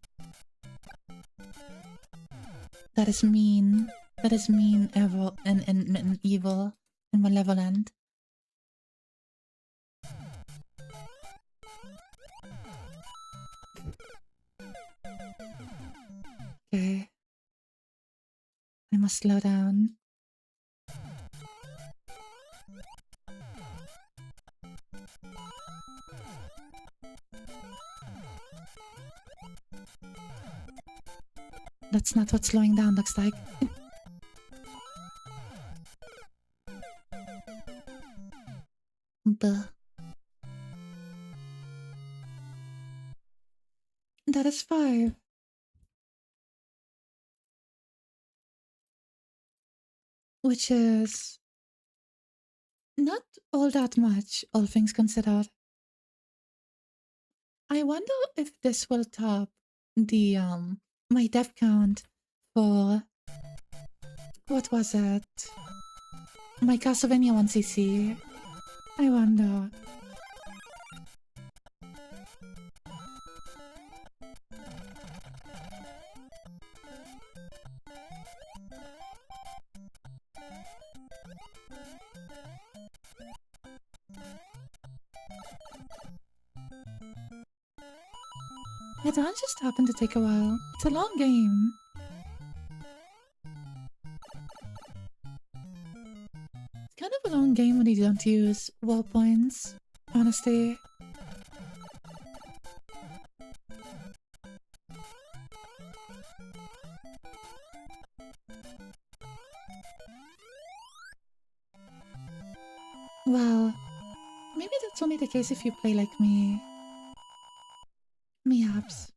That is mean. That is mean, evil, and evil, and malevolent. Okay. I must slow down. That's not what slowing down looks like. Duh. That is 5. Which is not all that much, all things considered. I wonder if this will top the my death count for what was it? My Castlevania 1cc. I wonder. It all just happened to take a while. It's a long game. It's kind of a long game when you don't use wall points, honestly. Well, maybe that's only the case if you play like me. Meops.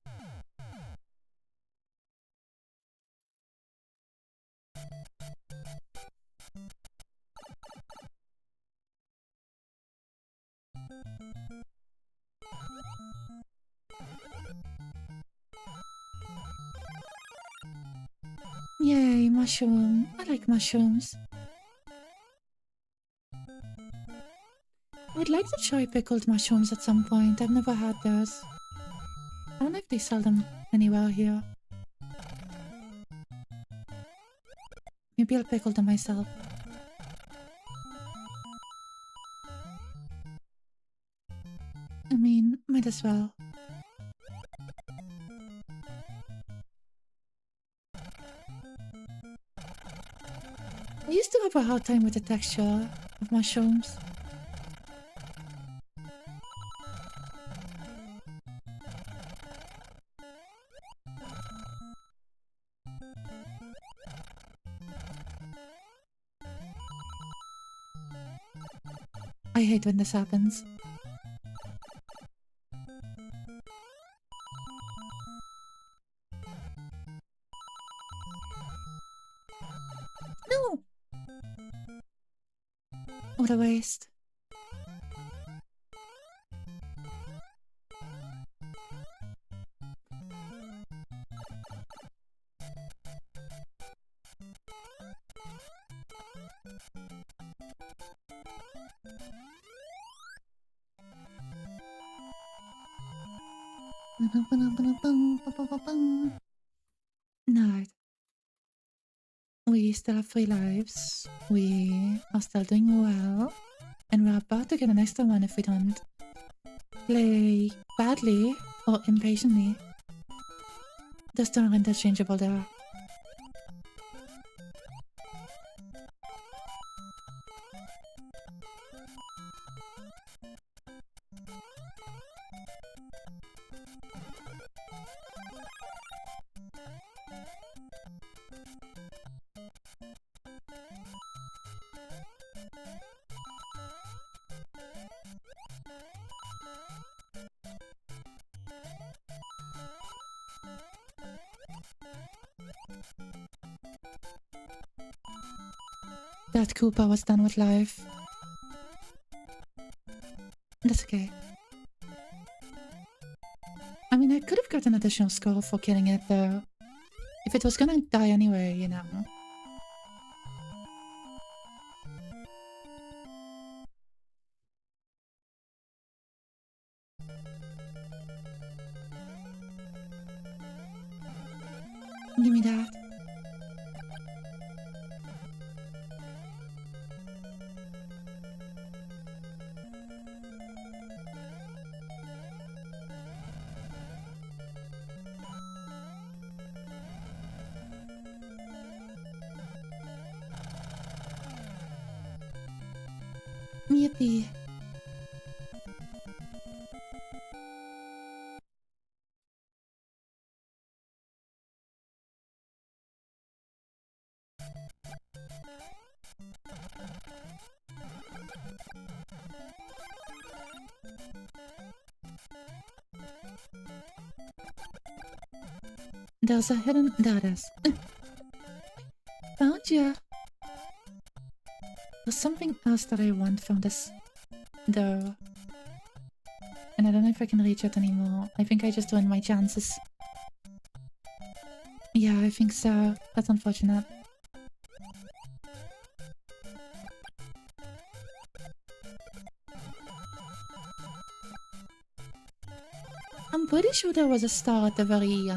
Yay, mushroom. I like mushrooms. I'd like to try pickled mushrooms at some point. I've never had those. I don't know if they sell them anywhere here. Maybe I'll pickle them myself. I mean, might as well. I used to have a hard time with the texture of mushrooms. I hate when this happens. No! What a waste. No. We still have 3 lives. We are still doing well. And we're about to get an extra one if we don't play badly or impatiently. Those two are interchangeable there. That Koopa was done with life. That's okay. I mean, I could have got an additional score for killing it, though. If it was gonna die anyway, you know. Give me that. Yippee. There's a hidden... There it is. Found ya. There's something else that I want from this, though. And I don't know if I can reach it anymore. I think I just ruined my chances. Yeah, I think so. That's unfortunate. I'm pretty sure there was a star at the very,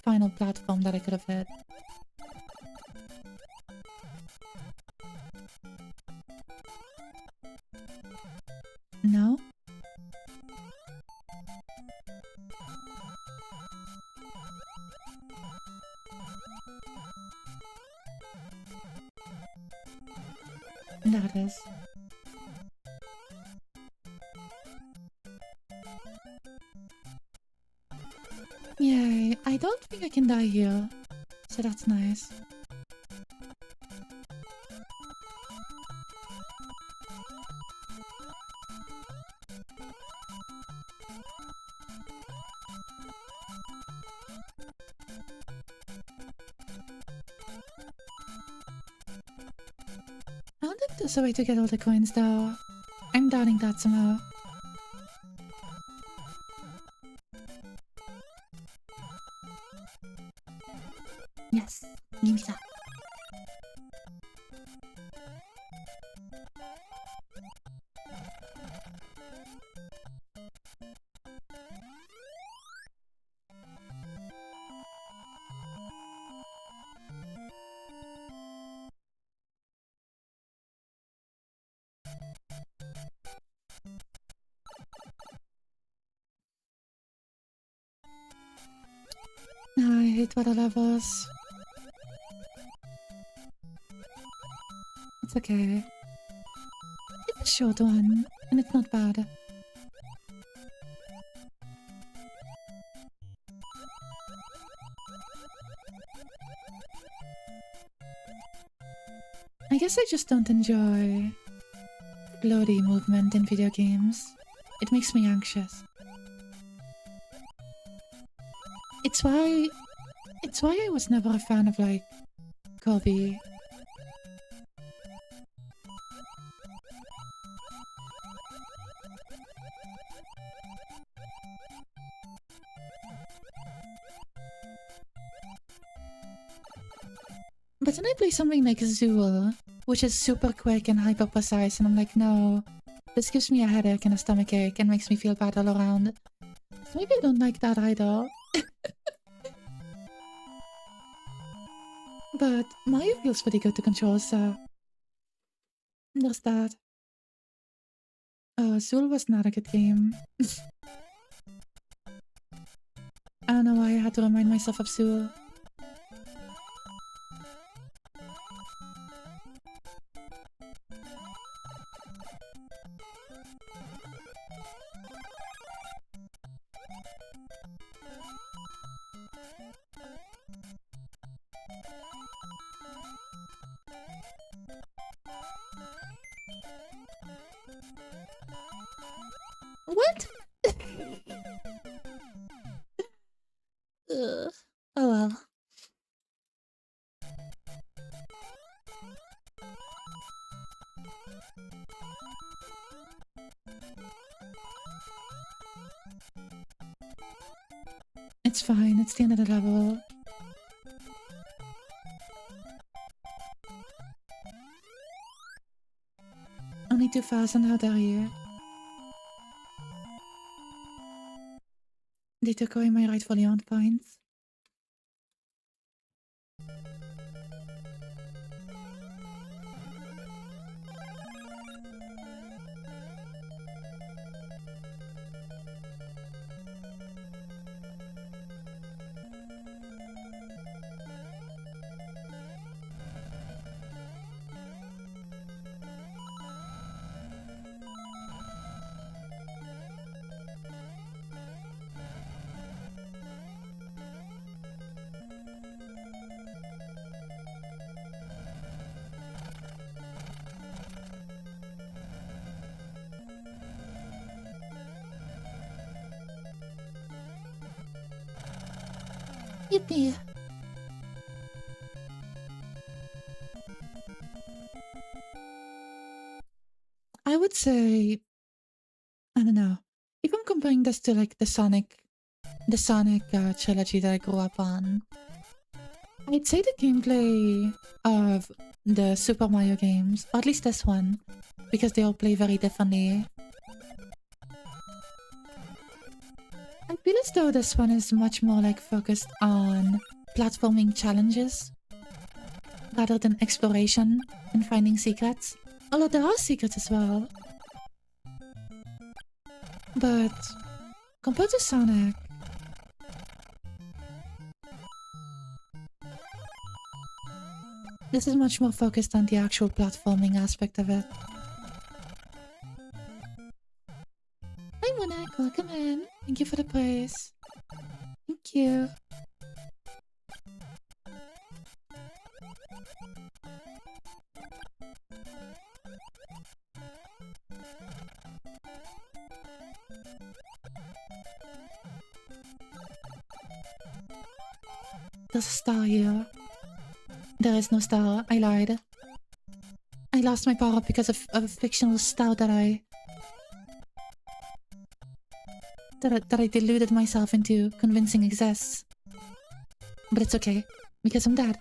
final platform that I could have hit. No? There it is. Yay, I don't think I can die here. So that's nice. I wonder if there's a way to get all the coins though. I'm doubting that somehow. Yes, give me that. I hate water levels. It's okay. It's a short one, and it's not bad. I guess I just don't enjoy floaty movement in video games. It makes me anxious. It's why I was never a fan of like Kirby But then I play something like Zool, which is super quick and hyper precise, and I'm like, no, this gives me a headache and a stomachache and makes me feel bad all around. So maybe I don't like that either. But Mario feels pretty good to control, so there's that. Oh, Zool was not a good game. I don't know why I had to remind myself of Zool. What? Ugh. Oh well. It's fine, it's the end of the level. Only 2,000, how dare you? They took away my rightfully earned points. Yippee. I would say, I don't know. If I'm comparing this to like the Sonic trilogy that I grew up on, I'd say the gameplay of the Super Mario games, or at least this one, because they all play very differently. I feel as though this one is much more like focused on platforming challenges rather than exploration and finding secrets. Although there are secrets as well. But compared to Sonic, this is much more focused on the actual platforming aspect of it. Hi Monak, welcome in. Thank you for the praise. Thank you. There's a star here. There is no star. I lied. I lost my power because of a fictional star that I deluded myself into convincing exists. But it's okay, because I'm dead.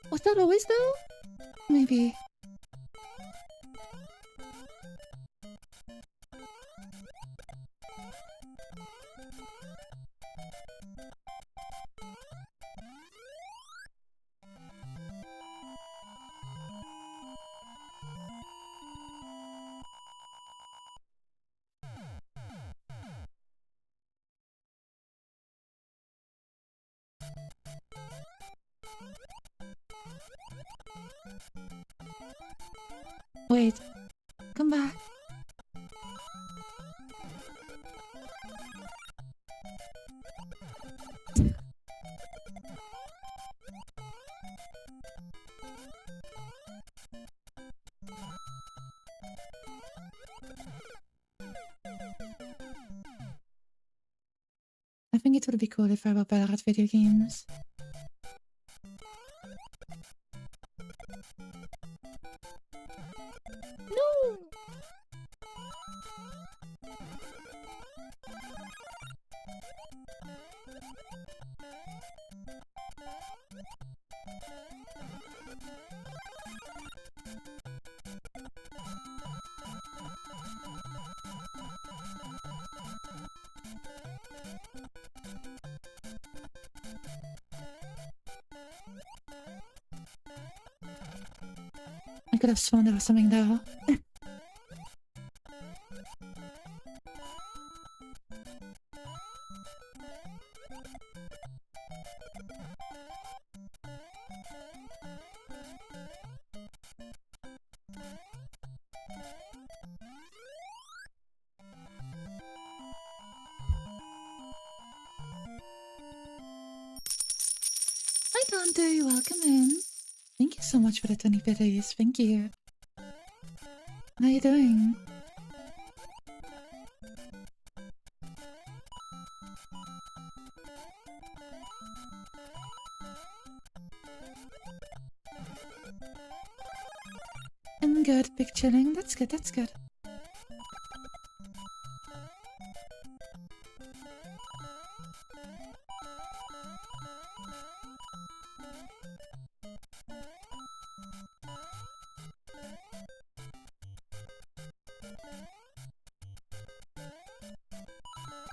Was that always though? Maybe. Wait. Come back. I think it would be cool if I were better at video games. No! I could have sworn there was something there. Hi Dante, welcome in. Thank you so much for the 20 biddies. Thank you. How you doing? I'm good, big chilling. That's good, that's good.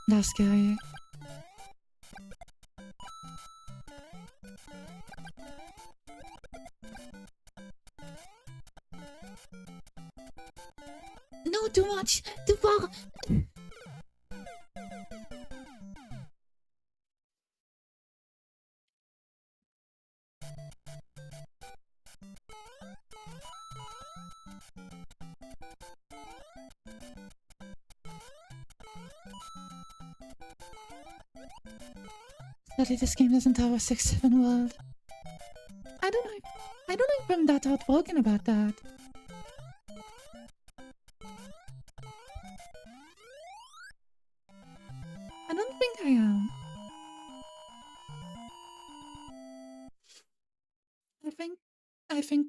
That's scary. No, too much! Too far! Sadly, this game doesn't have a 6-7 world. I don't know if I'm that outspoken about that. I don't think I am. I think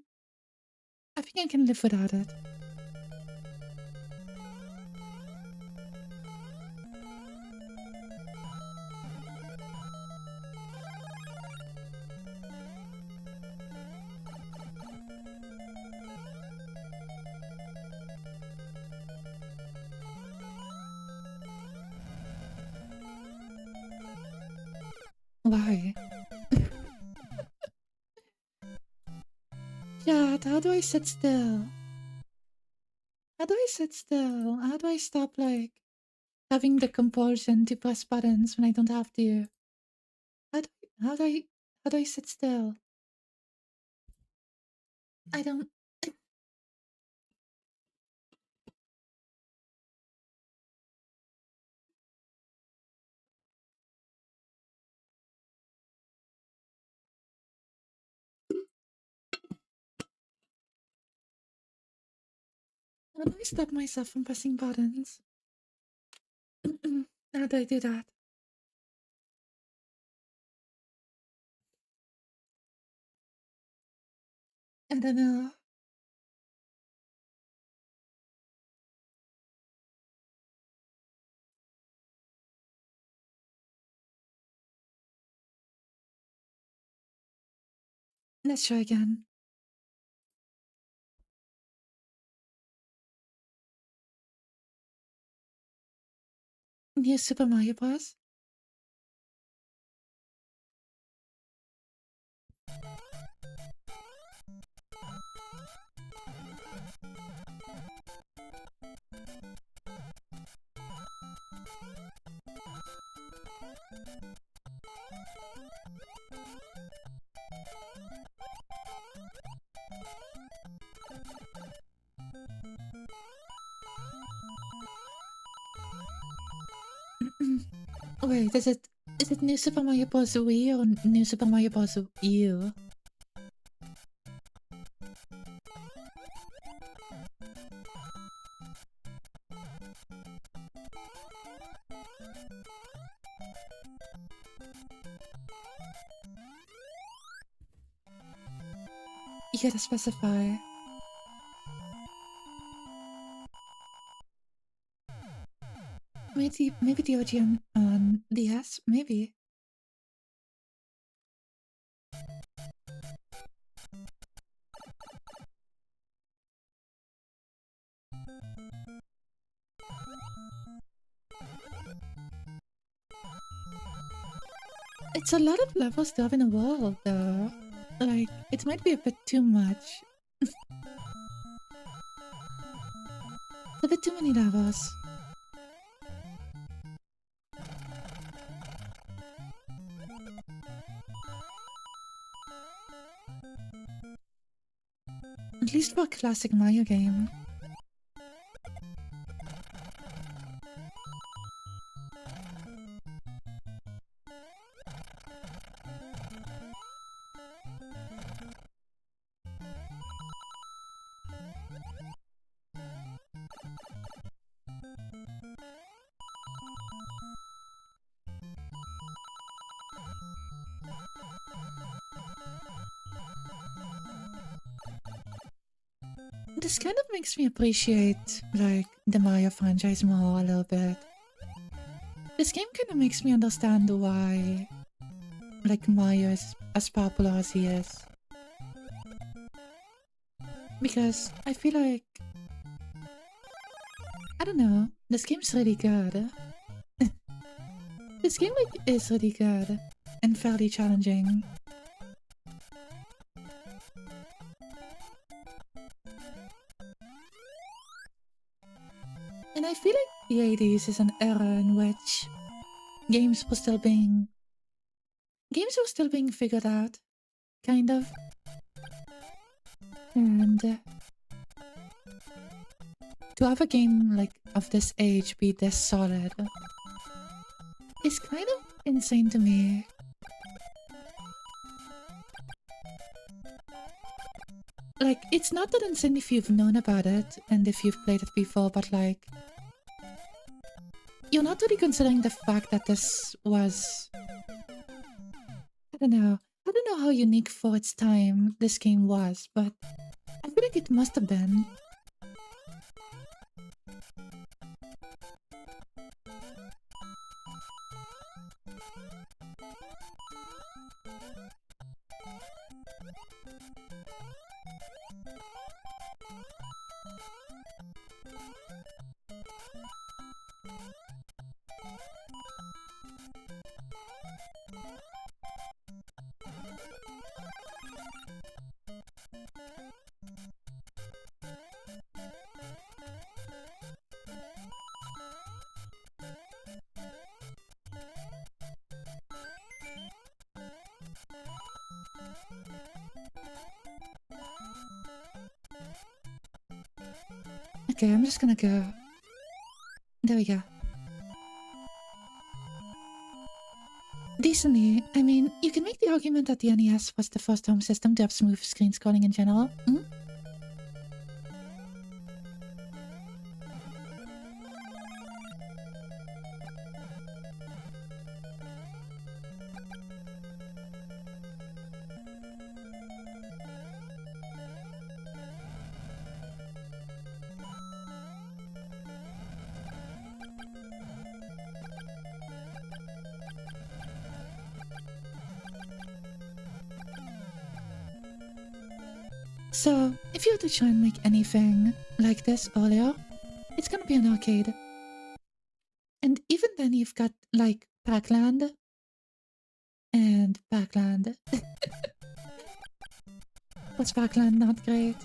I can live without it. Why? Yeah, how do I sit still? How do I sit still? How do I stop, like, having the compulsion to press buttons when I don't have to? How do how do I how do I sit still? I don't. How do I stop myself from pressing buttons? How do I do that? I don't know. Let's try again. New Super Mario Bros. Wait, is it New Super Mario Bros. Wii or New Super Mario Bros. U? You gotta specify. Maybe the OG on DS? Maybe. It's a lot of levels to have in a world, though. Like, it might be a bit too much. It's a bit too many levels. At least for a classic Mario game. This kind of makes me appreciate, like, the Mario franchise more a little bit. This game kind of makes me understand why, like, Mario is as popular as he is. Because I feel like... I don't know, this game's really good. This game, like, is really good and fairly challenging. And I feel like the 80s is an era in which games were still being figured out, kind of. And to have a game like of this age be this solid is kind of insane to me. Like, it's not that insane if you've known about it and if you've played it before, but like, you're not really considering the fact that this was... I don't know how unique for its time this game was, but I feel like it must have been. Okay, I'm just gonna go. There we go. Decently, I mean, you can make the argument that the NES was the first home system to have smooth screen scrolling in general. So, if you were to try and make anything like this earlier, it's gonna be an arcade. And even then you've got, like, Pac-Land and Pac-Land. Was Pac-Land not great?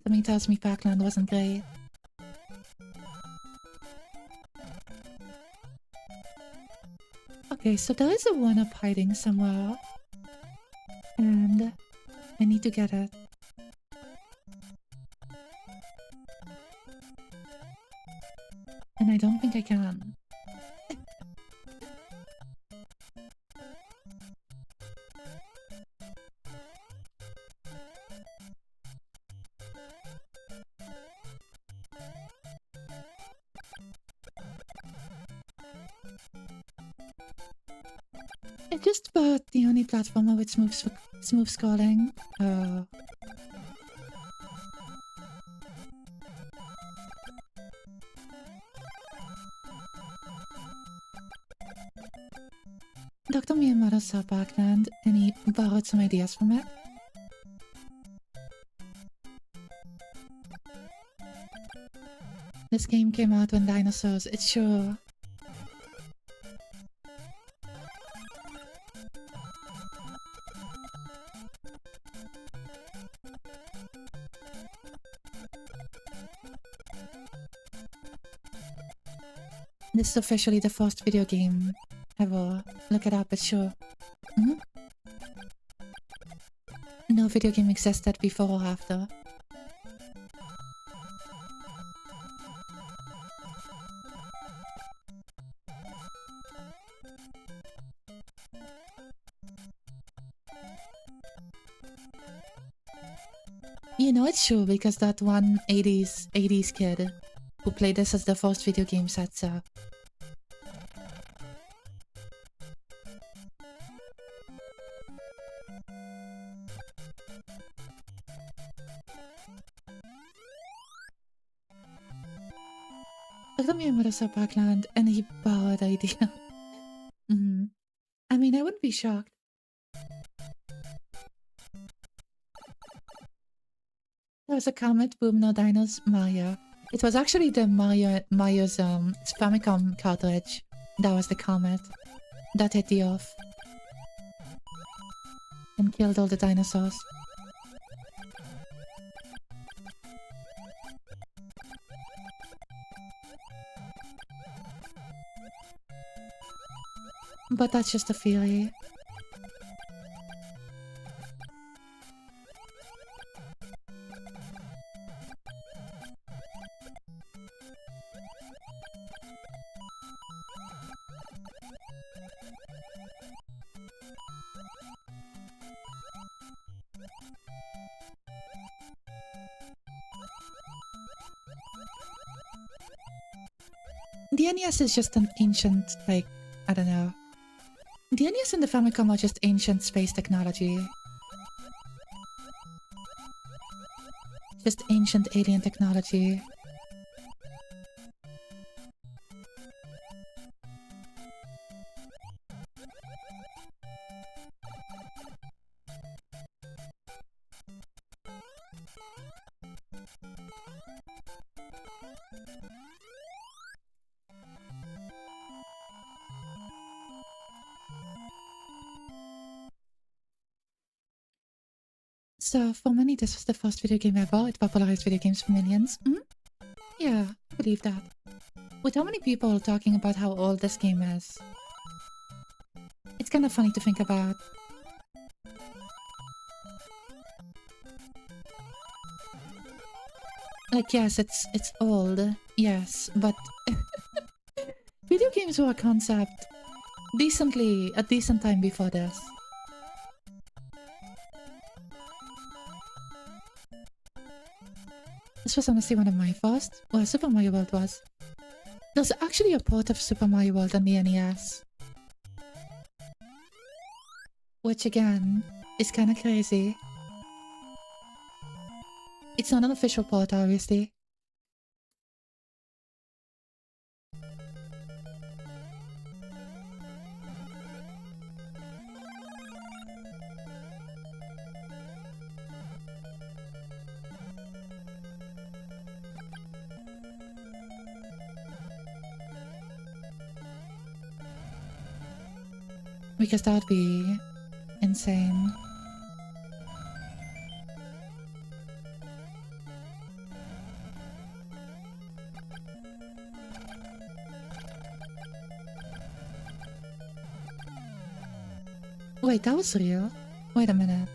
Something tells me Pac-Land wasn't great. Okay, so there is a 1-up hiding somewhere. And I need to get it. And I don't think I can. It's just about the only platformer with smooth Smooth scrolling. Oh. Dr. Miyamoto saw Parkland and he borrowed some ideas from it. This game came out when dinosaurs, it's sure. This is officially the first video game ever. Look it up, it's sure. No video game existed before or after. You know it's true because that one 80s kid who played this as the first video game said so. Dr. Miyamoto saw Parkland and he borrowed the idea. I mean, I wouldn't be shocked. There was a comet, boom, no dinos, Mario. It was actually the Mario's Famicom cartridge. That was the comet. That hit the Earth. And killed all the dinosaurs. But that's just a theory. The NES is just an ancient, like, I don't know. The NES and the Famicom are just ancient space technology. Just ancient alien technology. So, for many, this was the first video game ever. It popularized video games for millions. Yeah, I believe that. With how many people talking about how old this game is. It's kind of funny to think about. Like, yes, it's old. Yes, but... video games were a concept a decent time before this. This was honestly one of my first. Well, Super Mario World was. There's actually a port of Super Mario World on the NES. Which again, is kinda crazy. It's not an official port, obviously. Because that would be insane. Wait, that was real? Wait a minute.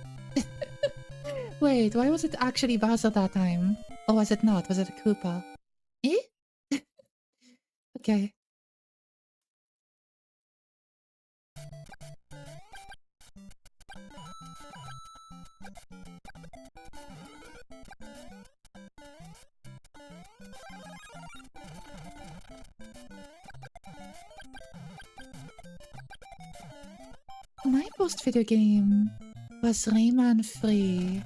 Wait, why was it actually Bowser that time? Or was it not? Was it a Koopa? Eh? Okay. My first video game was Rayman free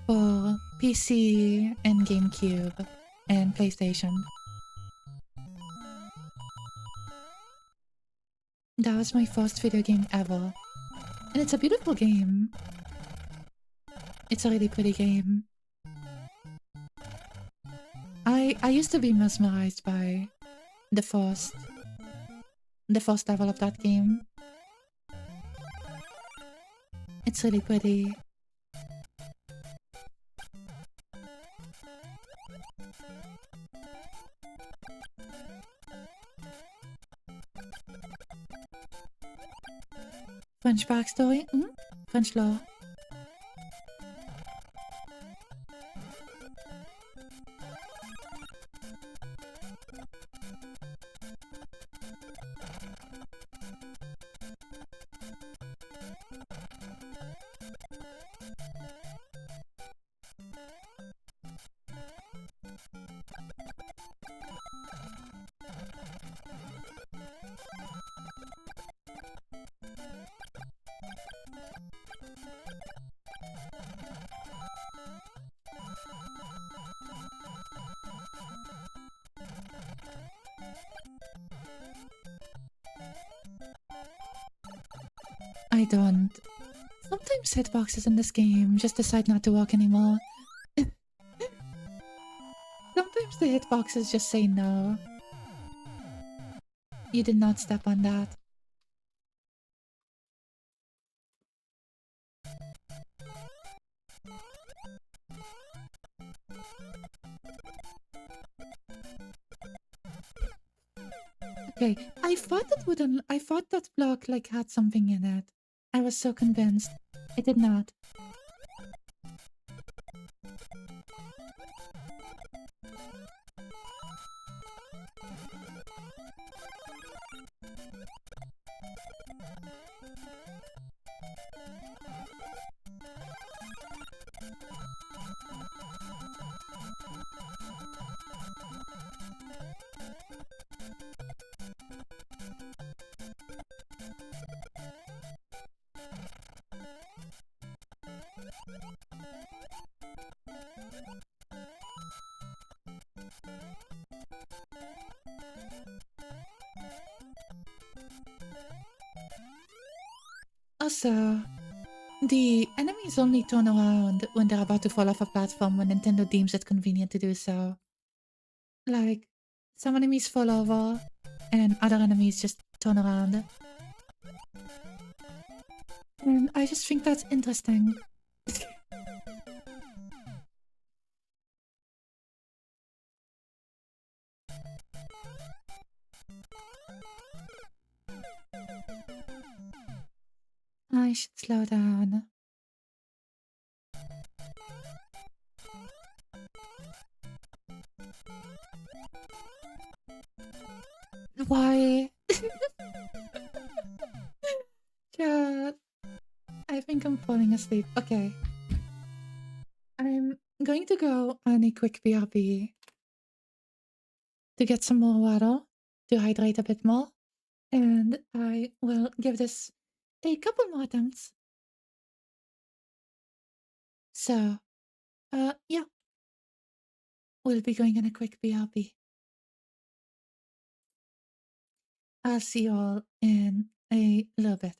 for PC and GameCube and PlayStation. That was my first video game ever. And it's a beautiful game. It's a really pretty game. I used to be mesmerized by the first level of that game. It's really pretty. French backstory? French lore. I don't. Sometimes hitboxes in this game just decide not to work anymore. Sometimes the hitboxes just say no. You did not step on that. Okay, I thought that block like had something in it. I was so convinced. It did not. Also, the enemies only turn around when they're about to fall off a platform when Nintendo deems it convenient to do so. Like, some enemies fall over, and other enemies just turn around. And I just think that's interesting. I should slow down. Why? Chat. I think I'm falling asleep. Okay. I'm going to go on a quick BRB to get some more water, to hydrate a bit more, and I will give this a couple more attempts. So, yeah, we'll be going on a quick BRB. I'll see you all in a little bit.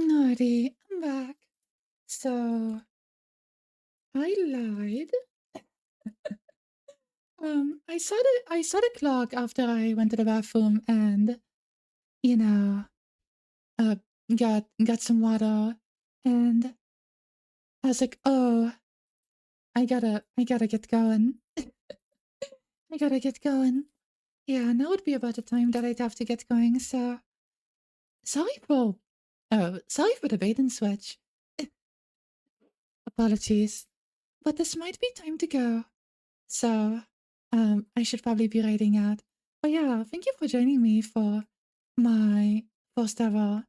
Alrighty, I'm back. So, I lied. I saw the clock after I went to the bathroom and, you know, uh, got some water, and I was like, "Oh, I gotta get going. I gotta get going." Yeah, now would be about the time that I'd have to get going, so sorry for sorry for the bait and switch. Apologies. But this might be time to go. So, I should probably be writing out. But yeah, thank you for joining me for my first ever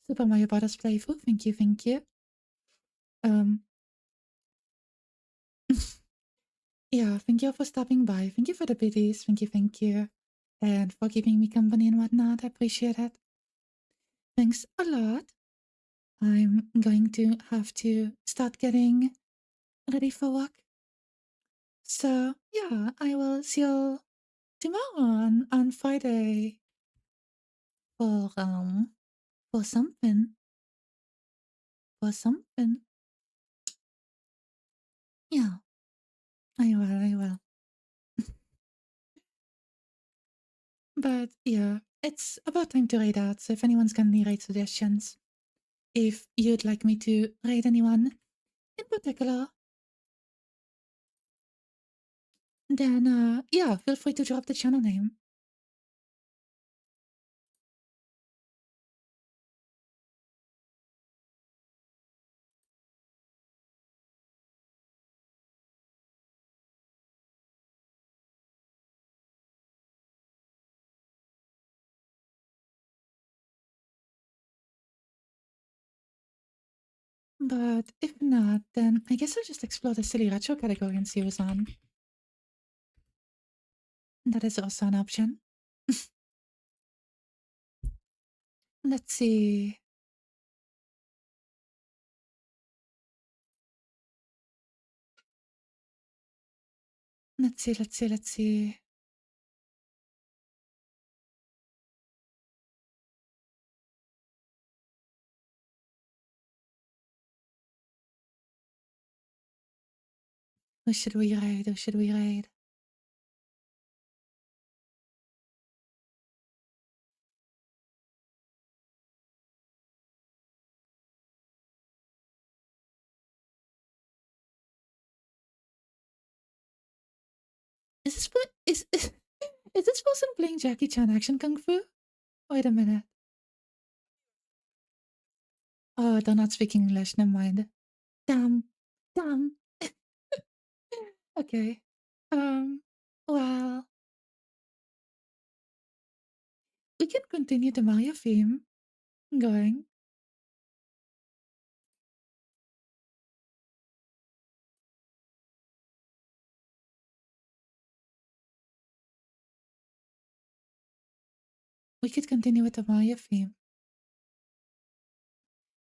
Super Mario Bros. Playthrough. Thank you, thank you. Um, yeah, thank you for stopping by. Thank you for the biddies. Thank you. And for keeping me company and whatnot. I appreciate it. Thanks a lot. I'm going to have to start getting ready for work. So, yeah, I will see you tomorrow on Friday for, for something. For something. Yeah, I will. But yeah, it's about time to raid out, so if anyone's got any raid suggestions, if you'd like me to raid anyone in particular, then yeah, feel free to drop the channel name. But if not, then I guess I'll just explore the silly retro category and see what's on. That is also an option. Let's see. Let's see. Who should we raid? Who should we raid? Is this is this person playing Jackie Chan action kung fu? Wait a minute. Oh, they're not speaking English. Never mind. Damn. Damn. Okay. Um, well, we can continue the Mario theme going. We could continue with the Mario theme.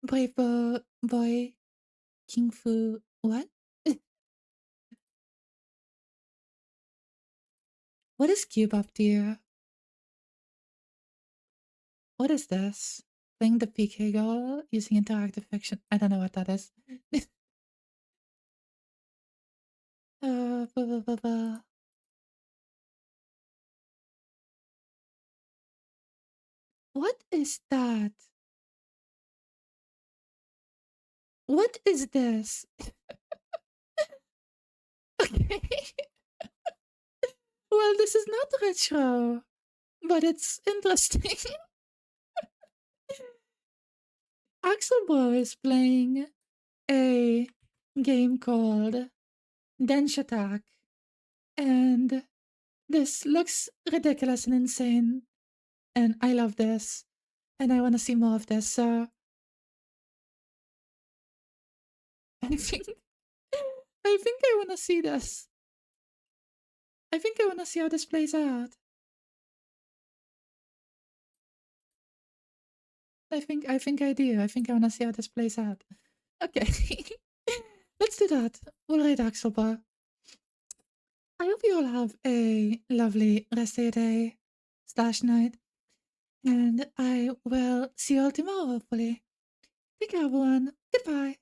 Brave boy, King Fu, what? What is Cube up to? What is this? Playing the PK girl using interactive fiction. I don't know what that is. Blah, blah, blah, blah. What is that? What is this? Okay. Well, this is not retro, but it's interesting. Axelbo is playing a game called Dench Attack, and this looks ridiculous and insane, and I love this, and I want to see more of this. So I think I want to see this. I think I want to see how this plays out. I think I do. I think I want to see how this plays out. Okay, let's do that. We'll read Axelbo. I hope you all have a lovely rest of your day / night, and I will see you all tomorrow, hopefully. You got one. Goodbye.